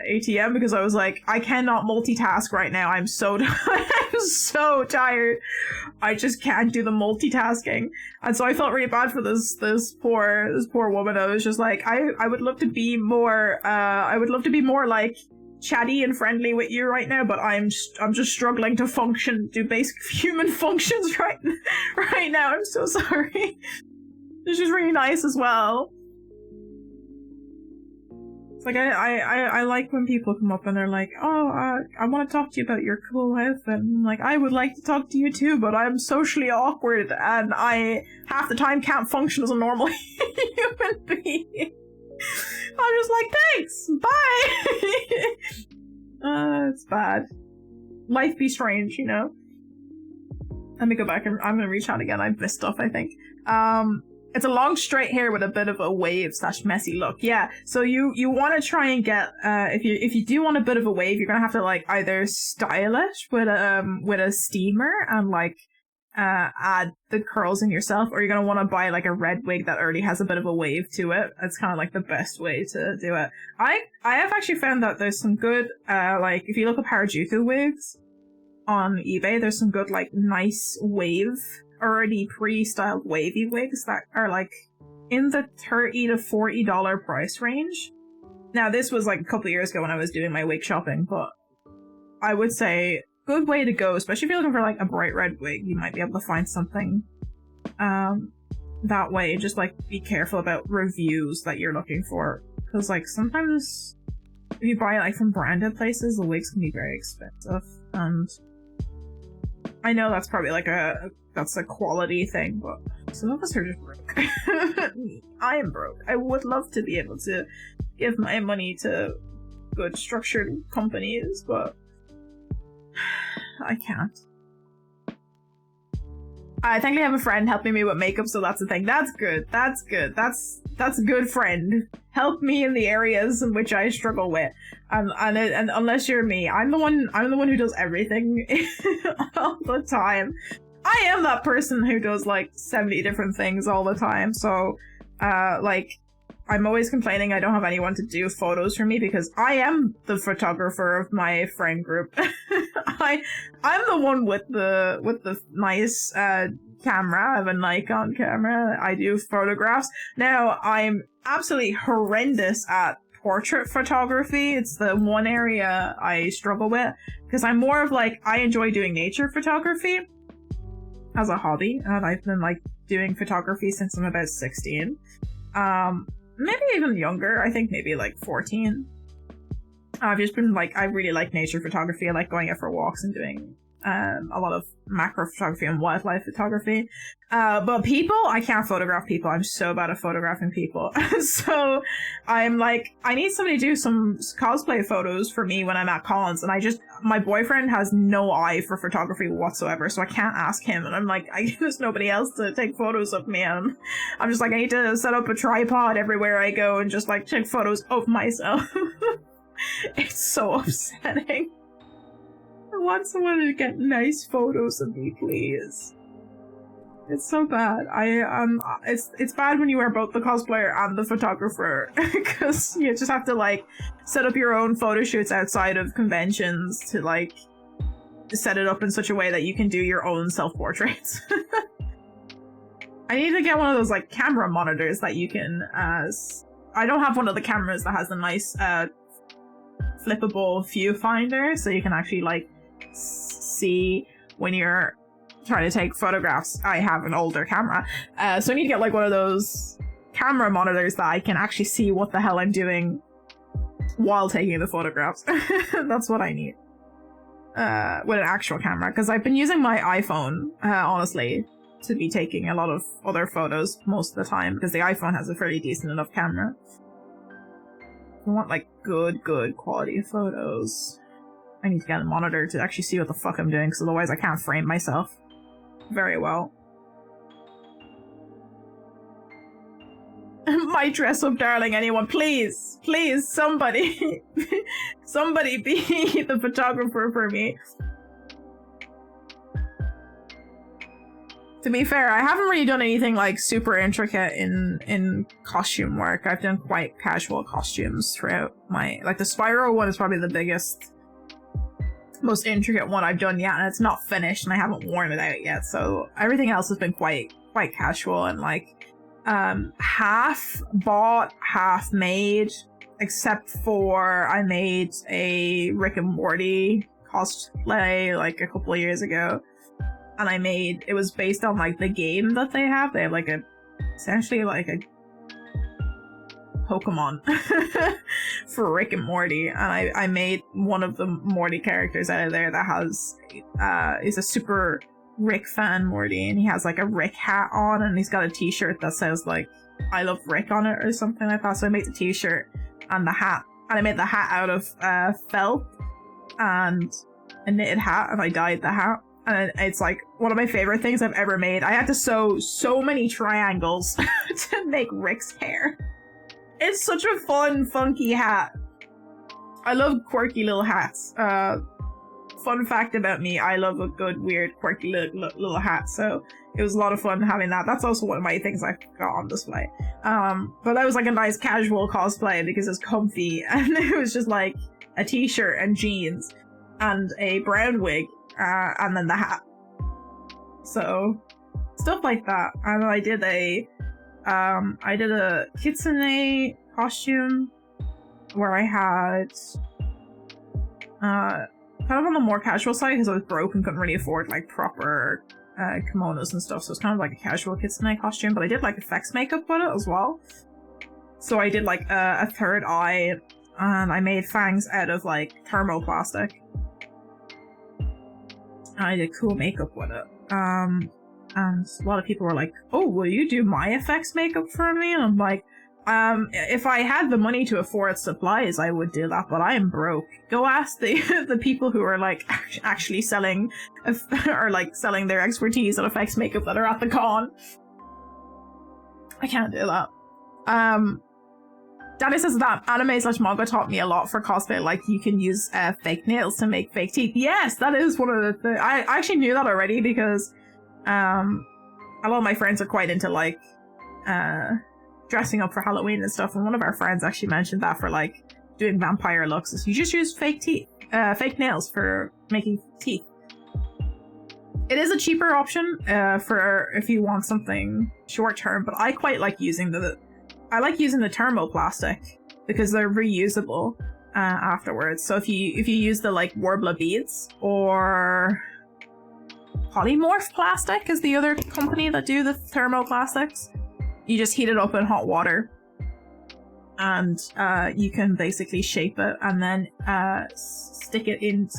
ATM because I was like, I cannot multitask right now. I'm so I'm so tired. I just can't do the multitasking, and so I felt really bad for this poor woman. I was just like, I would love to be more. I would love to be more like chatty and friendly with you right now, but I'm just struggling to do basic human functions right now. I'm so sorry. This is really nice as well. It's like I like when people come up and they're like, oh, I want to talk to you about your cool outfit. And I'm like, I would like to talk to you too, but I'm socially awkward and I half the time can't function as a normal human being. I'm just like, thanks, bye. It's bad. Life be strange, you know. Let me go back and I'm gonna reach out again. I've missed stuff, I think. It's a long straight hair with a bit of a wave / messy look. Yeah, so you want to try and get if you do want a bit of a wave, you're gonna have to like either style it with a steamer and like add the curls in yourself, or you're going to want to buy like a red wig that already has a bit of a wave to it. That's kind of like the best way to do it. I have actually found that there's some good, like if you look up Harajuku wigs on eBay, there's some good like nice wave, already pre-styled wavy wigs that are like in the $30 to $40 price range. Now this was like a couple of years ago when I was doing my wig shopping, but I would say good way to go, especially if you're looking for like a bright red wig. You might be able to find something that way. Just like be careful about reviews that you're looking for, because like sometimes if you buy like from branded places, the wigs can be very expensive, and I know that's probably like that's a quality thing, but some of us are just broke. I am broke. I would love to be able to give my money to good structured companies, but I can't. I thankfully have a friend helping me with makeup, so that's the thing. That's good. That's good. That's a good friend. Help me in the areas in which I struggle with. And unless you're me, I'm the one who does everything all the time. I am that person who does like 70 different things all the time. So, like, I'm always complaining I don't have anyone to do photos for me because I am the photographer of my friend group. I'm the one with the nice camera. I have a Nikon camera. I do photographs. Now, I'm absolutely horrendous at portrait photography. It's the one area I struggle with because I'm more of like, I enjoy doing nature photography as a hobby, and I've been like doing photography since I'm about 16. Maybe even younger. I think maybe like 14. I've just been like, I really like nature photography. I like going out for walks and doing a lot of macro photography and wildlife photography. But people, I can't photograph people. I'm so bad at photographing people. So I'm like, I need somebody to do some cosplay photos for me when I'm at cons. And my boyfriend has no eye for photography whatsoever. So I can't ask him. And I'm like, there's nobody else to take photos of me. And I'm just like, I need to set up a tripod everywhere I go and just like take photos of myself. It's so upsetting. I want someone to get nice photos of me, please. It's so bad. It's bad when you are both the cosplayer and the photographer, because you just have to like set up your own photo shoots outside of conventions to like set it up in such a way that you can do your own self-portraits. I need to get one of those like camera monitors that you can. I don't have one of the cameras that has a nice flippable viewfinder, so you can actually like see when you're trying to take photographs. I have an older camera, so I need to get like one of those camera monitors that I can actually see what the hell I'm doing while taking the photographs. That's what I need with an actual camera, because I've been using my iPhone honestly to be taking a lot of other photos most of the time, because the iPhone has a fairly decent enough camera. I want like good quality photos. I need to get a monitor to actually see what the fuck I'm doing, because otherwise I can't frame myself very well. My dress up darling, anyone, please, somebody, somebody be the photographer for me. To be fair, I haven't really done anything like super intricate in costume work. I've done quite casual costumes throughout my, like the Spyro one is probably the biggest, most intricate one I've done yet, and it's not finished and I haven't worn it out yet. So everything else has been quite casual and like half bought, half made, except for I made a Rick and Morty cosplay like a couple of years ago. And it was based on like the game that they have. They have like essentially like a Pokemon for Rick and Morty. And I made one of the Morty characters out of there that is a super Rick fan, Morty. And he has like a Rick hat on, and he's got a t-shirt that says like, I love Rick on it or something like that. So I made the t-shirt and the hat. And I made the hat out of felt and a knitted hat, and I dyed the hat. And it's like one of my favorite things I've ever made. I had to sew so many triangles to make Rick's hair. It's such a fun, funky hat. I love quirky little hats. fun fact about me, I love a good, weird, quirky little hat, so it was a lot of fun having that. That's also one of my things I got on display. But that was like a nice casual cosplay because it's comfy, and it was just like a t-shirt and jeans and a brown wig, and then the hat. So stuff like that. And I did a kitsune costume where I had kind of on the more casual side because I was broke and couldn't really afford like proper kimonos and stuff, so it's kind of like a casual kitsune costume, but I did like effects makeup with it as well. So I did like a third eye, and I made fangs out of like thermoplastic. And I did cool makeup with it. And a lot of people were like, oh, will you do my effects makeup for me? And I'm like, if I had the money to afford supplies, I would do that, but I am broke. Go ask the people who are like actually selling or like selling their expertise on effects makeup that are at the con. I can't do that. Danny says that anime/manga taught me a lot for cosplay. Like, you can use fake nails to make fake teeth. Yes, that is one of the things. I actually knew that already because a lot of my friends are quite into like dressing up for Halloween and stuff, and one of our friends actually mentioned that for like doing vampire looks is you just use fake nails for making teeth. It is a cheaper option for if you want something short term, but I quite like using the thermoplastic because they're reusable afterwards. So if you use the like Warbler beads, or Polymorph Plastic is the other company that do the thermoplastics, you just heat it up in hot water and you can basically shape it and then stick it in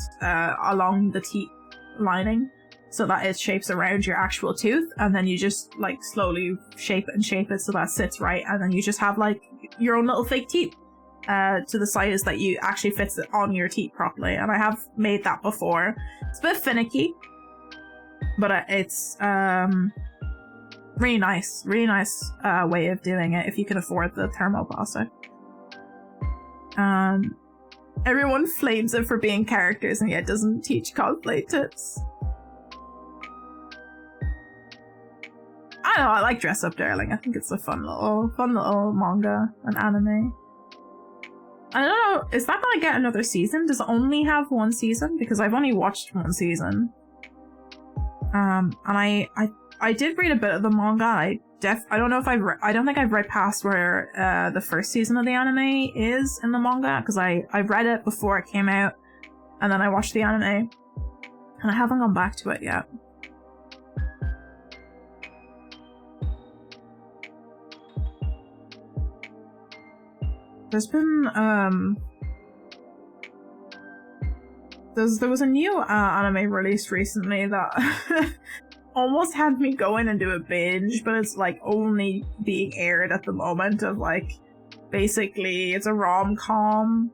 along the teeth lining so that it shapes around your actual tooth, and then you just like slowly shape it so that sits right, and then you just have like your own little fake teeth to the size that you actually fits it on your teeth properly. And I have made that before. It's a bit finicky, but it's really nice way of doing it if you can afford the thermoplastic. Everyone flames it for being characters and yet doesn't teach cosplay tips. I don't know, I like Dress Up Darling. I think it's a fun little manga and anime. I don't know, is that gonna get another season? Does it only have one season? Because I've only watched one season. And I did read a bit of the manga. I don't know if I don't think I've read past where the first season of the anime is in the manga, because I read it before it came out, and then I watched the anime, and I haven't gone back to it yet. There's been there was a new anime released recently that almost had me go in and do a binge, but it's like only being aired at the moment. Of like, basically it's a rom-com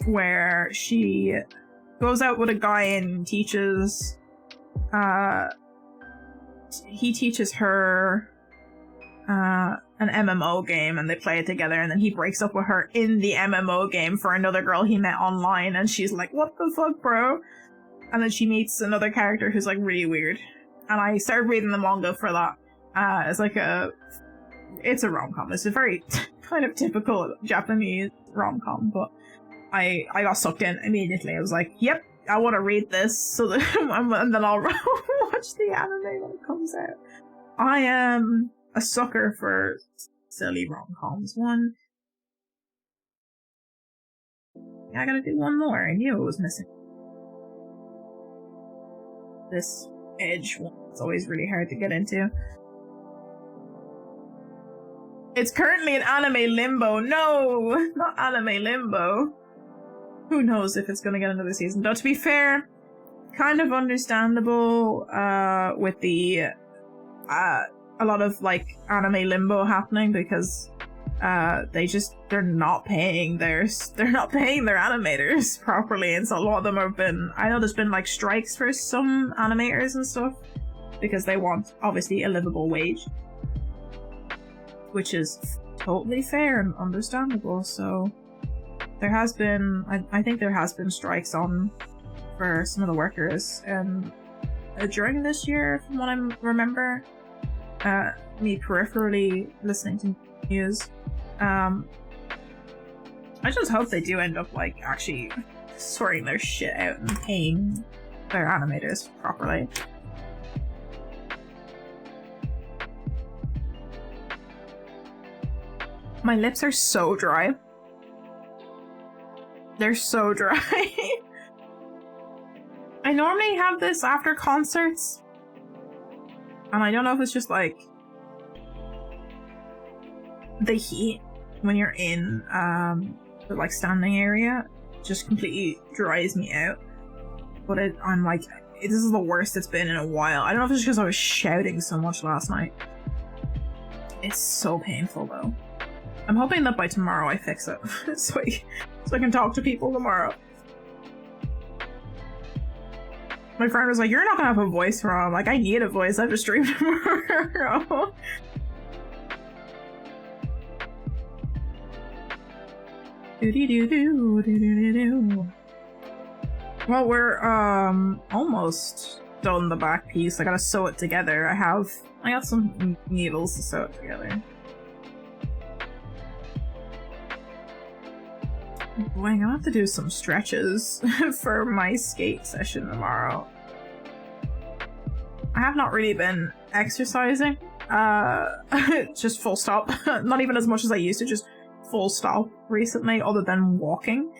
where she goes out with a guy and teaches he teaches her an MMO game, and they play it together, and then he breaks up with her in the MMO game for another girl he met online, and she's like, what the fuck, bro? And then she meets another character who's like really weird, and I started reading the manga for that. It's a rom-com. It's a very kind of typical Japanese rom-com, but I got sucked in immediately. I was like, yep, I want to read this, so that and then I'll watch the anime when it comes out. I am a sucker for silly rom-coms. I gotta do one more. I knew it was missing. This edge one is always really hard to get into. It's currently in anime limbo. No, not anime limbo. Who knows if it's gonna get another season. Though, to be fair, kind of understandable with the a lot of like anime limbo happening, because they're not paying their animators properly, and so a lot of them have been, I know there's been like strikes for some animators and stuff because they want obviously a livable wage, which is totally fair and understandable. So there has been, I think there has been strikes on for some of the workers. And during this year, from what I remember, me peripherally listening to news, I just hope they do end up like actually sorting their shit out and paying their animators properly. My lips are so dry. They're so dry. I normally have this after concerts, and I don't know if it's just like the heat when you're in the like standing area just completely dries me out. But I'm like, this is the worst it's been in a while. I don't know if it's because I was shouting so much last night. It's so painful though. I'm hoping that by tomorrow I fix it so I can talk to people tomorrow. My friend was like, you're not gonna have a voice tomorrow. I'm like, I need a voice. I have to stream tomorrow. Well, we're almost done the back piece. I gotta sew it together. I got some needles to sew it together. Boy, I'm gonna have to do some stretches for my skate session tomorrow. I have not really been exercising. Just full stop. Not even as much as I used to, just full stop recently, other than walking.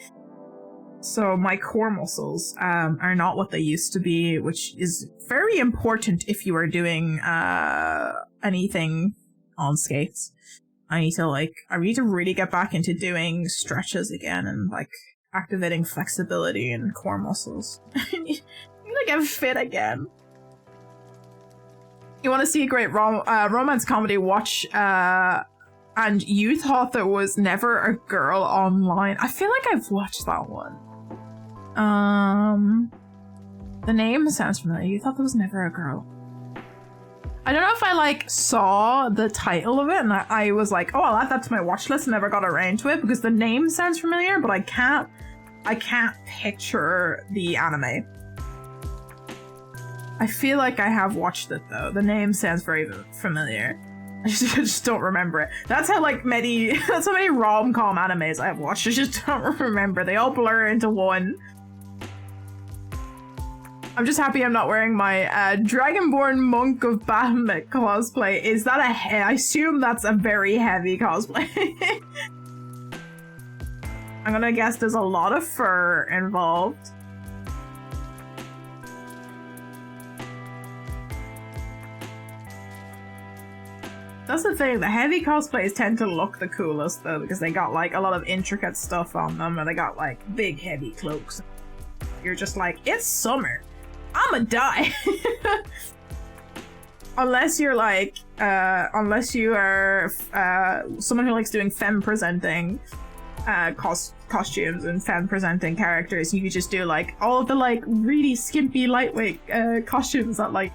So my core muscles are not what they used to be, which is very important if you are doing anything on skates. I need to really get back into doing stretches again and like activating flexibility and core muscles. I need to get fit again. You want to see a great romance comedy? Watch And You Thought There Was Never a Girl Online. I feel like I've watched that one. The name sounds familiar. You Thought There Was Never a Girl. I don't know if I like saw the title of it and I was like, oh, I'll add that to my watch list and never got around to it because the name sounds familiar, but I can't picture the anime. I feel like I have watched it though. The name sounds very familiar. I just don't remember it. That's how many rom-com animes I have watched. I just don't remember. They all blur into one. I'm just happy I'm not wearing my Dragonborn Monk of Bahamut cosplay. Is that I assume that's a very heavy cosplay. I'm gonna guess there's a lot of fur involved. That's the thing, the heavy cosplays tend to look the coolest though, because they got like a lot of intricate stuff on them, and they got like big heavy cloaks. You're just like, it's summer. I'ma die. Unless you're like, unless you are someone who likes doing femme presenting costumes and femme presenting characters, you could just do like all of the like really skimpy lightweight costumes that like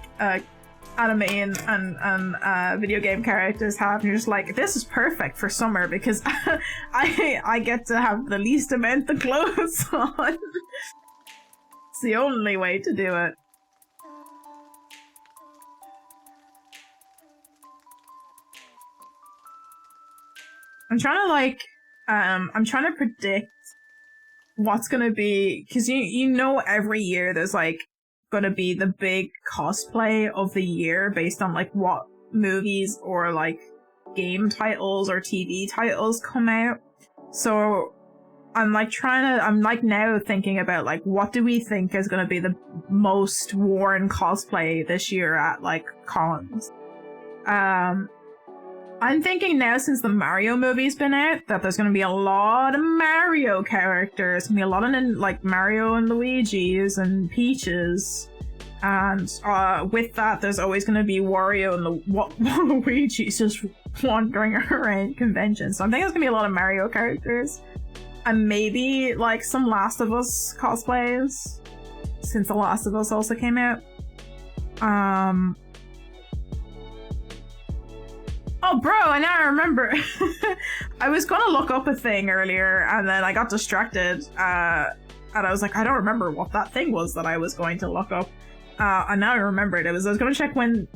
anime and video game characters have, and you're just like, this is perfect for summer because I get to have the least amount of clothes on. It's the only way to do it. I'm trying to predict what's gonna be, because you know every year there's like gonna be the big cosplay of the year based on like what movies or like game titles or TV titles come out. So I'm now thinking about like, what do we think is gonna be the most worn cosplay this year at like cons? I'm thinking now, since the Mario movie's been out, that there's going to be a lot of Mario characters. Going to be a lot of like Mario and Luigi's and Peaches. And with that, there's always going to be Wario and Luigi's just wandering around conventions. So I'm thinking there's going to be a lot of Mario characters. And maybe like some Last of Us cosplays, since The Last of Us also came out. Oh, bro, and now I remember. I was gonna look up a thing earlier, and then I got distracted. and I was like, I don't remember what that thing was that I was going to look up. And now I remembered. I was going to check when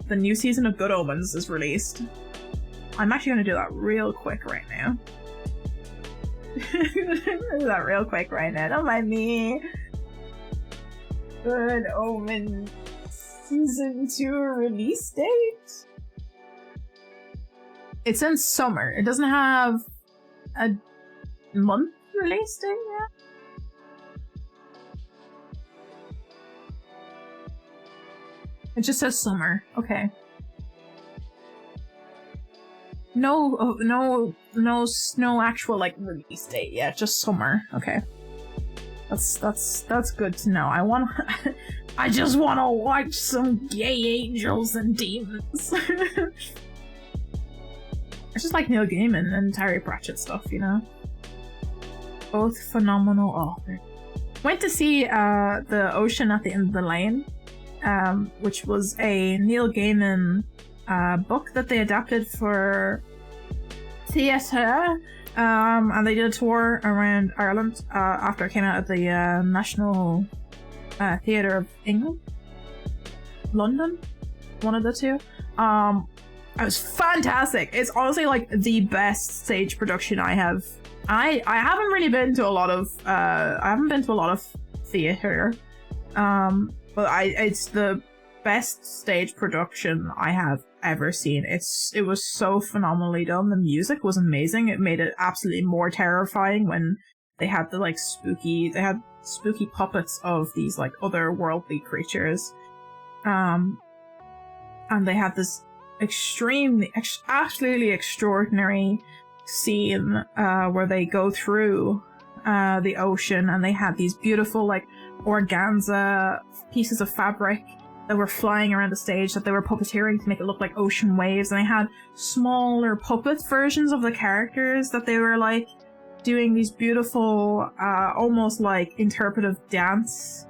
the new season of Good Omens is released. I'm actually going to do that real quick right now. Do that real quick right now. Don't mind me. Good Omens season 2 release date. It's in summer. It doesn't have a month release date yet. It just says summer. Okay. No actual like release date yet. Just summer. Okay. That's good to know. I just want to watch some gay angels and demons. It's just like Neil Gaiman and Terry Pratchett stuff, you know? Both phenomenal authors. Went to see The Ocean at the End of the Lane, which was a Neil Gaiman book that they adapted for theatre. And they did a tour around Ireland after it came out at the National Theatre of England? London? One of the two. It was fantastic. It's honestly like the best stage production I have. I haven't really been to a lot of theater, but it's the best stage production I have ever seen. It was so phenomenally done. The music was amazing. It made it absolutely more terrifying when they had the spooky puppets of these like otherworldly creatures, and they had this absolutely extraordinary scene where they go through the ocean, and they had these beautiful like organza pieces of fabric that were flying around the stage that they were puppeteering to make it look like ocean waves, and they had smaller puppet versions of the characters that they were like doing these beautiful almost like interpretive dance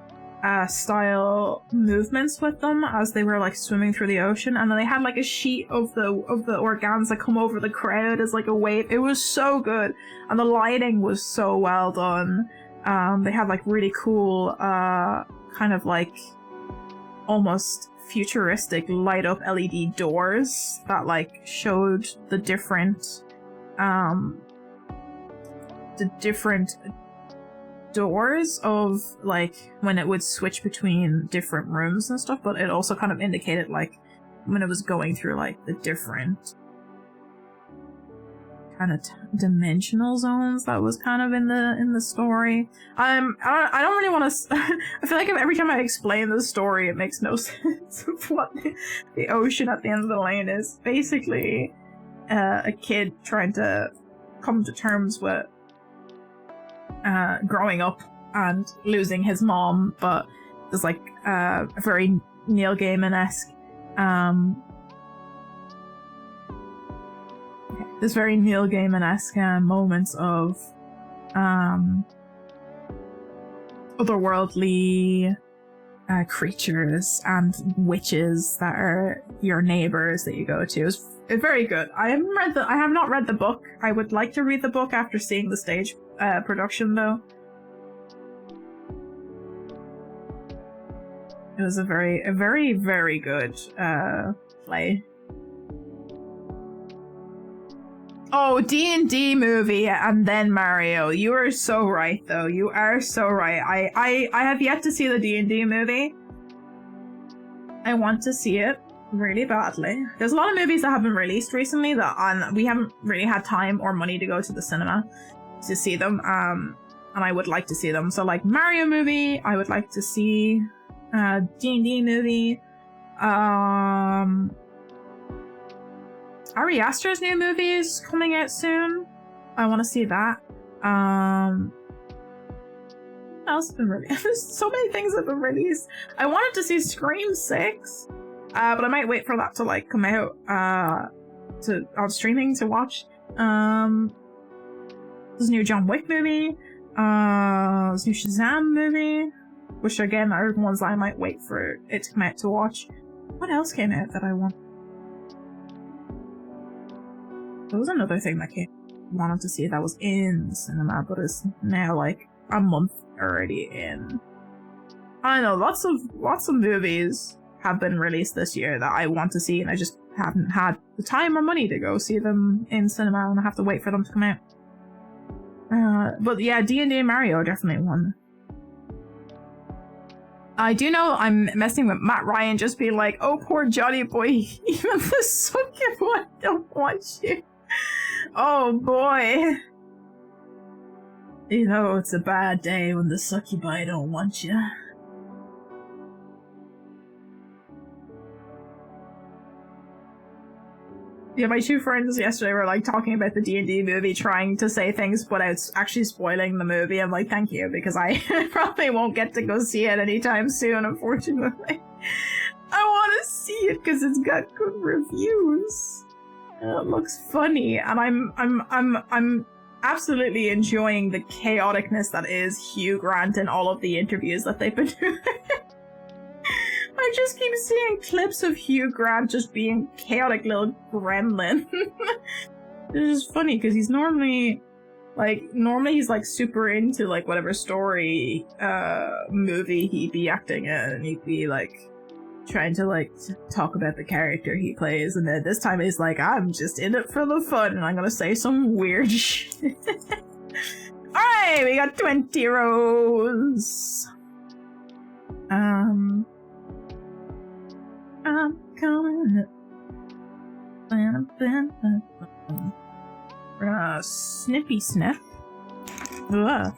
style movements with them as they were like swimming through the ocean. And then they had like a sheet of the organza come over the crowd as like a wave. It was so good, and the lighting was so well done. They had like really cool kind of like almost futuristic light up LED doors that like showed the different doors of like when it would switch between different rooms and stuff, but it also kind of indicated like when it was going through like the different kind of dimensional zones that was kind of in the story. I don't really want to I feel like every time I explain the story it makes no sense of what the Ocean at the End of the Lane is. Basically a kid trying to come to terms with growing up and losing his mom, but there's like a very Neil Gaiman-esque moments of otherworldly creatures and witches that are your neighbors that you go to. It's very good. I have not read the book. I would like to read the book after seeing the stage production though. It was a very, very good play. Oh, D&D movie and then Mario. You are so right though. You are so right. I have yet to see the D&D movie. I want to see it really badly. There's a lot of movies that have been released recently that we haven't really had time or money to go to the cinema to see them, and I would like to see them. So like Mario movie, I would like to see D&D movie. Ari Aster's new movie is coming out soon. I want to see that. What else has been released? So many things have been released. I wanted to see Scream 6, but I might wait for that to like come out on streaming to watch. There's a new John Wick movie. There's a new Shazam movie, which again are ones I might wait for it to come out to watch. What else came out that I want? There was another thing that I wanted to see that was in the cinema, but is now like a month already in? I know lots of movies have been released this year that I want to see, and I just haven't had the time or money to go see them in cinema, and I have to wait for them to come out. But yeah, D&D and Mario are definitely one. I do know I'm messing with Matt Ryan just being like, oh, poor Johnny boy, even the sucky boy don't want you. Oh boy. You know, it's a bad day when the sucky boy don't want you. Yeah, my two friends yesterday were like talking about the D&D movie, trying to say things without actually spoiling the movie. I'm like, thank you, because I probably won't get to go see it anytime soon, unfortunately. I want to see it because it's got good reviews. It looks funny, and I'm absolutely enjoying the chaoticness that is Hugh Grant in all of the interviews that they've been doing. I just keep seeing clips of Hugh Grant just being chaotic little gremlin. It's just funny because he's normally he's like super into like whatever story movie he'd be acting in, and he'd be like trying to like talk about the character he plays, and then this time he's like, I'm just in it for the fun and I'm gonna say some weird shit. Alright, we got 20 rows. I'm coming up. We're gonna snippy snip. Ugh.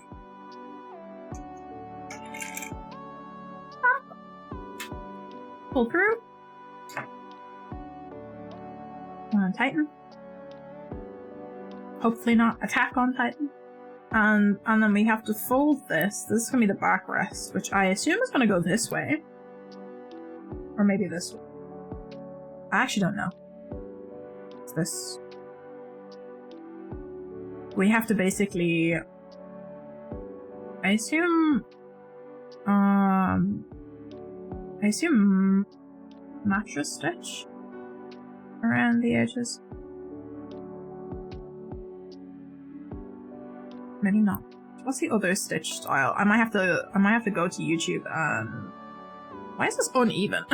Pull through. Titan. Hopefully not attack on Titan. And then we have to fold this. This is gonna be the backrest, which I assume is gonna go this way. Or maybe this way. I actually don't know. What's this? We have to basically... I assume mattress stitch around the edges. Maybe not. What's the other stitch style? I might have to go to YouTube and... Why is this uneven?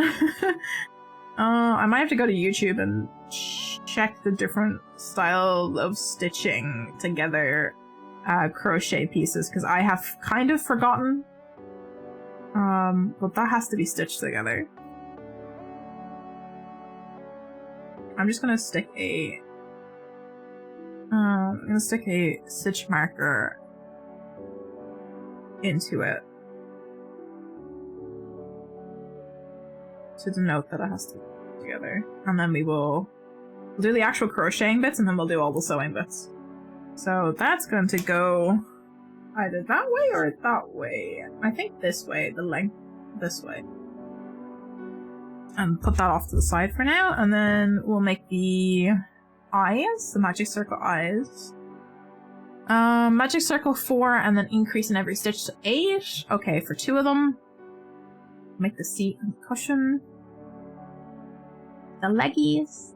I might have to go to YouTube and check the different style of stitching together crochet pieces, because I have kind of forgotten. But that has to be stitched together. I'm just gonna stick a stitch marker into it to denote that it has to be together, and then we'll do the actual crocheting bits, and then we'll do all the sewing bits. So that's going to go either that way or that way. I think this way, the length this way. And put that off to the side for now, and then we'll make the eyes, the magic circle eyes. Magic circle 4, and then increase in every stitch to 8. Okay, for 2 of them. Make the seat and the cushion. The leggies.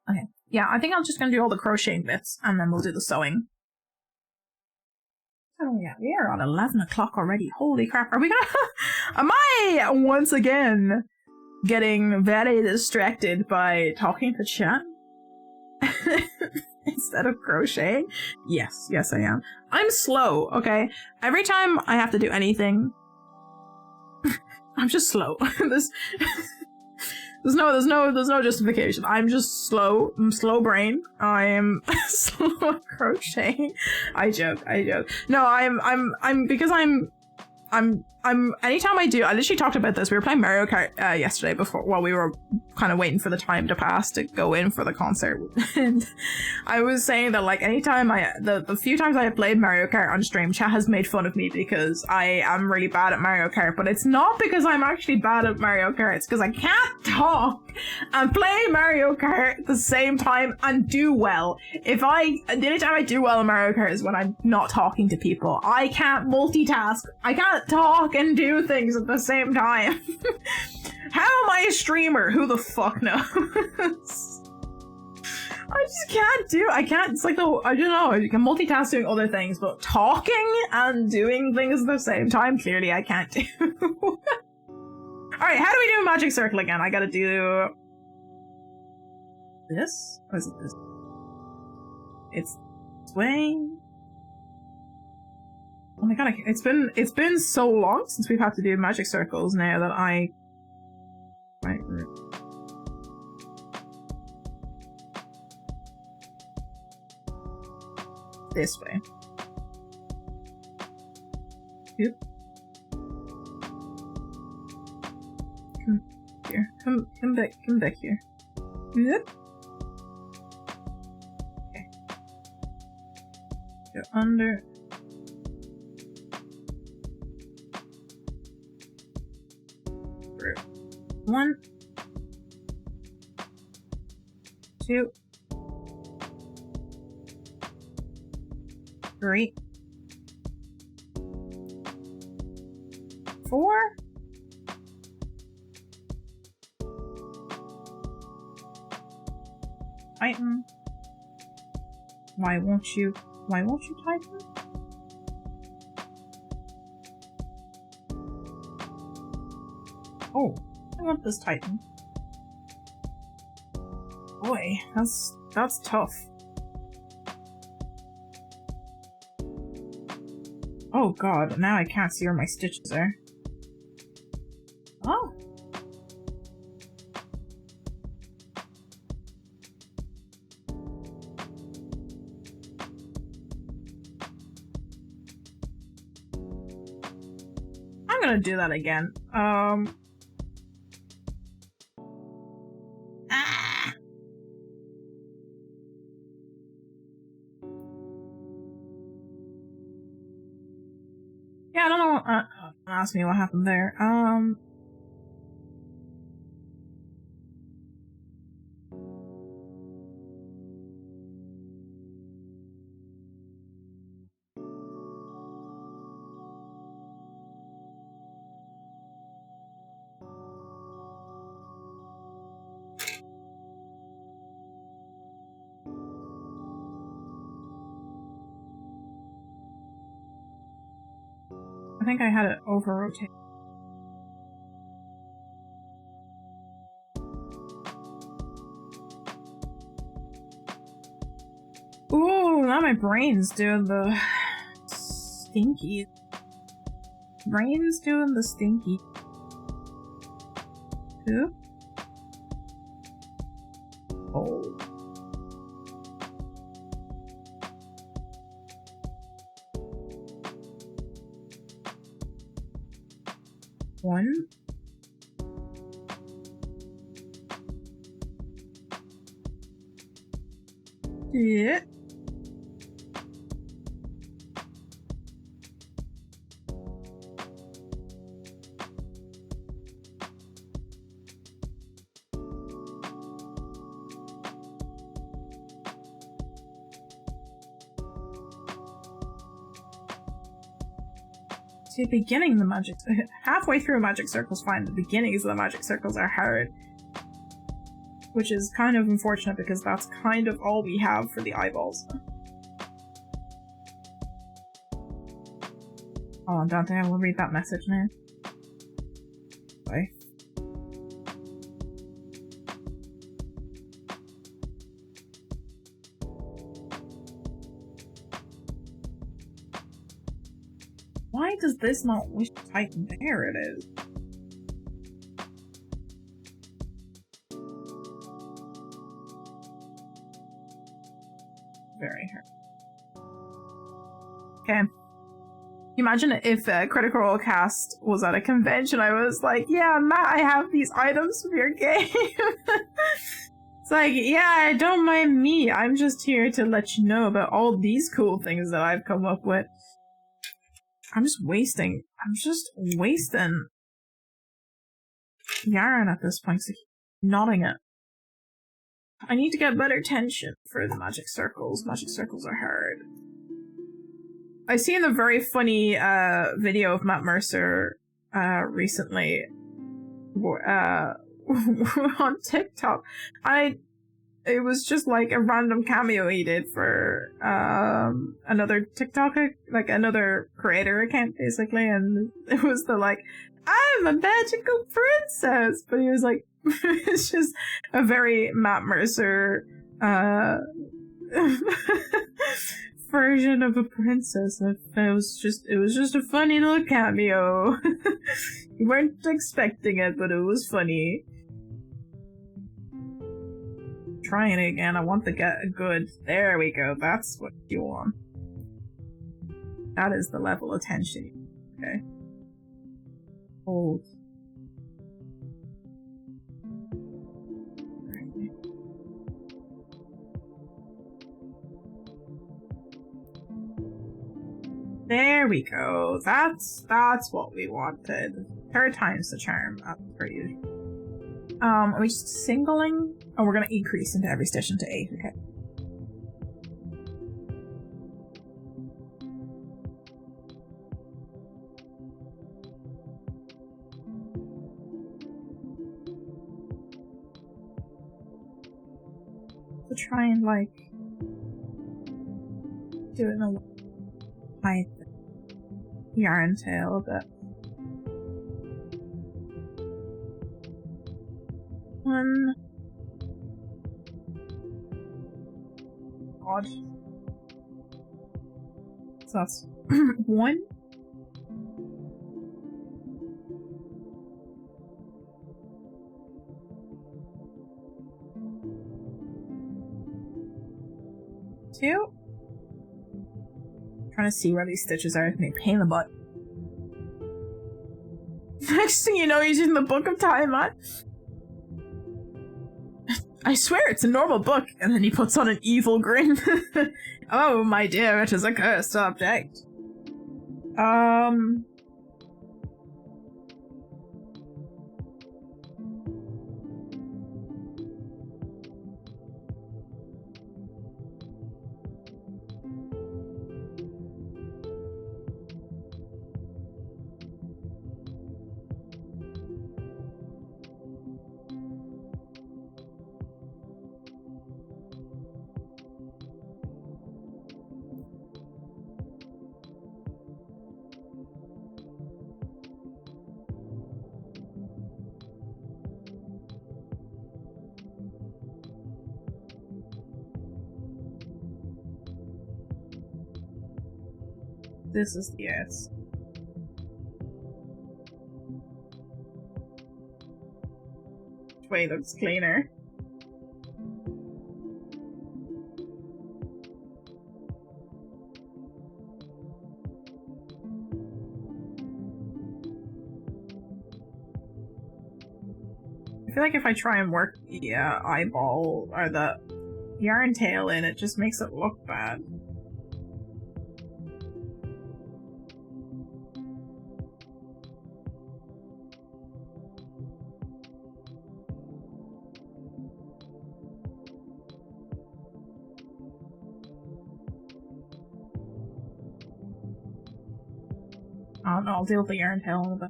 Okay, yeah, I think I'm just gonna do all the crocheting bits, and then we'll do the sewing. Oh yeah, we are on 11 o'clock already. Holy crap, are we gonna... Am I once again getting very distracted by talking to chat instead of crocheting? Yes, I am. I'm slow, okay? Every time I have to do anything, I'm just slow. There's no justification. I'm just slow. I'm slow brain. I am slow at crocheting. I joke. No, anytime I literally talked about this. We were playing Mario Kart yesterday while we were kind of waiting for the time to pass to go in for the concert. And I was saying that, like, anytime the few times I have played Mario Kart on stream, chat has made fun of me because I am really bad at Mario Kart, but it's not because I'm actually bad at Mario Kart, it's because I can't talk and play Mario Kart at the same time and do well. The only time I do well in Mario Kart is when I'm not talking to people. I can't multitask. I can't talk and do things at the same time. How am I a streamer? Who the fuck knows? I just can't, it's like, I don't know, you can multitask doing other things, but talking and doing things at the same time, clearly I can't do. Alright, how do we do a magic circle again? I gotta do... this? Or is it this? It's swing. Oh my god, it's been so long since we've had to do magic circles now that I... Right. This way. Yep. Come here. Come back here. Yep. Okay. Go under. Through. 1, 2, 3, 4. Tighten. Why won't you tighten? Oh, I want this tighten. Boy, that's tough. Oh god, now I can't see where my stitches are. Oh. I'm gonna do that again. Yeah, I don't know. Ask me what happened there. I think I had it over-rotated. Ooh, now my brain's doing the stinky. Brain's doing the stinky. Who? Oh. One. Yeah. See, the beginning of the magic... halfway through magic circle's fine, the beginnings of the magic circles are hard. Which is kind of unfortunate because that's kind of all we have for the eyeballs. Hold on, Dante, I will read that message now. Bye. Why does this not wish to tighten? There it is. Very hard. Okay. Imagine if Critical Role Cast was at a convention. I was like, yeah, Matt, I have these items from your game. It's like, yeah, don't mind me. I'm just here to let you know about all these cool things that I've come up with. I'm just wasting yarn at this point, so knotting it. I need to get better tension for the magic circles. Magic circles are hard. I seen a very funny video of Matt Mercer recently on TikTok. It was just like a random cameo he did for another TikTok, like another creator account basically, and it was the like, I'm a magical princess, but he was like, it's just a very Matt Mercer version of a princess. It was just a funny little cameo. You weren't expecting it, but it was funny. Trying it again. I want to get a good. There we go. That's what you want. That is the level of tension. Okay. Hold. There we go. That's what we wanted. 3rd time's the charm. That's pretty usual. Are we just singling? Oh, we're gonna increase into every stitch into 8. Okay. To try and like do it in a high yarn tail a bit. One. God. So that's 1. 2. Trying to see where these stitches are. It's gonna be a pain in the butt. Next thing you know, he's in the Book of Time, man. I swear it's a normal book, and then he puts on an evil grin. Oh, my dear, it is a cursed object. This is the S. Which way looks cleaner? I feel like if I try and work the eyeball or the yarn tail in, it just makes it look bad. I don't know, I'll deal with the yarn tail in a bit.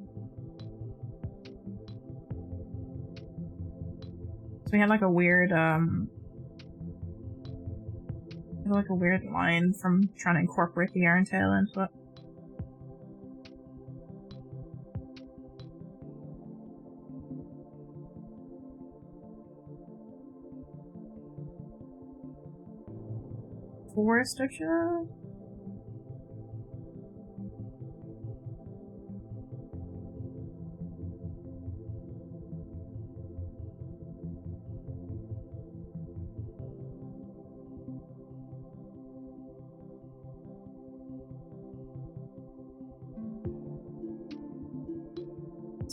So we had like a weird, line from trying to incorporate the yarn tail into it. Four stitches?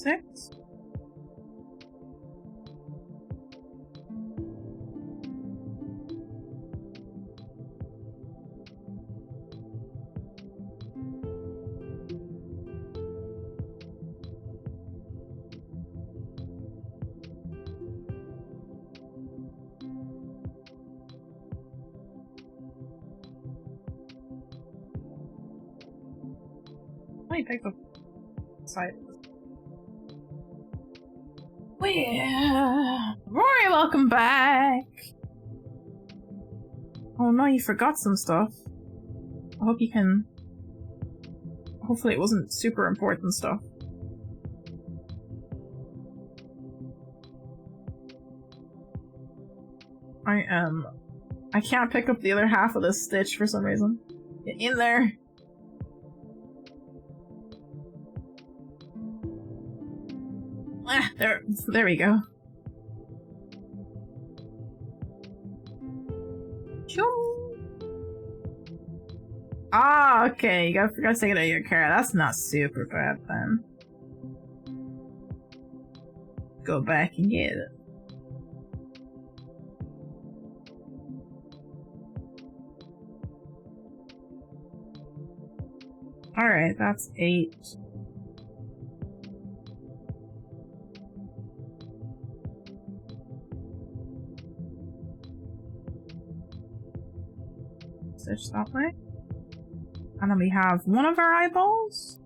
6. Let me pick the side. Oh yeah! Rory, welcome back! Oh no, you forgot some stuff. I hope you can... Hopefully it wasn't super important stuff. I can't pick up the other half of this stitch for some reason. Get in there! Ah, there we go. Ah, okay, you forgot to take it out of your car. That's not super bad then. Go back and get it. Alright, that's 8. Stitch that way. And then we have one of our eyeballs.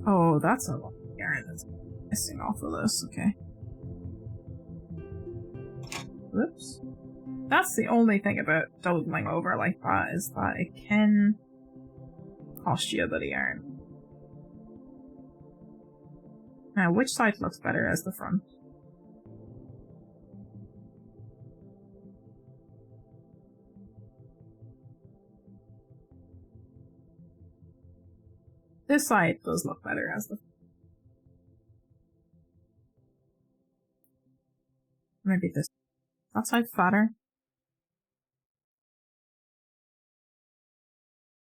Oh, that's a lot of yarn that's missing off of this, okay. Whoops. That's the only thing about doubling over like that, is that it can cost you a bit of yarn. Now, which side looks better as the front? This side does look better as the front. Maybe this. That side fatter.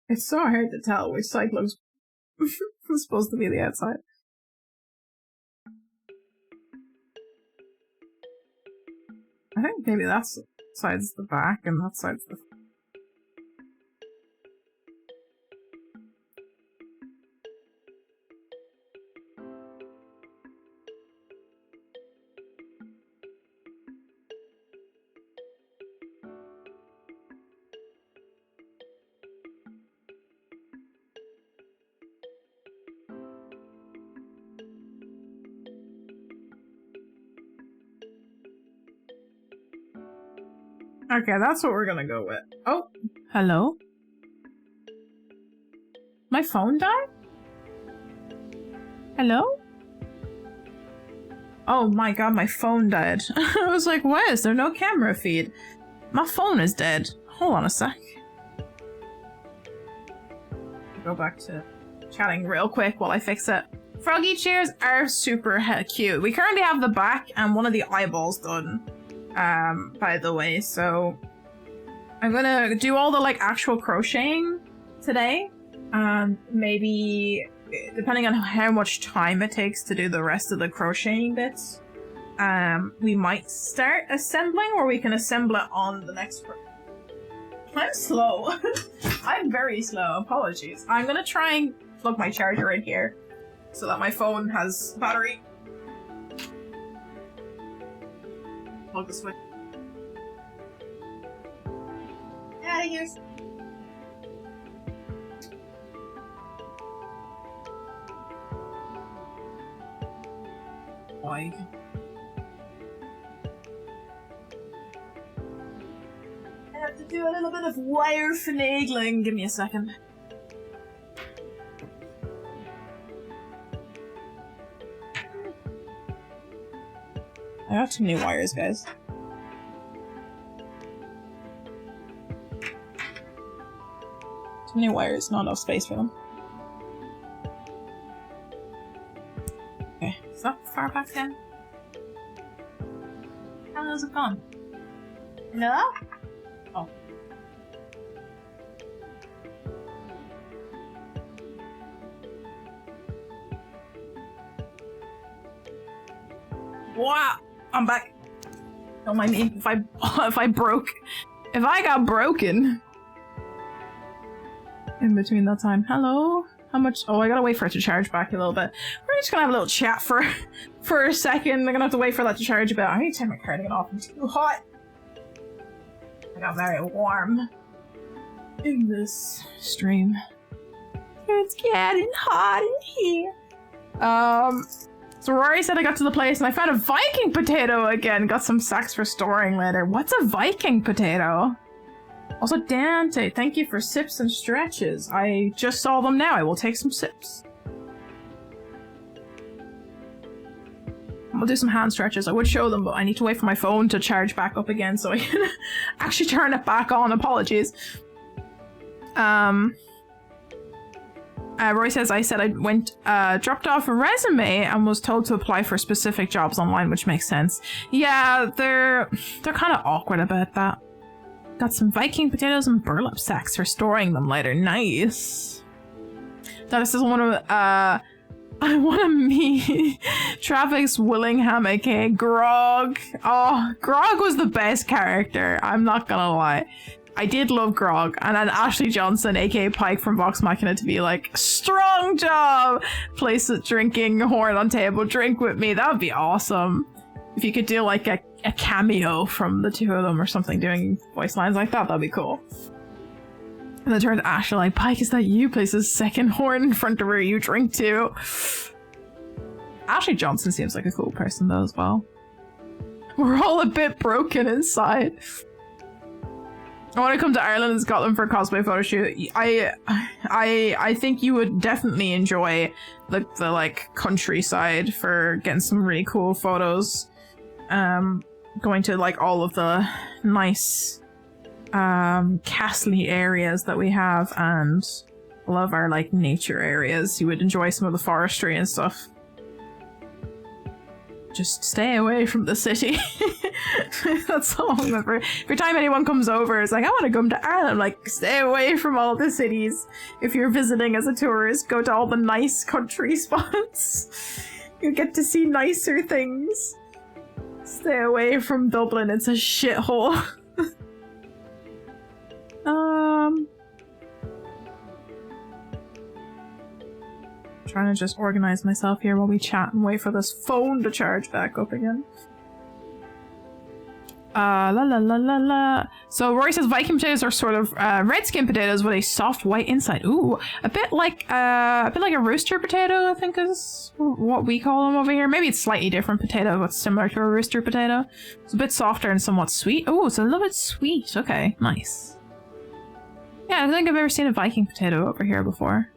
It's so hard to tell which side looks supposed to be the outside. I think maybe that side's the back and that side's the front. Okay, that's what we're gonna go with. Oh, hello? My phone died? Hello? Oh my god, my phone died. I was like, why is there no camera feed? My phone is dead. Hold on a sec. Go back to chatting real quick while I fix it. Froggy chairs are super cute. We currently have the back and one of the eyeballs done. By the way, so I'm gonna do all the like actual crocheting today. Maybe depending on how much time it takes to do the rest of the crocheting bits, we might start assembling, or we can assemble it on the next. I'm slow. I'm very slow. Apologies. I'm gonna try and plug my charger in here so that my phone has battery. Plug the switch. Yeah, yes. Why? I have to do a little bit of wire finagling. Give me a second. I got too many wires, guys. Too many wires, not enough space for them. Okay, is that far back then? How is it gone? Hello? Oh. Wow! I'm back. Don't mind me if I got broken in between that time. Hello? How much? Oh, I gotta wait for it to charge back a little bit. We're just gonna have a little chat for a second. I'm gonna have to wait for that to charge a bit. I need to turn my cardigan off. I'm too hot. I got very warm in this stream. It's getting hot in here. So Rory said I got to the place and I found a Viking potato again. Got some sacks for storing later. What's a Viking potato? Also, Dante, thank you for sips and stretches. I just saw them now. I will take some sips. I'll do some hand stretches. I would show them, but I need to wait for my phone to charge back up again so I can actually turn it back on. Apologies. Roy says, I said I went, dropped off a resume and was told to apply for specific jobs online, which makes sense. Yeah, they're kind of awkward about that. Got some Viking potatoes and burlap sacks for storing them later. Nice. Now this is one of, I want to meet Traffic's Willingham, aka Grog. Oh, Grog was the best character. I'm not gonna lie. I did love Grog, and then Ashley Johnson, aka Pike from Vox Machina, to be like, strong job! Place it, drinking, horn on table, drink with me. That would be awesome. If you could do like a cameo from the two of them or something, doing voice lines like that, that'd be cool. And then turns to Ashley like, Pike, is that you? Places second horn in front of her, you drink too. Ashley Johnson seems like a cool person though as well. We're all a bit broken inside. I want to come to Ireland and Scotland for a cosplay photo shoot. I think you would definitely enjoy the like countryside for getting some really cool photos. Going to like all of the nice castle-y areas that we have and all of our like nature areas. You would enjoy some of the forestry and stuff. Just stay away from the city. That's all I remember. Every time anyone comes over, it's like, I want to come to Ireland. I'm like, stay away from all the cities. If you're visiting as a tourist, go to all the nice country spots. You get to see nicer things. Stay away from Dublin. It's a shithole. Trying to just organize myself here while we chat and wait for this phone to charge back up again. La la la la la. So Rory says Viking potatoes are sort of red skin potatoes with a soft white inside. Ooh, a bit like a rooster potato, I think is what we call them over here. Maybe it's slightly different potato, but similar to a rooster potato. It's a bit softer and somewhat sweet. Oh, it's a little bit sweet. Okay, nice. Yeah, I don't think I've ever seen a Viking potato over here before.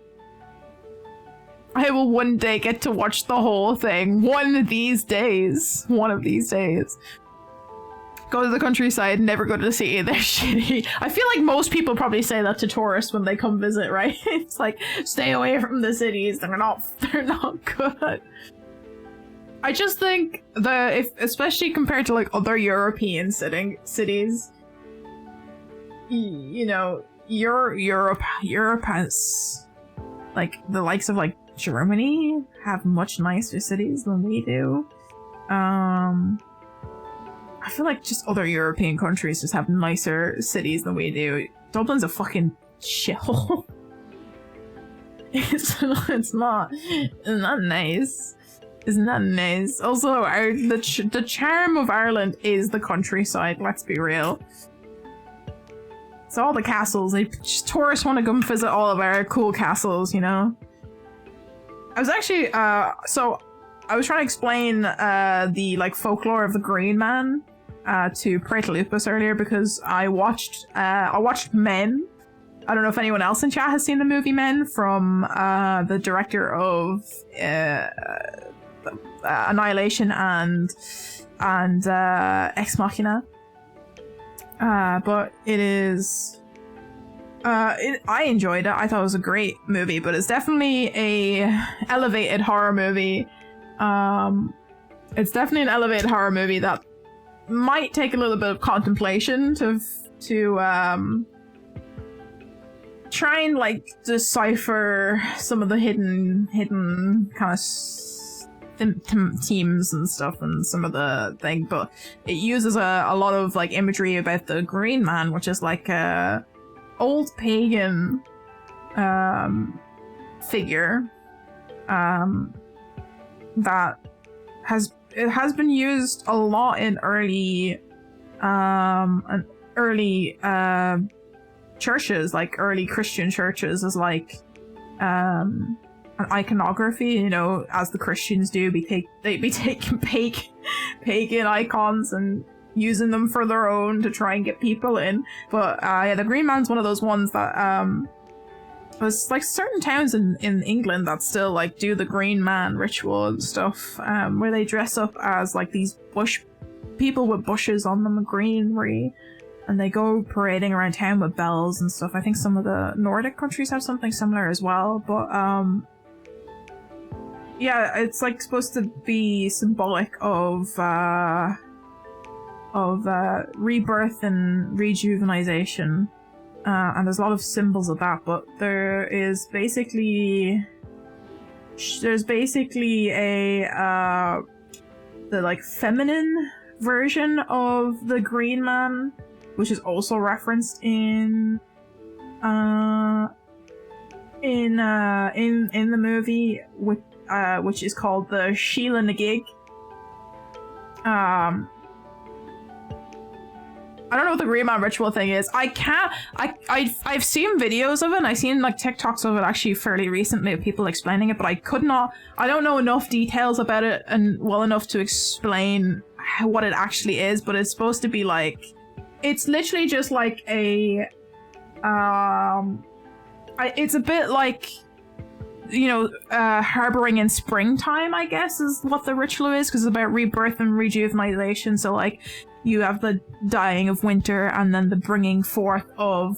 I will one day get to watch the whole thing. One of these days. One of these days. Go to the countryside, never go to the city. They're shitty. I feel like most people probably say that to tourists when they come visit, right? It's like, stay away from the cities. They're not good. I just think that especially compared to like other European cities, you know, Europe has like the likes of like Germany have much nicer cities than we do. I feel like just other European countries just have nicer cities than we do. Dublin's a fucking shithole. It's not nice. It's not nice. Also, the charm of Ireland is the countryside, let's be real. It's all the castles. Tourists want to come visit all of our cool castles, you know? I was actually, so I was trying to explain the like folklore of the Green Man to Preta Lupus earlier because I watched Men. I don't know if anyone else in chat has seen the movie Men from the director of Annihilation and Ex Machina. But it is I enjoyed it. I thought it was a great movie, but it's definitely a elevated horror movie. It's definitely an elevated horror movie that might take a little bit of contemplation to try and like decipher some of the hidden kind of themes and stuff and some of the thing, but it uses a lot of like imagery about the Green Man, which is like a old pagan figure that has been used a lot in early churches, like early Christian churches, as like an iconography, you know, as the Christians do. They'd be taking pagan icons and using them for their own to try and get people in. But yeah, the Green Man's one of those ones that there's like certain towns in England that still like do the Green Man ritual and stuff, where they dress up as like these people with bushes on them, greenery, and they go parading around town with bells and stuff. I think some of the Nordic countries have something similar as well, but yeah, it's like supposed to be symbolic of rebirth and rejuvenation. And there's a lot of symbols of that, but there's basically a the like feminine version of the Green Man, which is also referenced in the movie, which is called the Sheila na gig. I don't know what the Green Man ritual thing is. I've seen videos of it, and I've seen like TikToks of it actually fairly recently of people explaining it, but I don't know enough details about it and well enough to explain what it actually is, but it's supposed to be like, it's literally just like a, it's a bit like, you know, harboring in springtime, I guess, is what the ritual is, because it's about rebirth and rejuvenation. So like, you have the dying of winter and then the bringing forth of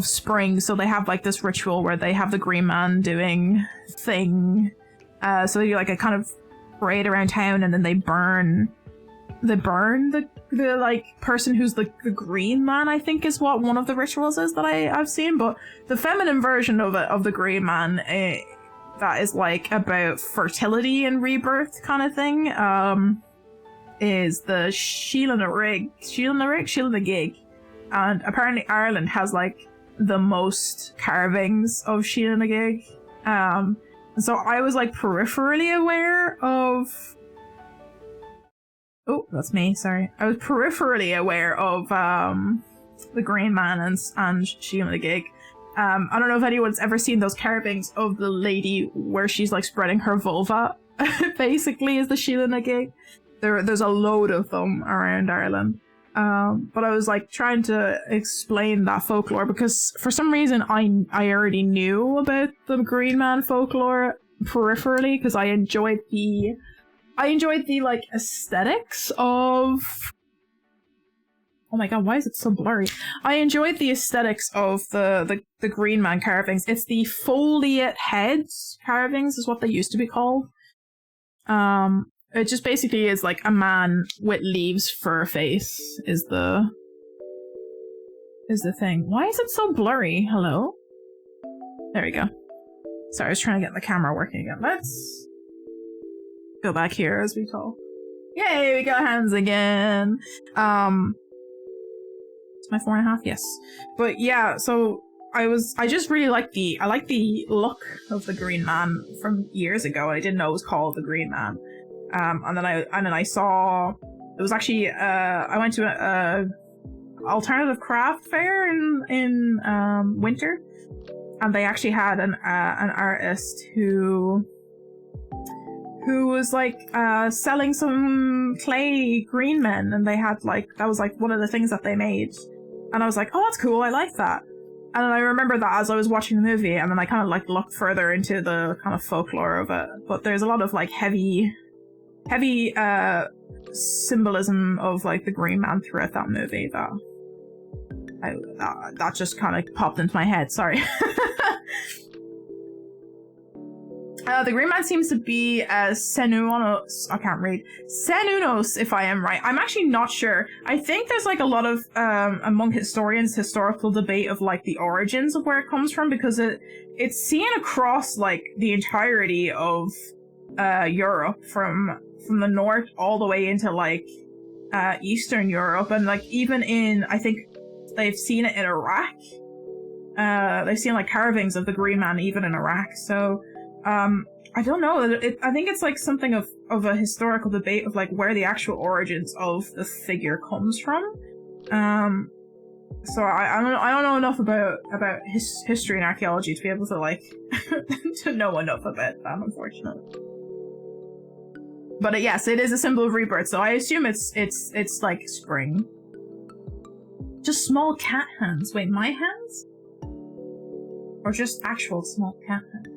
spring. So they have like this ritual where they have the Green Man doing thing. So you like a kind of parade around town, and then they burn the like person who's the Green Man, I think is what one of the rituals is that I've seen. But the feminine version of it, of the Green Man, that is like about fertility and rebirth kind of thing, is the Sheila na gig. And apparently Ireland has like the most carvings of Sheila na gig. And so I was like peripherally aware of, oh, that's me, sorry. I was peripherally aware of the Green Man and Sheila na gig. I don't know if anyone's ever seen those carvings of the lady where she's like spreading her vulva, basically, is the Sheila na gig. There's a load of them around Ireland. But I was like trying to explain that folklore because for some reason I already knew about the Green Man folklore peripherally, because I enjoyed the like aesthetics of, oh my god, why is it so blurry? I enjoyed the aesthetics of the Green Man carvings. It's the foliate heads carvings is what they used to be called. It just basically is like a man with leaves for a face is the thing. Why is it so blurry? Hello? There we go. Sorry, I was trying to get the camera working again. Let's go back here as we talk. Yay, we got hands again. It's my 4.5, yes. But yeah, so I just really like the look of the Green Man from years ago. I didn't know it was called the Green Man. And then I saw, it was actually I went to a alternative craft fair in winter, and they actually had an artist who was like selling some clay green men, and they had like, that was like one of the things that they made, and I was like, oh, that's cool, I like that. And then I remember that as I was watching the movie, and then I kind of like looked further into the kind of folklore of it, but there's a lot of like heavy symbolism of like the Green Man throughout that movie that That just kind of popped into my head, sorry. The green man seems to be Senunos. I can't read. Senunos, if I am right. I'm actually not sure. I think there's like a lot of, among historians, historical debate of like the origins of where it comes from, because it's seen across like the entirety of Europe, from the north all the way into like Eastern Europe, and like even in, I think they've seen it in Iraq. They've seen like carvings of the green man even in Iraq. So I don't know. I think it's like something of a historical debate of like where the actual origins of the figure comes from. So I don't know enough about history and archaeology to be able to like to know enough about that, unfortunately. But yes, it is a symbol of rebirth, so I assume it's like spring. Just small cat hands. Wait, my hands? Or just actual small cat hands?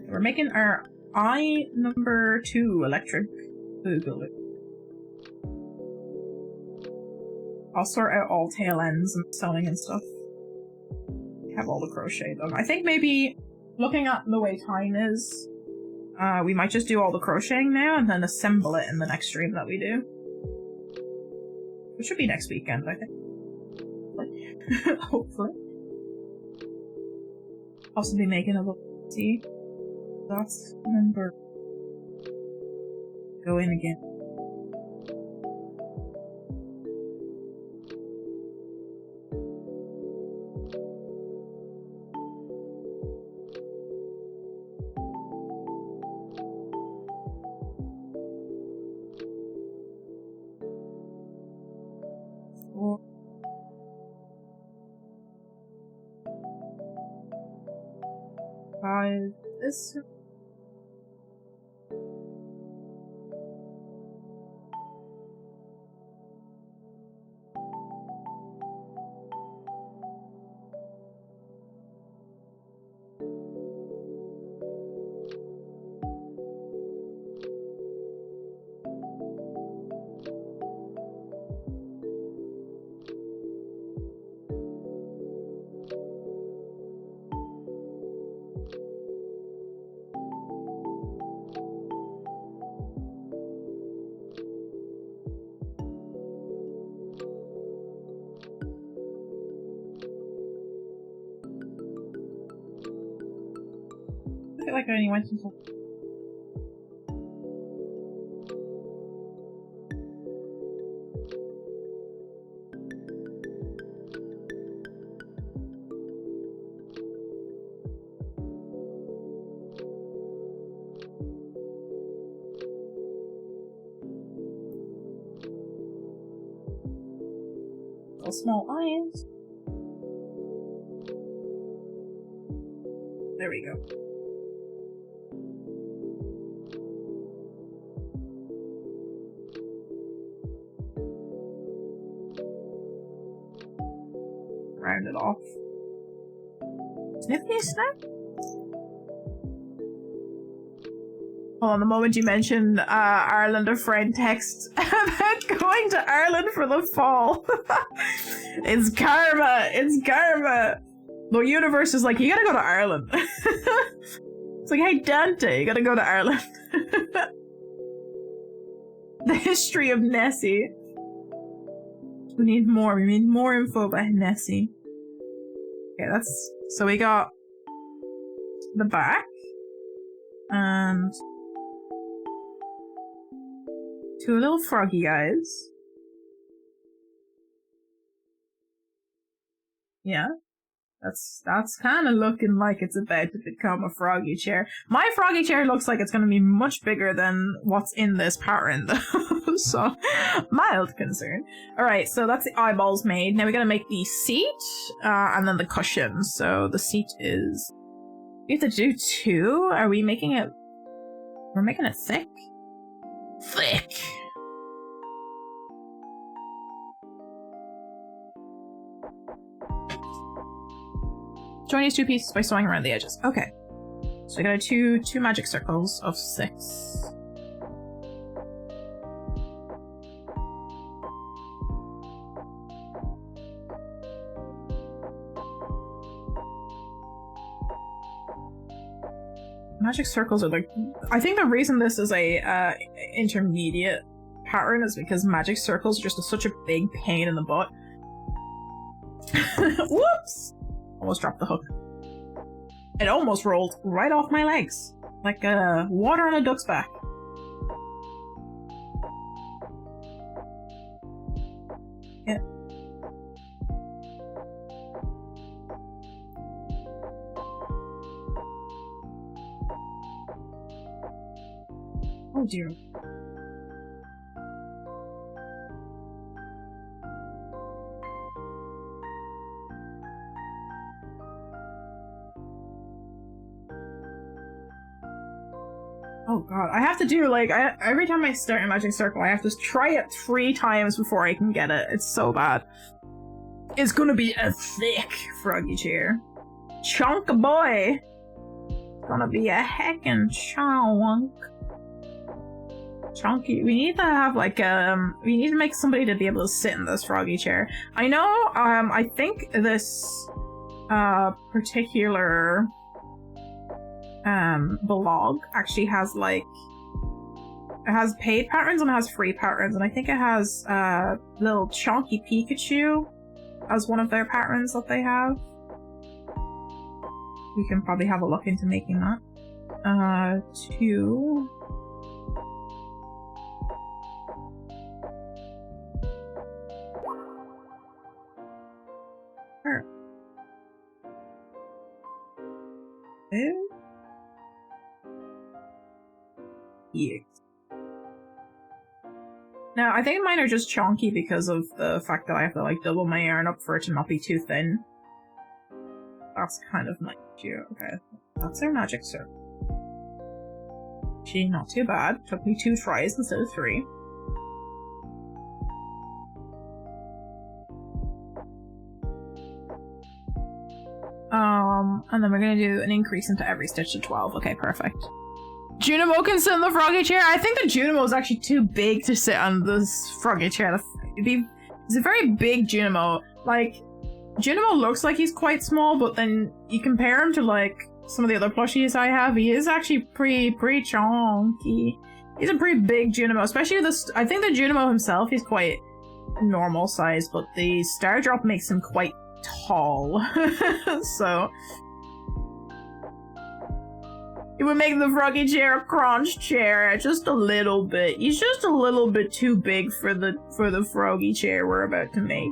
We're making our eye number 2 electric boogaloo. I'll sort out all tail ends and sewing and stuff. Have all the crochet done. I think maybe looking at the way time is, we might just do all the crocheting now and then assemble it in the next stream that we do. Which should be next weekend, I think. Hopefully. Possibly making a little tea. That's number. Go in again. This. I feel like I only went until. Little small eyes. There we go. Round it off. Sniffy snap? Hold on, the moment you mentioned Ireland, a friend texts about going to Ireland for the fall. It's karma! It's karma! The universe is like, you gotta go to Ireland. It's like, hey Dante, you gotta go to Ireland. The history of Nessie. We need more info about Nessie. Okay, that's, so we got the back, and two little froggy guys. Yeah, that's kind of looking like it's about to become a froggy chair. My froggy chair looks like it's going to be much bigger than what's in this pattern, though. So, mild concern. Alright, so that's the eyeballs made. Now we gotta make the seat, and then the cushion. So the seat is... We have to do 2? Are we making it... We're making it thick? Thick! Join these 2 pieces by sewing around the edges. Okay. So we got two magic circles of 6. Magic circles are like... I think the reason this is a intermediate pattern is because magic circles are just such a big pain in the butt. Whoops! Almost dropped the hook. It almost rolled right off my legs. Like water on a duck's back. Yeah. Oh dear. Oh god, I have to do, like, every time I start a magic circle, I have to try it 3 times before I can get it. It's so bad. It's gonna be a thick Froggy chair. Chunk boy! It's gonna be a heckin' chunk. Chunky. We need to have, like, we need to make somebody to be able to sit in this Froggy chair. I know, I think this, particular... blog actually has like it has paid patterns and it has free patterns, and I think it has little chunky Pikachu as one of their patterns that they have. We can probably have a look into making that. 2 sure. 2 Yes. Now, I think mine are just chunky because of the fact that I have to, like, double my yarn up for it to not be too thin. That's kind of my issue. Okay, that's our magic circle. Actually, not too bad. Took me 2 tries instead of 3. And then we're gonna do an increase into every stitch to 12. Okay, perfect. Junimo can sit in the Froggy chair? I think the Junimo is actually too big to sit on this Froggy chair. It's a very big Junimo. Like, Junimo looks like he's quite small, but then you compare him to, like, some of the other plushies I have, he is actually pretty chunky. He's a pretty big Junimo, especially this. I think the Junimo himself, he's quite normal size, but the Star Drop makes him quite tall. So... it would make the Froggy chair a crunch chair, just a little bit. He's just a little bit too big for the Froggy chair we're about to make.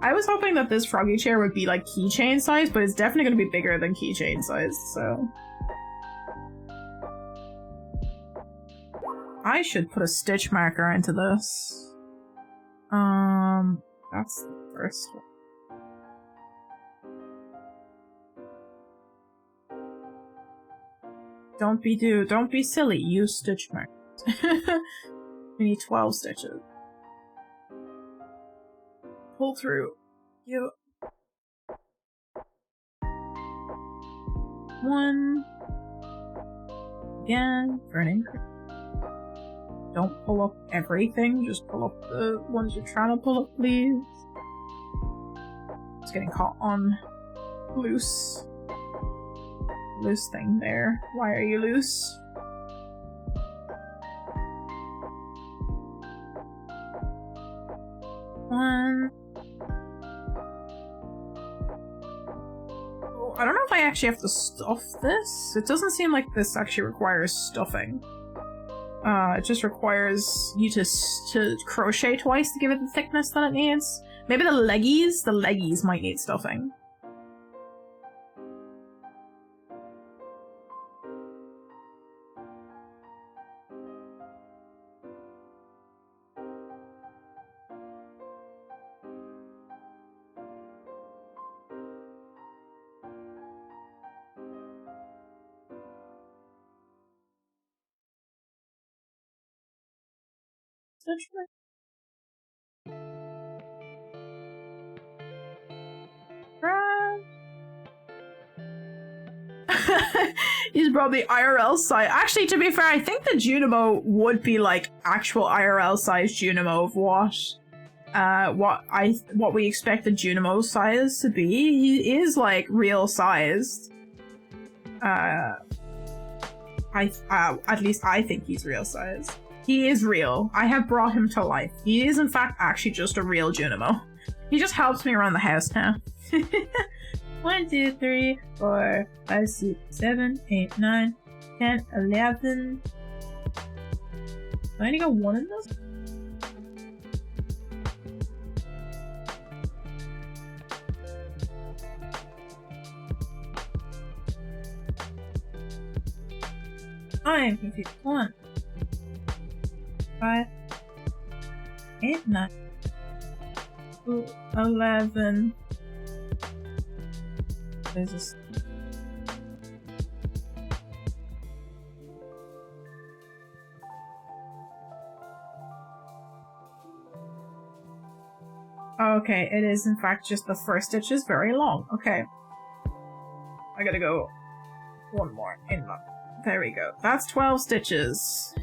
I was hoping that this Froggy chair would be like keychain size, but it's definitely going to be bigger than keychain size, so... I should put a stitch marker into this. That's the first one. Don't be silly, use stitch markers. We need 12 stitches. Pull through. You. 1. Again, for an increase. Don't pull up everything, just pull up the ones you're trying to pull up, please. It's getting caught on loose thing there. Why are you loose? One. Oh, I don't know if I actually have to stuff this. It doesn't seem like this actually requires stuffing. It just requires you to crochet twice to give it the thickness that it needs. Maybe the leggies might need stuffing. He's probably IRL size. Actually, to be fair, I think the Junimo would be like actual IRL size Junimo of what we expect the Junimo size to be. He is like real sized. At least I think he's real size. He is real. I have brought him to life. He is in fact actually just a real Junimo. He just helps me around the house now. 1, 2, 3, 4, 5, 6, 7, 8, 9, 10, 11. Do I only got one in this? I'm confused. 1, 5, 8, 9, 2, 11. There's this. Okay, it is in fact just the first stitch is very long. Okay. I gotta go one more in my. There we go. That's 12 stitches.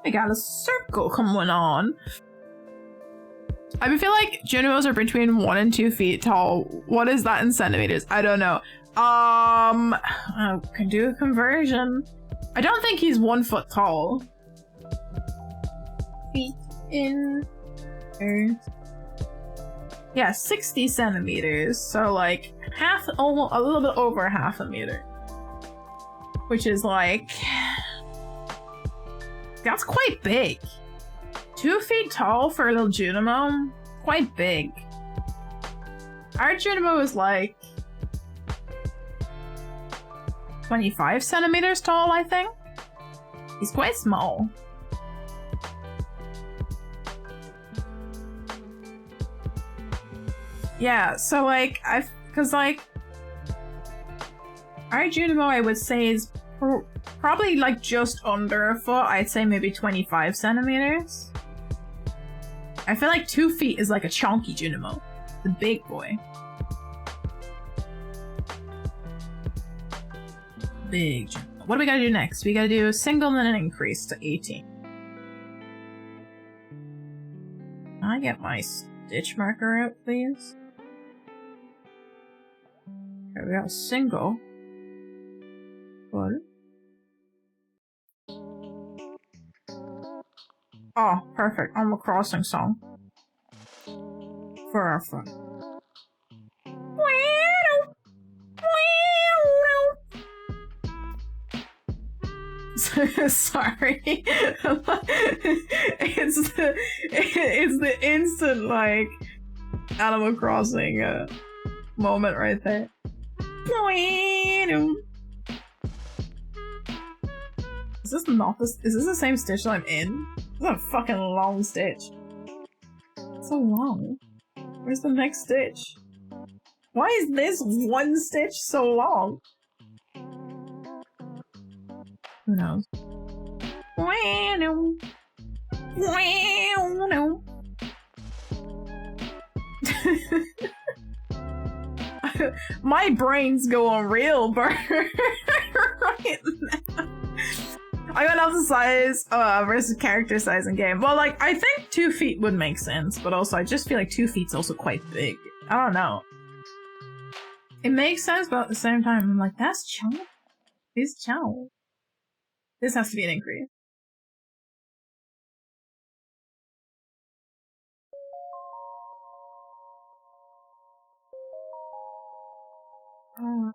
We got a circle coming on. I feel like Junimos are between 1 and 2 feet tall. What is that in centimeters? I don't know. I can do a conversion. I don't think he's 1 foot tall. Feet in. Yeah, 60 centimeters. So like half, almost a little bit over half a meter. Which is like, that's quite big. 2 feet tall for a little Junimo, quite big. Our Junimo is like 25 centimeters tall, I think. He's quite small. Yeah, so like, cause like, our Junimo I would say is probably like just under a foot. I'd say maybe 25 centimeters. I feel like 2 feet is like a chunky Junimo. The big boy. Big Junimo. What do we gotta do next? We gotta do a single and an increase to 18. Can I get my stitch marker out, please? Okay, we got a single. What? Oh, perfect. Animal Crossing song. For our fun. Sorry. it's the instant like Animal Crossing moment right there. Is this not this? Is this the same stitch that I'm in? This is a fucking long stitch. It's so long. Where's the next stitch? Why is this one stitch so long? Who knows? My brain's going real burn right now. I got off the size versus character size in game. Well, like, I think 2 feet would make sense, but also I just feel like 2 feet's also quite big. I don't know. It makes sense, but at the same time, I'm like, that's chow. It's chow. This has to be an increase. Oh.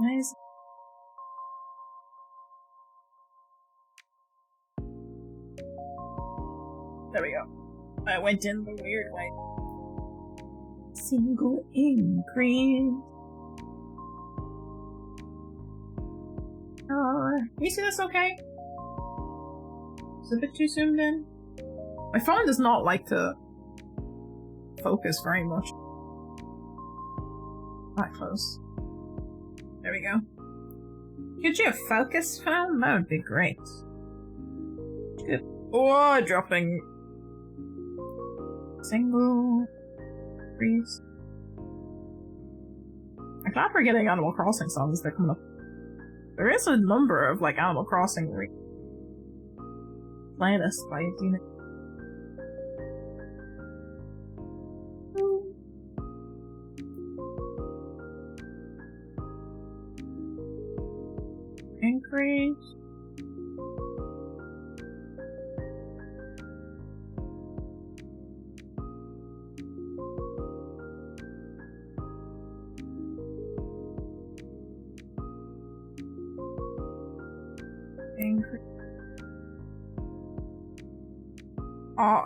Nice. There we go. I went in the weird way. Single increase. Can you see this okay? Is it a bit too zoomed in? My phone does not like to focus very much. That close. There we go. Could you focus phone? That would be great. Good. Oh, dropping. Single. Freeze. I'm glad we're getting Animal Crossing songs that come up. There is a number of like Animal Crossing playlists by Dina. great.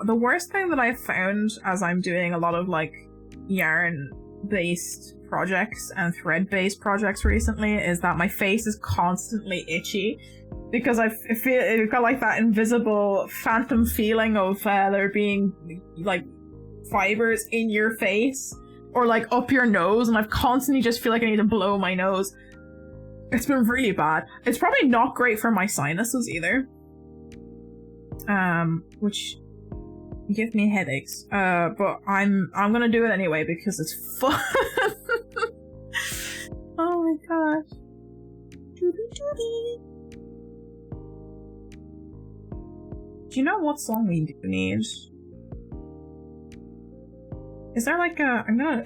The worst thing that I've found as I'm doing a lot of like yarn-based projects and thread-based projects recently is that my face is constantly itchy because I feel it's got like that invisible phantom feeling of there being like fibers in your face or like up your nose, and I constantly just feel like I need to blow my nose. It's been really bad. It's probably not great for my sinuses either. Which give me headaches. But I'm gonna do it anyway because it's fun. Oh my gosh. Do you know what song we do need? Is there like a... I'm gonna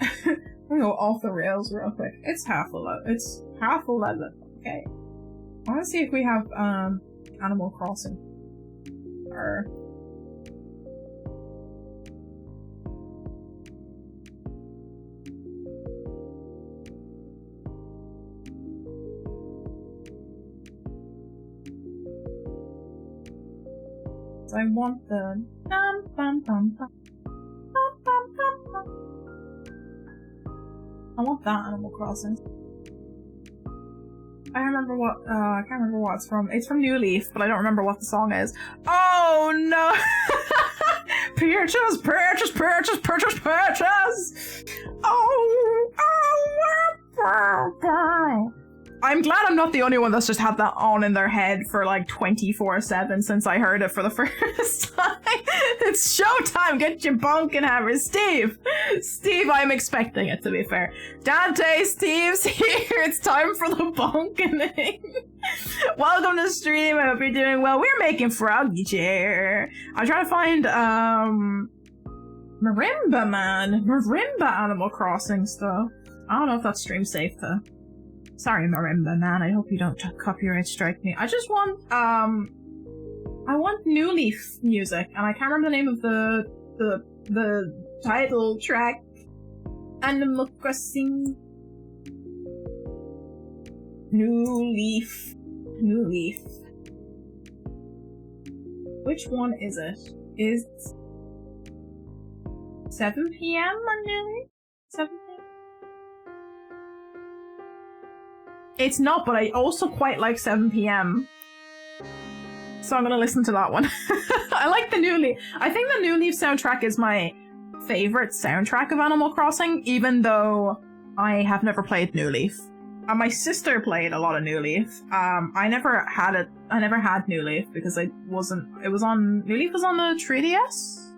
go off the rails real quick. It's half 11. It's half 11. Okay. I wanna see if we have Animal Crossing. Or... I want the bum, bum, bum, bum, bum, bum, bum, bum. I want that Animal Crossing. I remember what I can't remember what it's from. It's from New Leaf, but I don't remember what the song is. Oh no! Purchase, purchase, purchase, purchase, purchase! Oh, oh, I'm glad I'm not the only one that's just had that on in their head for like 24/7 since I heard it for the first time. It's showtime! Get your bonking hammer, Steve! Steve, I'm expecting it, to be fair. Dante, Steve's here! It's time for the bonking. Welcome to the stream, I hope you're doing well. We're making Froggy chair. I'm trying to find, Marimba, man. Marimba Animal Crossing stuff. I don't know if that's stream safe, though. Sorry, Marimba, man. I hope you don't copyright strike me. I just want, I want New Leaf music, and I can't remember the name of the title track. Animal Crossing. New Leaf. New Leaf. Which one is it? Is 7 p.m. on New Leaf? 7 p.m.? It's not, but I also quite like 7 p.m. So I'm gonna listen to that one. I like the New Leaf. I think the New Leaf soundtrack is my favorite soundtrack of Animal Crossing, even though I have never played New Leaf. My sister played a lot of New Leaf. I never had it. I never had New Leaf because I wasn't. It was on. New Leaf was on the 3DS.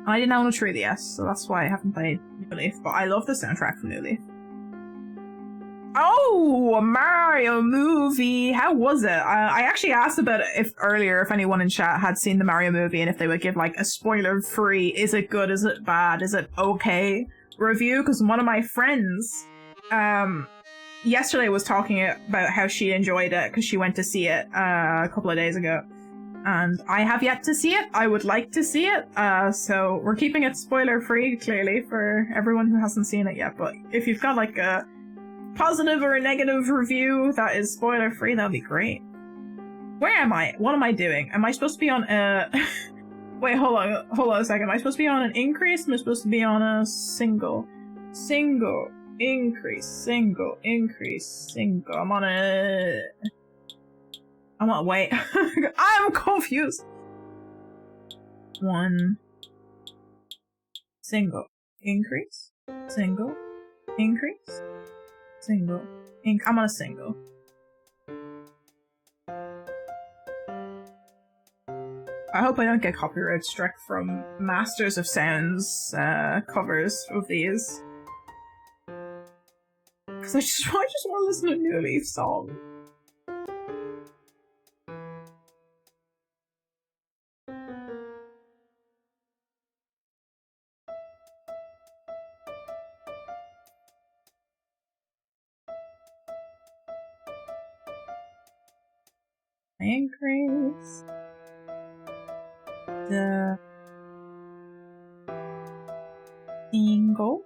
I didn't own a 3DS, so that's why I haven't played New Leaf. But I love the soundtrack from New Leaf. Oh, a Mario movie! How was it? I actually asked about it earlier if anyone in chat had seen the Mario movie and if they would give like a spoiler-free, is it good, is it bad, is it okay review? Because one of my friends yesterday was talking about how she enjoyed it because she went to see it a couple of days ago. And I have yet to see it. I would like to see it. So we're keeping it spoiler-free, clearly, for everyone who hasn't seen it yet. But if you've got like a positive or a negative review that is spoiler free, that'd be great. Where am I? What am I doing? Am I supposed to be on a... Wait, hold on a second. Am I supposed to be on an increase? Am I supposed to be on a single? Single, increase, single, increase, single. I'm on a... wait. I'm confused. One. Single, increase, single, increase. Single. I'm on a single. I hope I don't get copyright struck from Masters of Sounds covers of these. Because I just want to listen to a New Leaf song. increase the single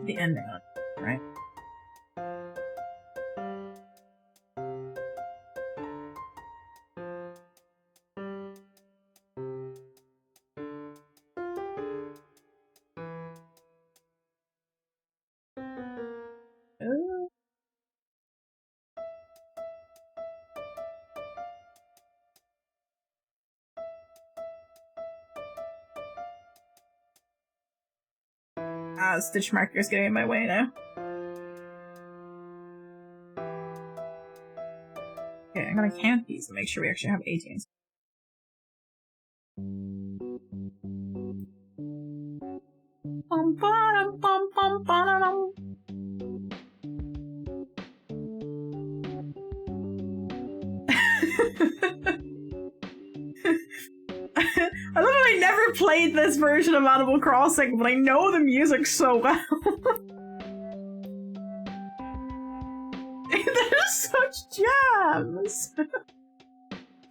the ending on it, right? Stitch marker's getting in my way now. Okay, I'm gonna count these and make sure we actually have 18. Bum, ba-dum, bum, bum, ba-da-dum. I love how I never played this version of Animal Crossing, but I know the music so well. There's such jams!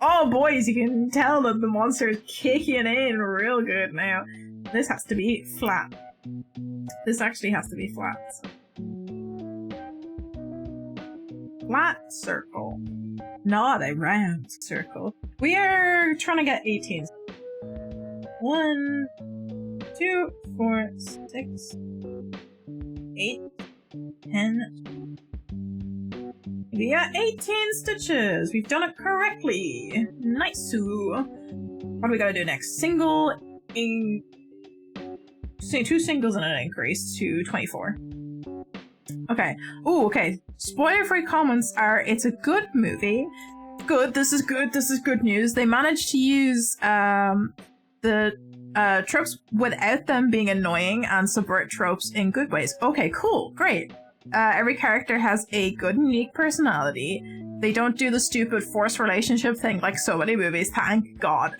Oh boys, you can tell that the monster is kicking in real good now. This has to be flat. This actually has to be flat. Flat circle. Not a round circle. We are trying to get 18. 1, 2, 4, 6, 8, 10. We got 18 stitches. We've done it correctly. Nice. What do we gotta do next? Single in. Say 2 singles and an increase to 24. Okay. Ooh, okay. Spoiler-free comments are, it's a good movie. Good, this is good, this is good news. They managed to use the tropes without them being annoying and subvert tropes in good ways. Okay, cool, great. Every character has a good and unique personality. They don't do the stupid forced relationship thing like so many movies, thank God.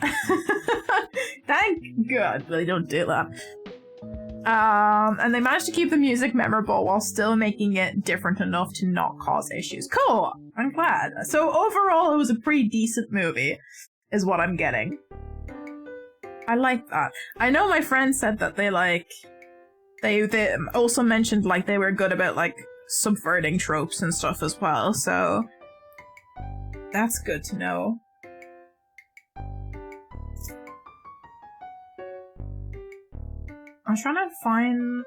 Thank God they don't do that. And they managed to keep the music memorable while still making it different enough to not cause issues. Cool! I'm glad. So overall, it was a pretty decent movie, is what I'm getting. I like that. I know my friend said that they also mentioned like they were good about like subverting tropes and stuff as well, so that's good to know. I'm trying to find...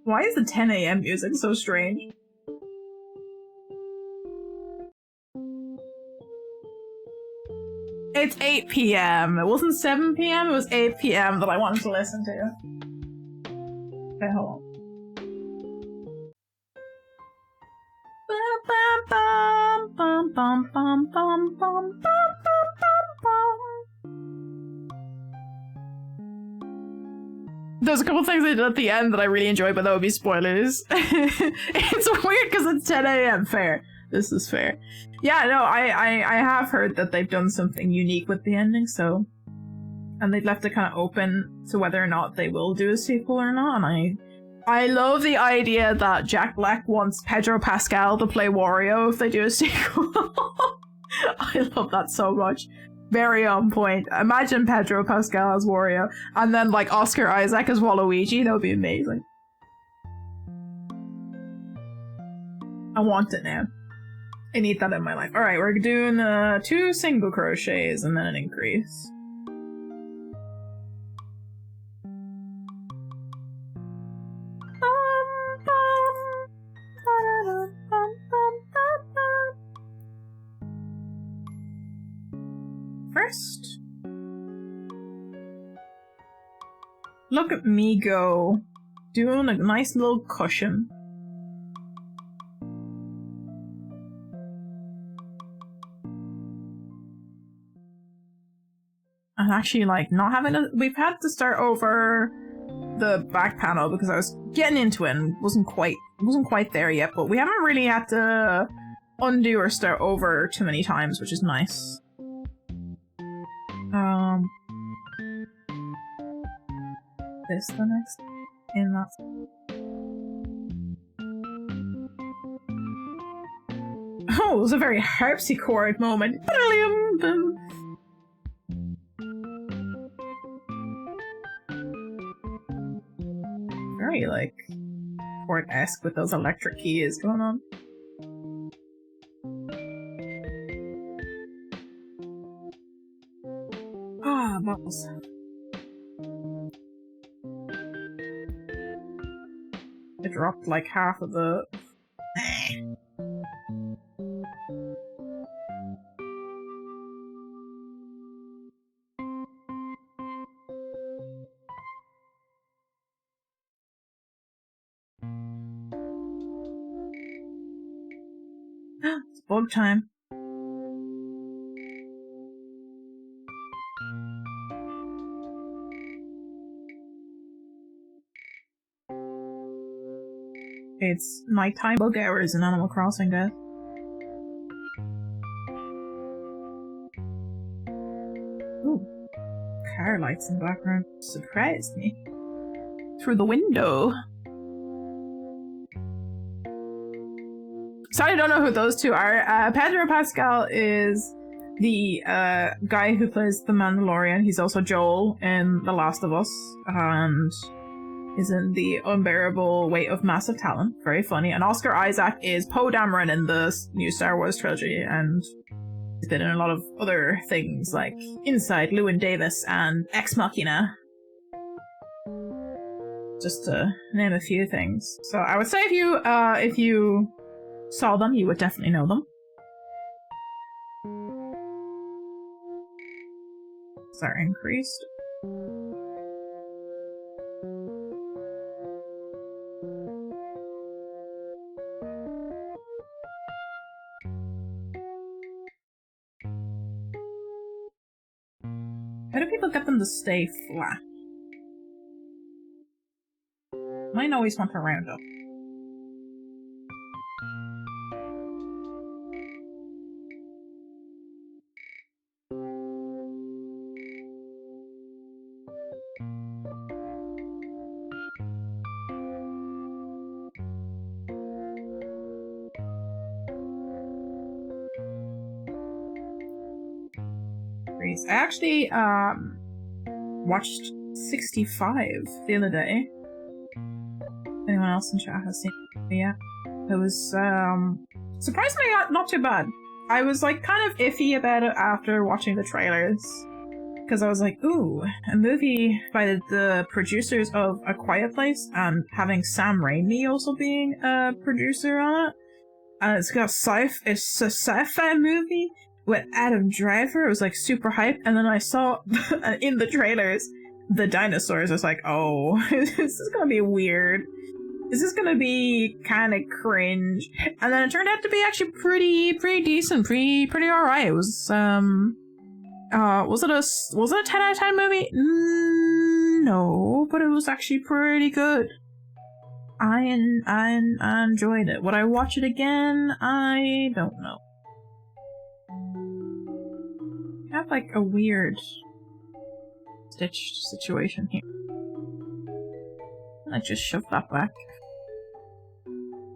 Why is the 10 AM music so strange? It's 8 PM. It wasn't 7 PM, it was 8 PM that I wanted to listen to. Okay, hold on. There's a couple things they did at the end that I really enjoyed, but that would be spoilers. It's weird because it's 10 AM. Fair. This is fair. Yeah, no, I have heard that they've done something unique with the ending, so... And they've left it kind of open to whether or not they will do a sequel or not, and I love the idea that Jack Black wants Pedro Pascal to play Wario if they do a sequel. I love that so much. Very on point. Imagine Pedro Pascal as Wario, and then like Oscar Isaac as Waluigi. That would be amazing. I want it now. I need that in my life. Alright, we're doing 2 single crochets and then an increase. First, look at me go, doing a nice little cushion. actually like not having a. We've had to start over the back panel because I was getting into it and wasn't quite there yet. But we haven't really had to undo or start over too many times, which is nice. This the next in that. Oh, it was a very harpsichord moment. Very like chord-esque with those electric keys going on. Ah, balls. I dropped like half of the. It's bug time. It's nighttime bug hours in Animal Crossing, guys. Ooh. Car lights in the background surprised me. Through the window. So I don't know who those two are. Pedro Pascal is the guy who plays the Mandalorian. He's also Joel in The Last of Us, and is in The Unbearable Weight of Massive Talent. Very funny. And Oscar Isaac is Poe Dameron in the new Star Wars trilogy, and he's been in a lot of other things like Inside Llewyn Davis and Ex Machina. Just to name a few things. So I would say if you saw them, you would definitely know them. Are increased. How do people get them to stay flat? Mine always want to round up. I actually watched 65 the other day. Anyone else in chat has seen it? Yeah. It was surprisingly not too bad. I was like kind of iffy about it after watching the trailers. Because I was like, ooh, a movie by the producers of A Quiet Place and having Sam Raimi also being a producer on it. And it's a sci-fi movie with Adam Driver. It was like super hype, and then I saw in the trailers the dinosaurs. I was like, oh, this is gonna be weird. This is gonna be kind of cringe. And then it turned out to be actually pretty decent, pretty alright. It was was it a 10 out of 10 movie? No, but it was actually pretty good. I enjoyed it. Would I watch it again? I don't know. I have like a weird stitched situation here. I just shoved that back.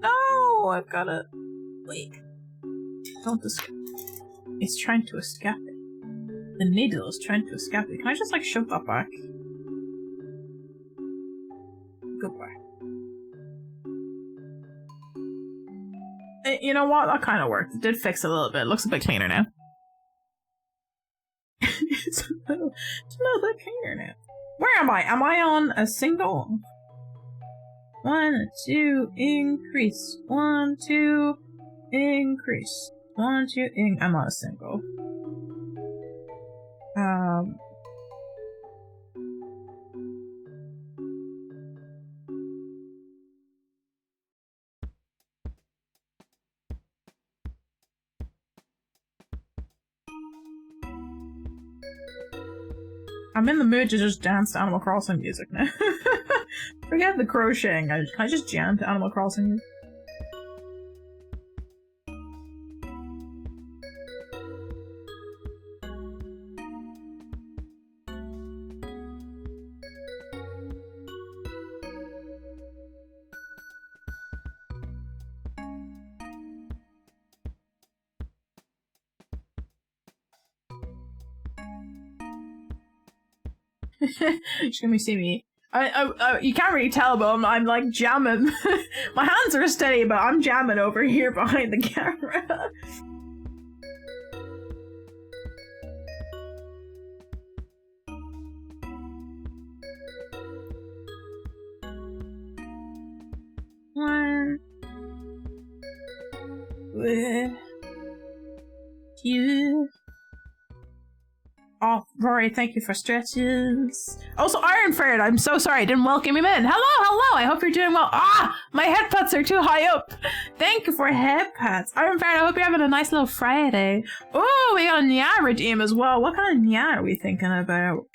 No, I've got it. Wait. Don't escape. It's trying to escape it. The needle is trying to escape it. Can I just like shove that back? Goodbye. You know what? That kind of worked. It did fix it a little bit. It looks a bit cleaner now. It's a little bit cleaner now. Where am I? Am I on a single? 1, 2, increase. 1, 2, increase. 1, 2, I'm on a single. I'm in the mood to just dance to Animal Crossing music now. Forget the crocheting. Can I just jam to Animal Crossing music? She's gonna see me. You can't really tell, but I'm like jamming. My hands are steady, but I'm jamming over here behind the camera. One. With you. Oh, Rory, thank you for stretches. Also, Iron Ferret, I'm so sorry I didn't welcome him in. Hello, I hope you're doing well. Ah, my head pats are too high up. Thank you for head pats. Iron Ferret, I hope you're having a nice little Friday. Oh, we got a Nya redeem as well. What kind of Nya are we thinking about?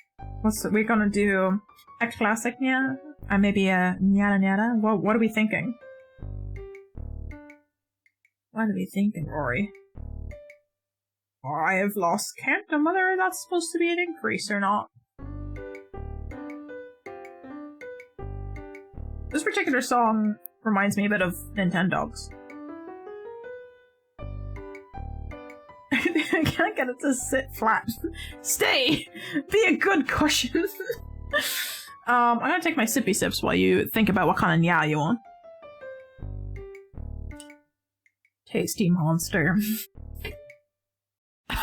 We're gonna do X Classic Nya? Or maybe a Nyada? What are we thinking? What are we thinking, Rory? I have lost count on whether that's supposed to be an increase or not. This particular song reminds me a bit of Nintendogs. I can't get it to sit flat. Stay! Be a good cushion! I'm gonna take my sippy sips while you think about what kind of nya you want. Tasty monster.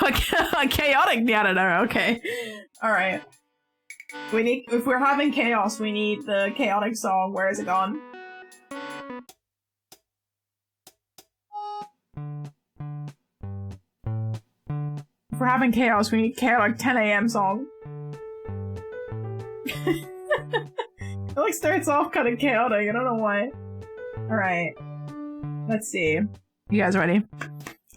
A chaotic Nyada, okay. Alright. If we're having chaos, we need the chaotic song. Where is it gone? If we're having chaos, we need chaotic 10 AM song. It like starts off kind of chaotic, I don't know why. Alright. Let's see. You guys ready?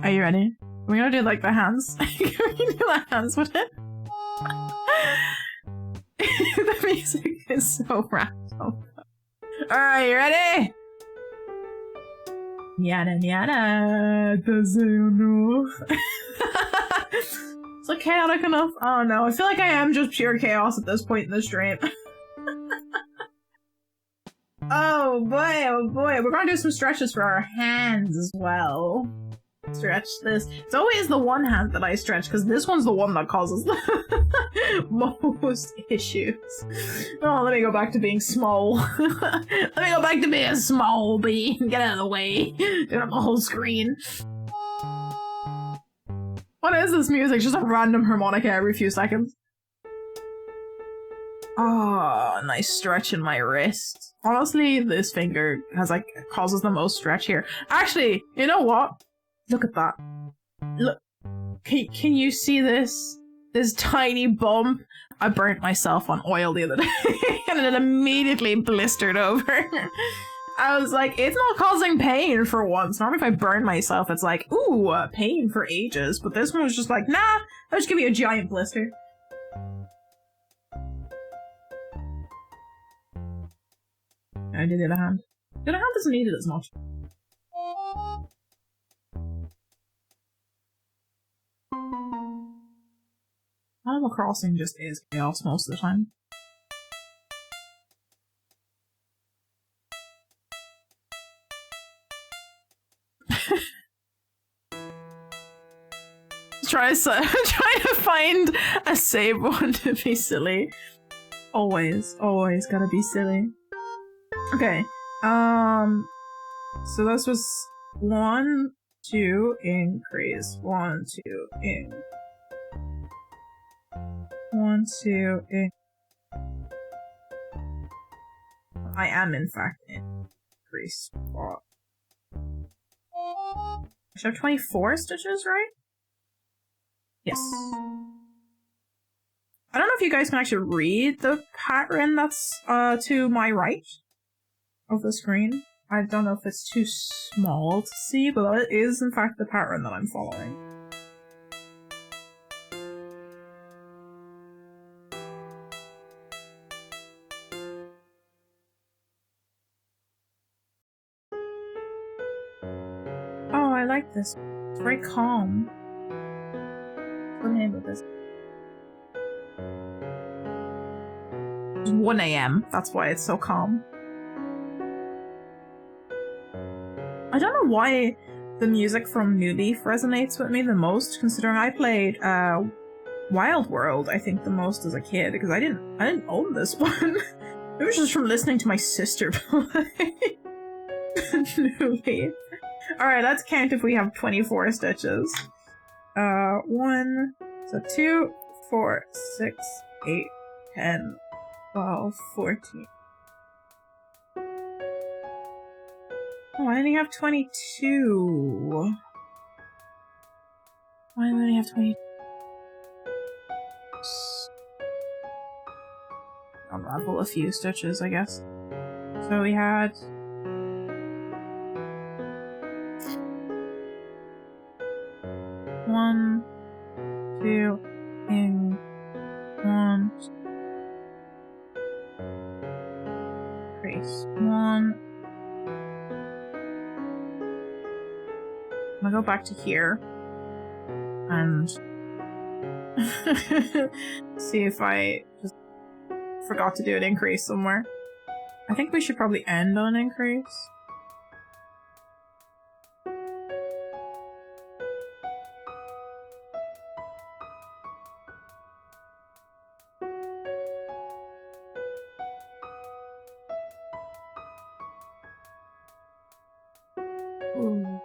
Are you ready? We're gonna do like the hands. Can we do the hands with it? The music is so random. Alright, you ready? Yada, does it know? Is it chaotic enough? Oh no, I feel like I am just pure chaos at this point in the stream. Oh boy, we're gonna do some stretches for our hands as well. Stretch this. It's always the one hand that I stretch, because this one's the one that causes the most issues. Oh, let me go back to being small. Let me go back to being a small bee. Get out of the way. Get up the whole screen. What is this music? Just a random harmonica every few seconds. Oh, nice stretch in my wrist. Honestly, this finger causes the most stretch here. Actually, you know what? Look at that. Look. Can you see this? This tiny bump? I burnt myself on oil the other day and it immediately blistered over. I was like, it's not causing pain for once. Normally if I burn myself, it's like, ooh, pain for ages. But this one was just like, nah, I'll just give you a giant blister. I did the other hand. The other hand doesn't need it as much. Animal Crossing just is chaos most of the time. Trying to find a save one to be silly. Always gotta be silly. Okay, so this was 1, 2, increase. 1, 2, in. 1, 2, in. I am in fact increase. I should have 24 stitches, right? Yes. I don't know if you guys can actually read the pattern that's to my right of the screen. I don't know if it's too small to see, but it is in fact the pattern that I'm following. like this. It's very calm. What's the name of this? It's 1 a.m. That's why it's so calm. I don't know why the music from New Leaf resonates with me the most, considering I played Wild World, I think, the most as a kid, because I didn't own this one. It was just from listening to my sister play New Leaf. Alright, let's count if we have 24 stitches. 1, so 2, 4, 6, 8, 10, 12, 14. Oh, I only have 22. Why do I only have 22? Unravel a few stitches, I guess. So we had... one, two, and 1. Increase. 1. I'm gonna go back to here and see if I just forgot to do an increase somewhere. I think we should probably end on an increase. Ooh.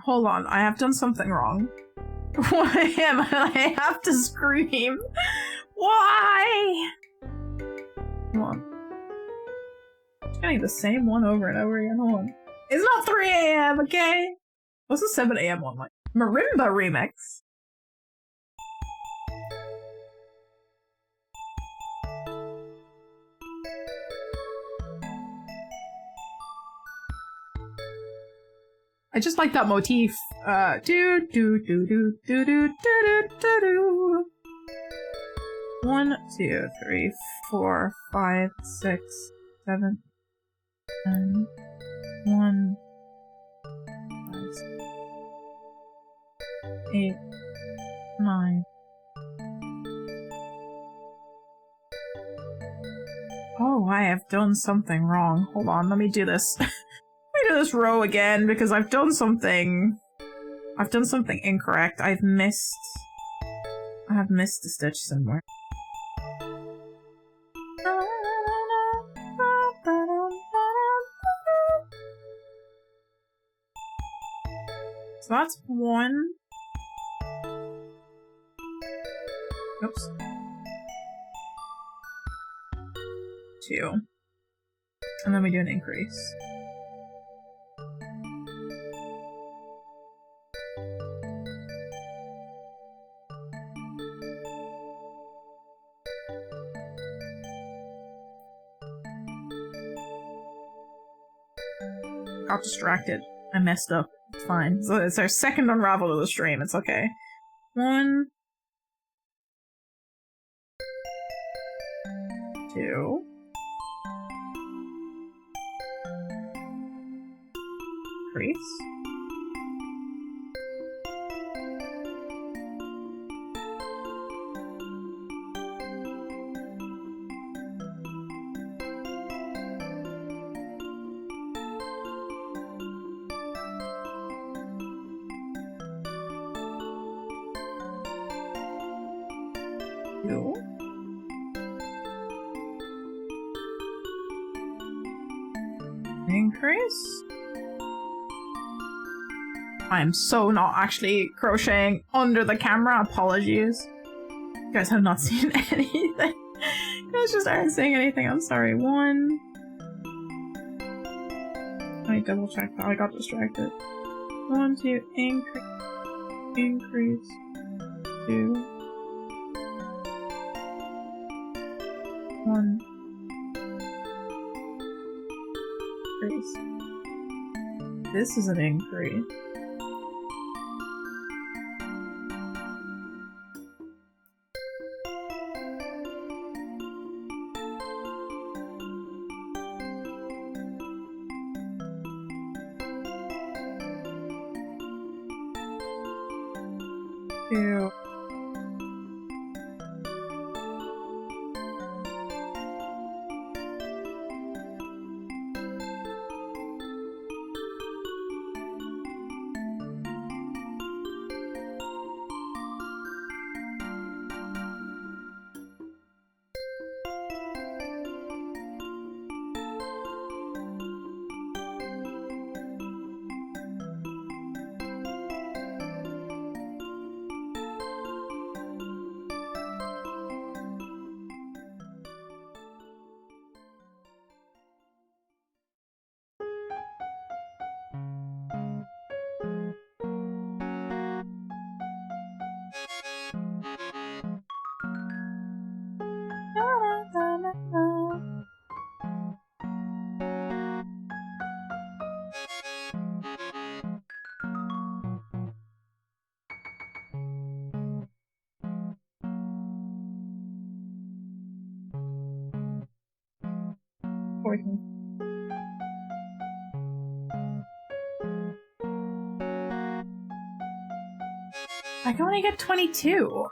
Hold on, I have done something wrong. Why am I have to scream? Why? Come on. I'm getting the same one over and over again. Hold on. It's not 3 a.m., okay? What's the 7 a.m. one like? Marimba remix. I just like that motif. Do do do do do do do do do. 1, 2, 3, 4, 5, 6, 7, 10. 1, 5, 6, 8, 9. Oh, I have done something wrong. Hold on, let me do this. Let me do this row again because I've done something incorrect. I have missed a stitch somewhere. So that's 1. Oops. 2. And then we do an increase. Got distracted. I messed up. It's fine. So it's our second unravel of the stream. It's okay. 1, 2. Increase. Increase. I'm so not actually crocheting under the camera. Apologies. You guys have not seen anything. You guys just aren't seeing anything. I'm sorry. 1. Let me double check that. I got distracted. 1, 2, increase. Increase. 2. 1. Increase. This is an increase. 2. I can only get 22.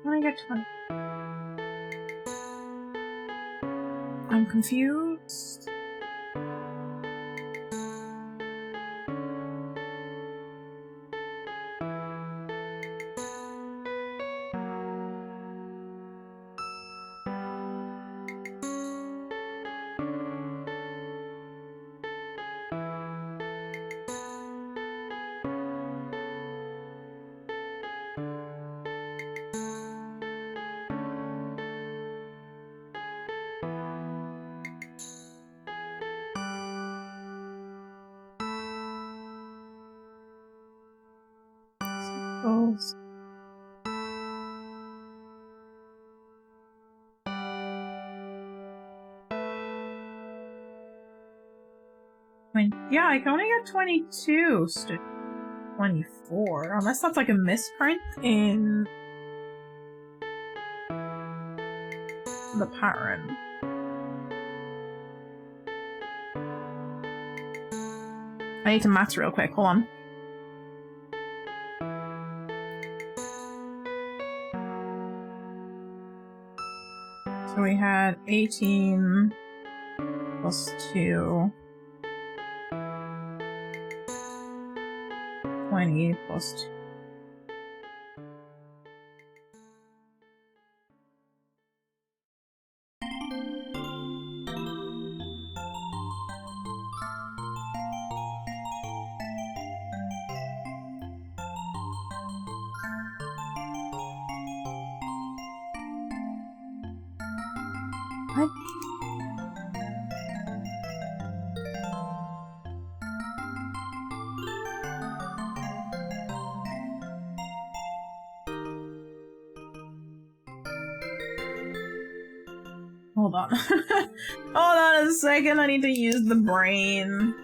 I only get 20. I'm confused. Suppose. Yeah, I can only get 22 to 24, unless that's like a misprint in the pattern. I need to maths real quick, hold on. So we had 18 plus 2. 20 plus 2. What? Hold on. Hold on a second, I need to use the brain.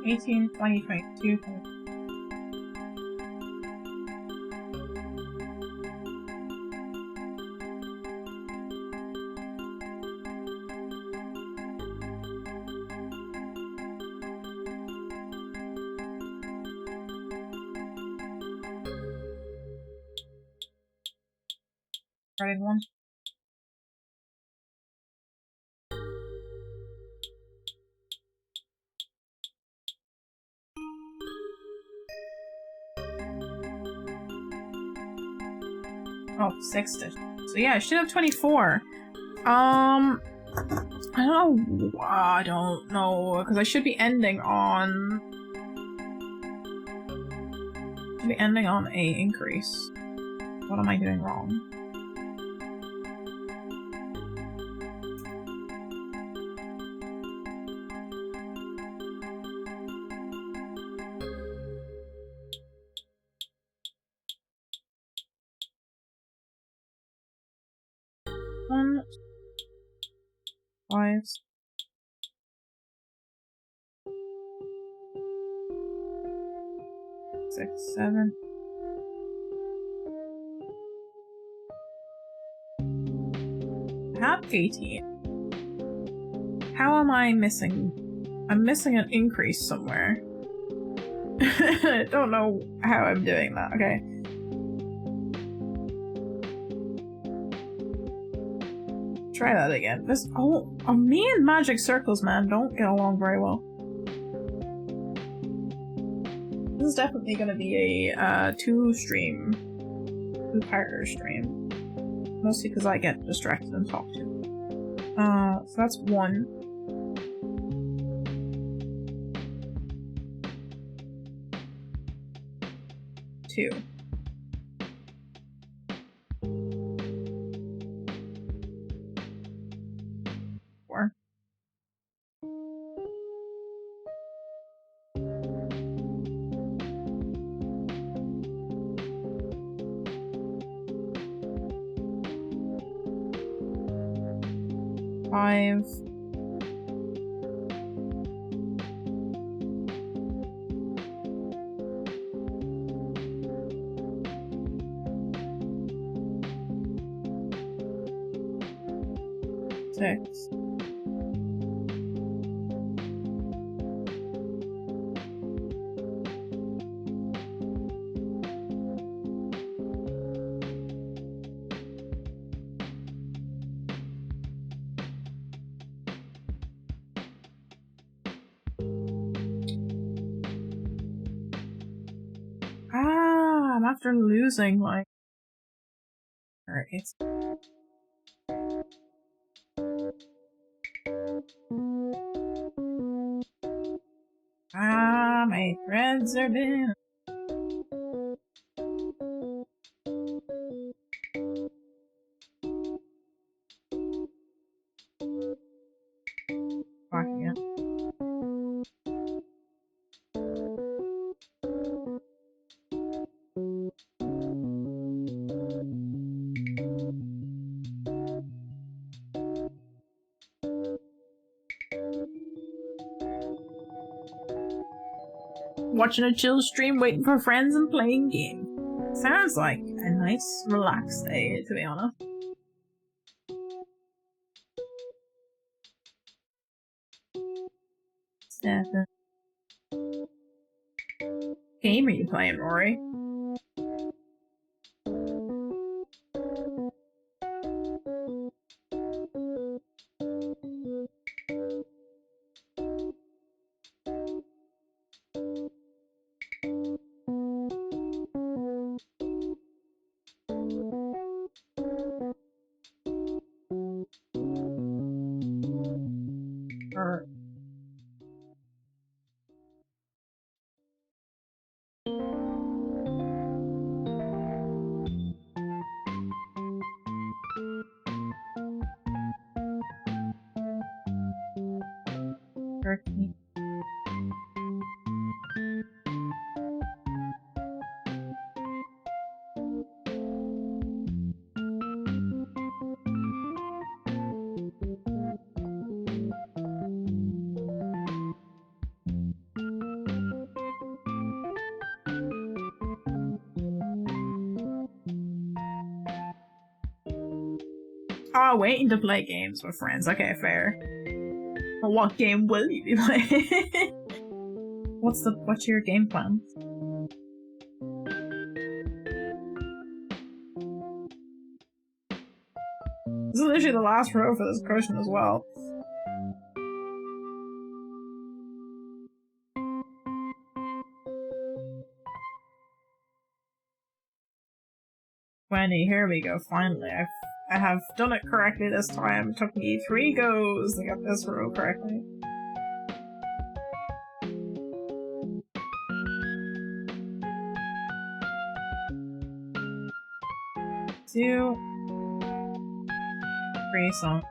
$18, $20, $22. Writing one. Oh, 6 to. So yeah, I should have 24. I don't know, because I should be ending on... Should be ending on a increase. What am I doing wrong? One, 5, 6, 7. I have 18. How am I missing? I'm missing an increase somewhere. I don't know how I'm doing that. Okay. Try that again. This me and magic circles, man, don't get along very well. This is definitely gonna be a two-parter stream. Mostly because I get distracted and talk to. So that's 1. 2. 4. 5. 6. 'm after losing my... Alright. My threads are been... Fuck yeah. Watching a chill stream, waiting for friends and playing game. Sounds like a nice, relaxed day, to be honest. Seven. Game are you playing, Rory? Or... Turkey. Oh, waiting to play games with friends. Okay, fair. But what game will you be playing? What's your game plan? This is literally the last row for this question as well. Wendy, here we go, finally. I have done it correctly this time. It took me 3 goes to get this row correctly. Two. 3 some.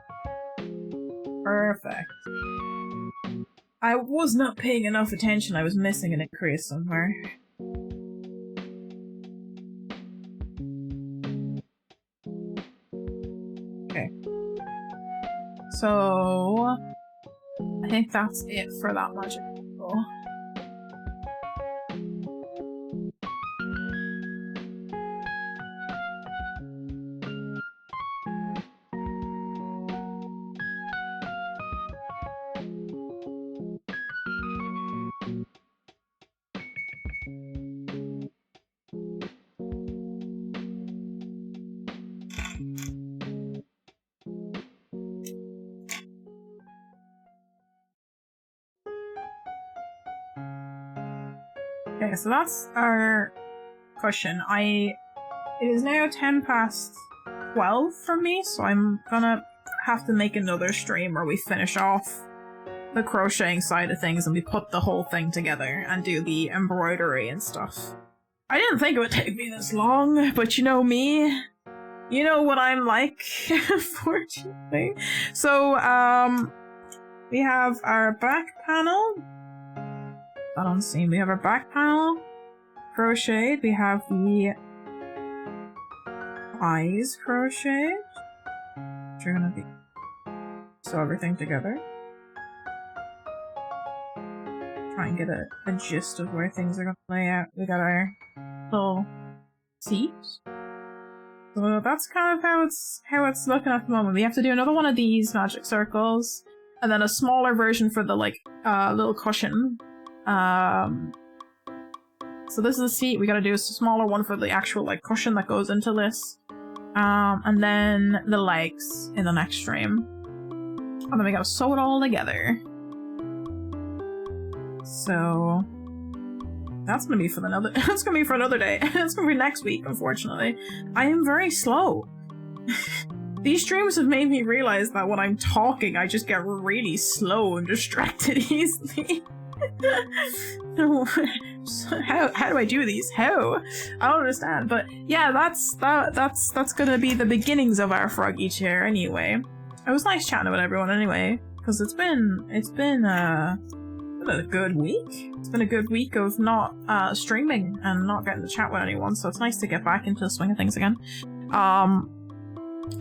Perfect. I was not paying enough attention. I was missing an increase somewhere. Okay. So I think that's it for that magic circle. Okay, so that's our cushion. It is now 10 past 12 for me, so I'm gonna have to make another stream where we finish off the crocheting side of things and we put the whole thing together and do the embroidery and stuff. I didn't think it would take me this long, but you know me. You know what I'm like, unfortunately. So, we have our back panel. That unseen. We have our back panel crocheted. We have the eyes crocheted. Which are gonna be sew everything together. Try and get a gist of where things are gonna lay out. We got our little seat. So that's kind of how it's looking at the moment. We have to do another one of these magic circles, and then a smaller version for the little cushion. So this is the seat. We gotta do a smaller one for the actual cushion that goes into this. And then the legs in the next stream. And then we gotta sew it all together. So that's gonna be for another that's gonna be for another day. It's gonna be next week, unfortunately. I am very slow. These streams have made me realize that when I'm talking I just get really slow and distracted easily. How do I do these? How? I don't understand. But yeah, that's gonna be the beginnings of our Froggy chair anyway. It was nice chatting with everyone anyway, because it's been a good week. It's been a good week of not streaming and not getting to chat with anyone, so it's nice to get back into the swing of things again.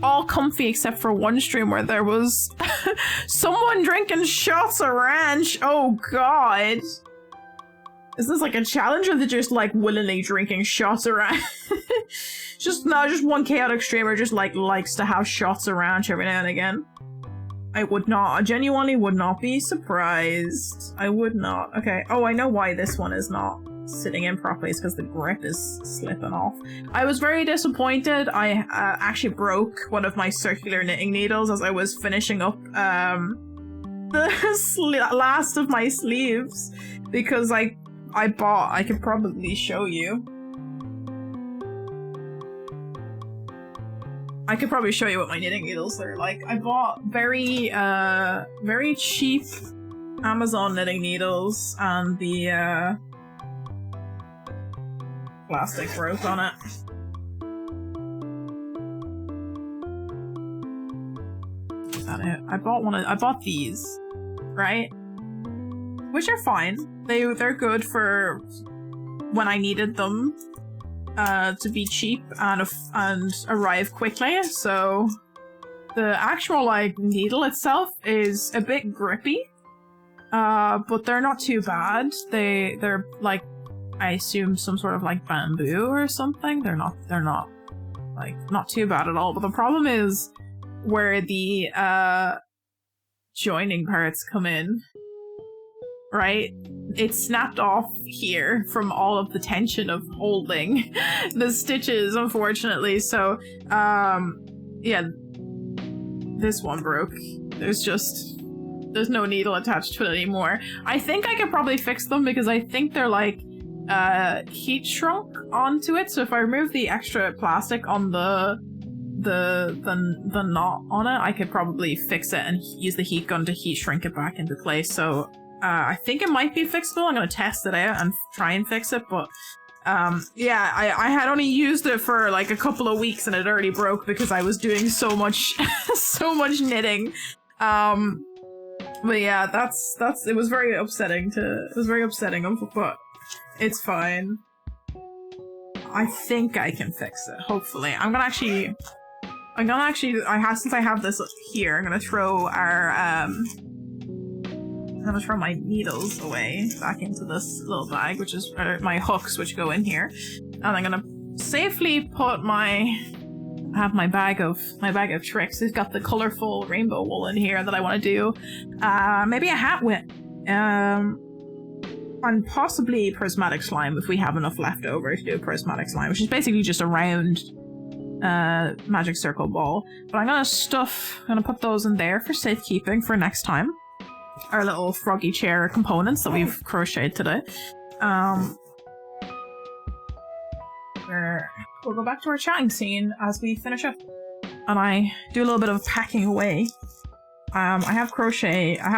All comfy except for one stream where there was someone drinking shots of ranch. Oh god. Is this like a challenge, or they're just willingly drinking shots of ranch? just one chaotic streamer just likes to have shots of ranch every now and again. I genuinely would not be surprised. I would not. Okay. Oh, I know why this one is not sitting in properly. It's because the grip is slipping off. I was very disappointed. I actually broke one of my circular knitting needles as I was finishing up the last of my sleeves, because I could probably show you. I could probably show you what my knitting needles are like. I bought very cheap Amazon knitting needles, and the plastic broke on it. Is that it? I bought these, right? Which are fine. They're good for when I needed them to be cheap and arrive quickly. So the actual needle itself is a bit grippy, but they're not too bad. They're I assume some sort of bamboo or something. They're not not too bad at all. But the problem is where the joining parts come in, right? It snapped off here from all of the tension of holding the stitches, unfortunately. So yeah, this one broke. There's no needle attached to it anymore. I think I could probably fix them because I think they're heat shrunk onto it. So if I remove the extra plastic on the the knot on it, I could probably fix it and use the heat gun to heat shrink it back into place. So I think it might be fixable. I'm gonna test it out and try and fix it, but yeah, I had only used it for like a couple of weeks and it already broke because I was doing so much so much knitting. But yeah, it was very upsetting but it's fine. I think I can fix it, hopefully. Since I have this here, I'm gonna throw my needles away back into this little bag, which is my hooks, which go in here. And I'm gonna safely put my bag of tricks. It's got the colorful rainbow wool in here that I want to do. Maybe a hat with. And possibly prismatic slime if we have enough left over to do prismatic slime, which is basically just a round magic circle ball. But I'm gonna put those in there for safekeeping for next time. Our little froggy chair components that we've crocheted today. We'll go back to our chatting scene as we finish up. And I do a little bit of packing away. I have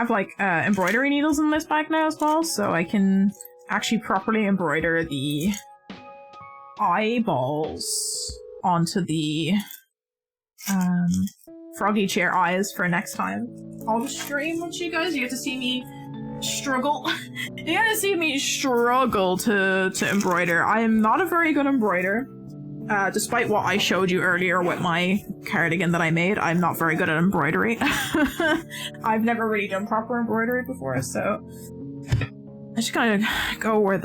like embroidery needles in this bag now as well, so I can actually properly embroider the eyeballs onto the froggy chair eyes for next time. I'll stream with you guys. You get to see me struggle. You get to see me struggle to embroider. I am not a very good embroider. Despite what I showed you earlier with my cardigan that I made, I'm not very good at embroidery. I've never really done proper embroidery before, so I just gotta go where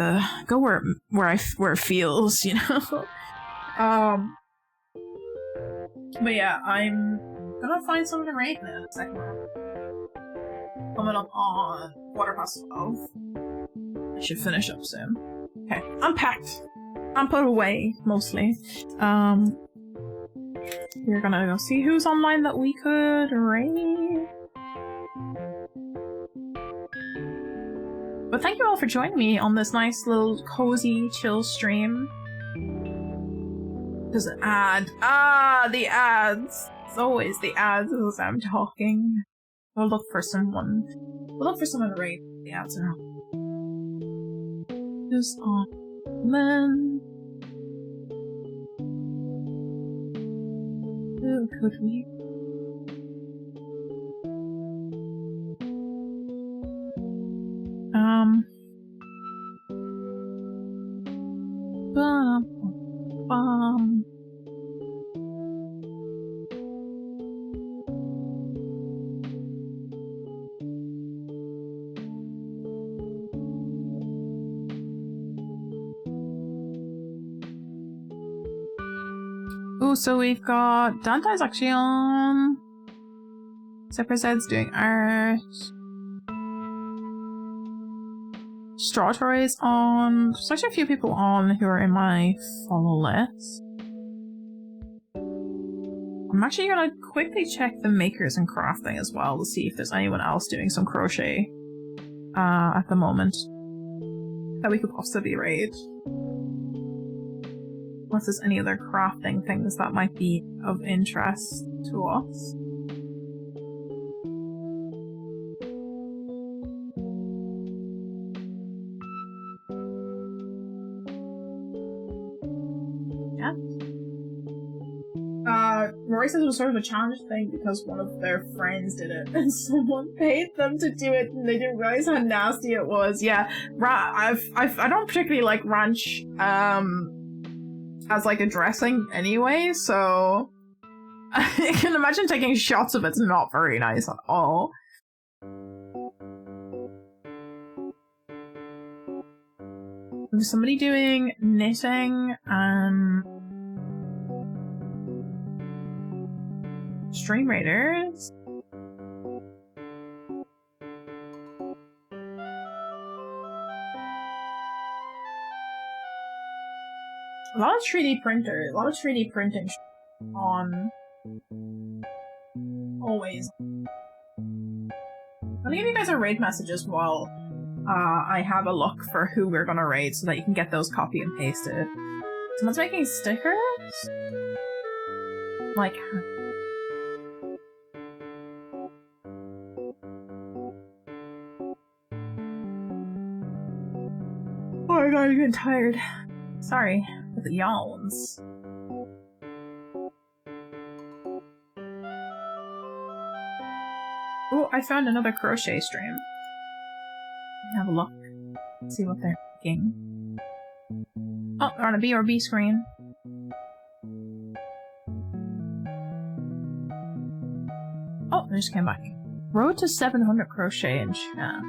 it feels, you know. But yeah, I'm gonna find something to rate in a second. Coming up on 12:15. I should finish up soon. Okay, unpacked. I'm put away, mostly. We're gonna go see who's online that we could raid. But thank you all for joining me on this nice little cozy chill stream. There's an ad. The ads. It's always the ads as I'm talking. We'll look for someone. We'll look for someone to raid. The ads are on. Who's on? Then who could we? Bum, bum. Ooh, so we've got Dante's actually on. Zed's doing art. Straw Toys on. There's actually a few people on who are in my follow list. I'm actually gonna quickly check the makers and crafting as well to see if there's anyone else doing some crochet at the moment that we could possibly raid. Unless there's any other crafting things that might be of interest to us. Rory says it was sort of a challenge thing because one of their friends did it and someone paid them to do it and they didn't realize how nasty it was. Yeah, I don't particularly like ranch as like a dressing anyway, so I can imagine taking shots of it's not very nice at all. There's somebody doing knitting and Stream Raiders. A lot of 3D printing on always. Let me give you guys a raid messages while I have a look for who we're gonna raid so that you can get those copy and pasted. Someone's making stickers? Like... Oh my god, I'm getting tired. Sorry for the yawns. Oh, I found another crochet stream. Have a look. See what they're making. Oh, they're on a BRB screen. Oh, they just came back. Road to 700 crochet in chat.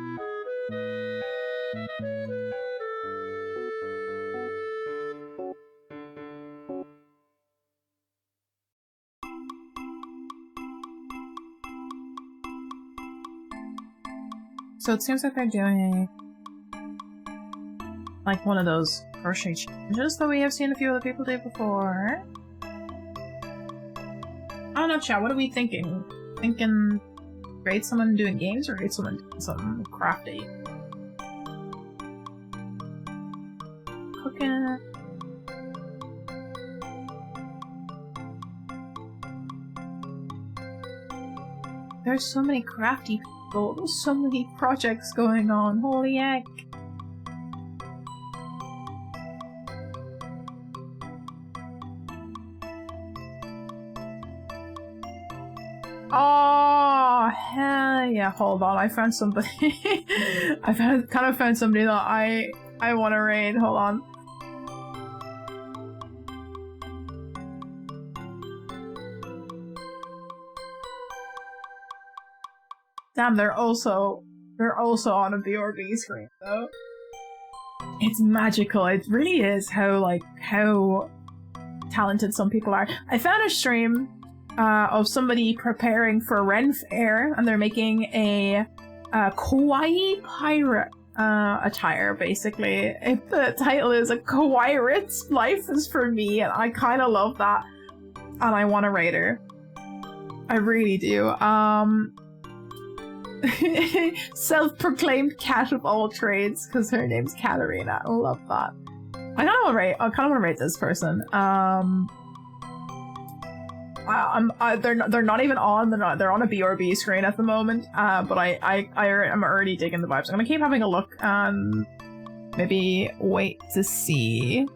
So it seems like they're doing like one of those crochet challenges that we have seen a few other people do before. I don't know, chat, what are we thinking? Thinking grade someone doing games or grade someone doing something crafty? Cooking. There's so many crafty people. There's so many projects going on. Holy heck. Oh, hell yeah. Hold on, I found somebody. I kind of found somebody that I want to raid. Hold on. Damn, they're also on a BRB screen though. It's magical. It really is how talented some people are. I found a stream of somebody preparing for Ren Fair, and they're making a kawaii pirate attire, basically. The title is A Kawaii Life is for Me, and I kind of love that, and I want to rate her. I really do. Self-proclaimed cat of all trades, because her name's Katarina. I love that. I kind of want to rate this person. They're not even on. They're on a BRB screen at the moment. But I'm already digging the vibes. I'm gonna keep having a look and maybe wait to see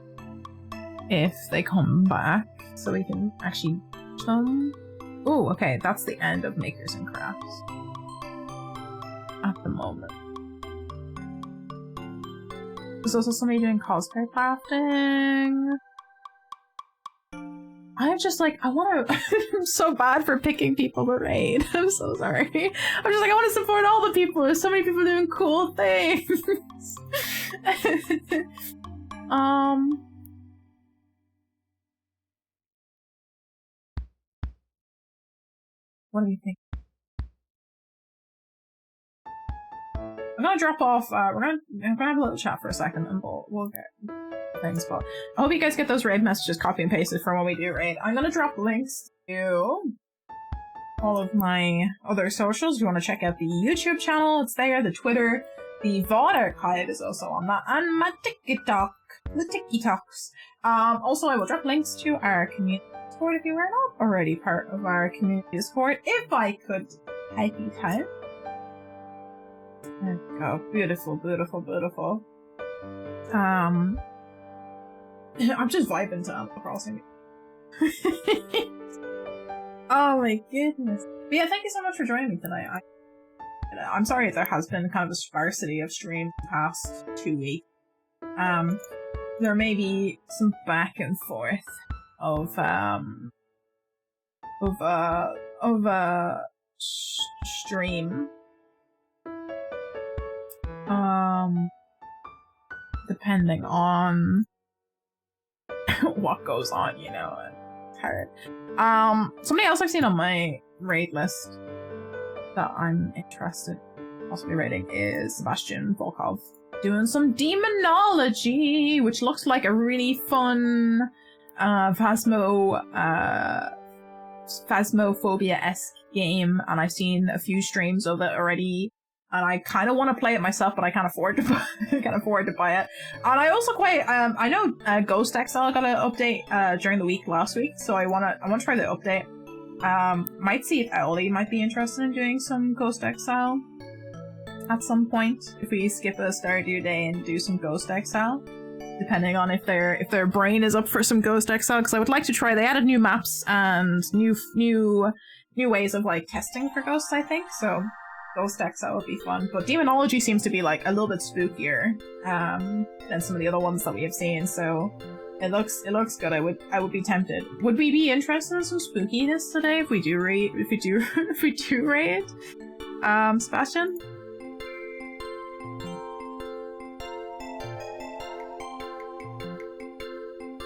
if they come back so we can actually watch them. Ooh, okay, that's the end of Makers and Crafts at the moment. There's also somebody doing cosplay crafting. I'm just like, I want to. I'm so bad for picking people to raid. I'm so sorry. I'm just like, I want to support all the people. There's so many people doing cool things. What do you think? I'm gonna drop off. I'm gonna have a little chat for a second, and we'll get things. But I hope you guys get those raid messages copy and pasted from when we do raid. I'm gonna drop links to all of my other socials. If you want to check out the YouTube channel, it's there. The Twitter, the VOD archive is also on that, and my TikTok, the TikToks. Also, I will drop links to our community Discord if you are not already part of our community Discord. If I could take you time. There we go. Beautiful, beautiful, beautiful. I'm just vibing to Animal Crossing. Oh my goodness. But yeah, thank you so much for joining me tonight. I'm sorry there has been kind of a sparsity of streams the past 2 weeks. There may be some back and forth of stream. Depending on what goes on, you know, and it's hard. Somebody else I've seen on my raid list that I'm interested in possibly raiding is Sebastian Volkov, doing some demonology, which looks like a really fun phasmophobia-esque game, and I've seen a few streams of it already. and I kind of want to play it myself, but I can't afford to buy it. And I also quite I know Ghost XL got an update during the week last week, so I want to try the update. Might see if Ellie might be interested in doing some Ghost XL at some point, if we skip a Stardew Day and do some Ghost XL, depending on if their brain is up for some Ghost XL, because I would like to try. They added new maps and new ways of like testing for ghosts, I think, so Ghost XL would be fun. But Demonology seems to be like a little bit spookier than some of the other ones that we have seen, so it looks good. I would be tempted. Would we be interested in some spookiness today if we do raid? If we do raid? Sebastian?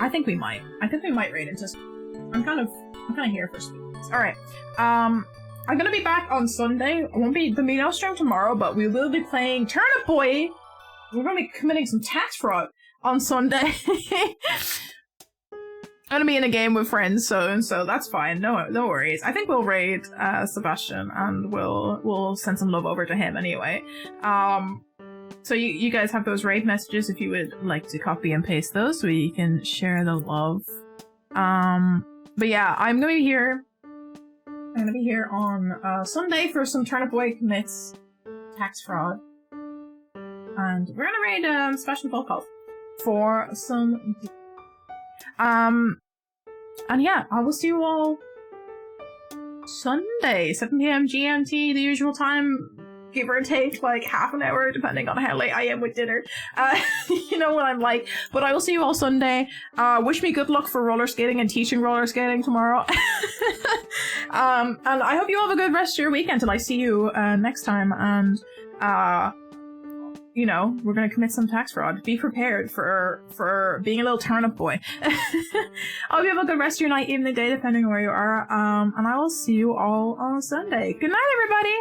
I think we might. I think we might raid into. I'm kind of here for spookies. All right. I'm gonna be back on Sunday. I won't be the no stream tomorrow, but we will be playing Turnip Boy. We're gonna be committing some tax fraud on Sunday. I'm gonna be in a game with friends, so that's fine. No worries. I think we'll raid Sebastian, and we'll send some love over to him anyway. So you guys have those raid messages if you would like to copy and paste those so you can share the love. But yeah, I'm gonna be here. I'm gonna be here on Sunday for some Turnip Boy commits tax fraud, and we're gonna raid Sebastian Volkov for some. And yeah, I will see you all Sunday, 7 p.m. GMT, the usual time. Give or take like half an hour, depending on how late I am with dinner. You know what I'm like. But I will see you all Sunday. Wish me good luck for roller skating and teaching roller skating tomorrow. And I hope you all have a good rest of your weekend till I see you next time. And you know, we're gonna commit some tax fraud. Be prepared for being a little turnip boy. I hope you have a good rest of your night, evening, day, depending on where you are. And I will see you all on Sunday. Good night, everybody.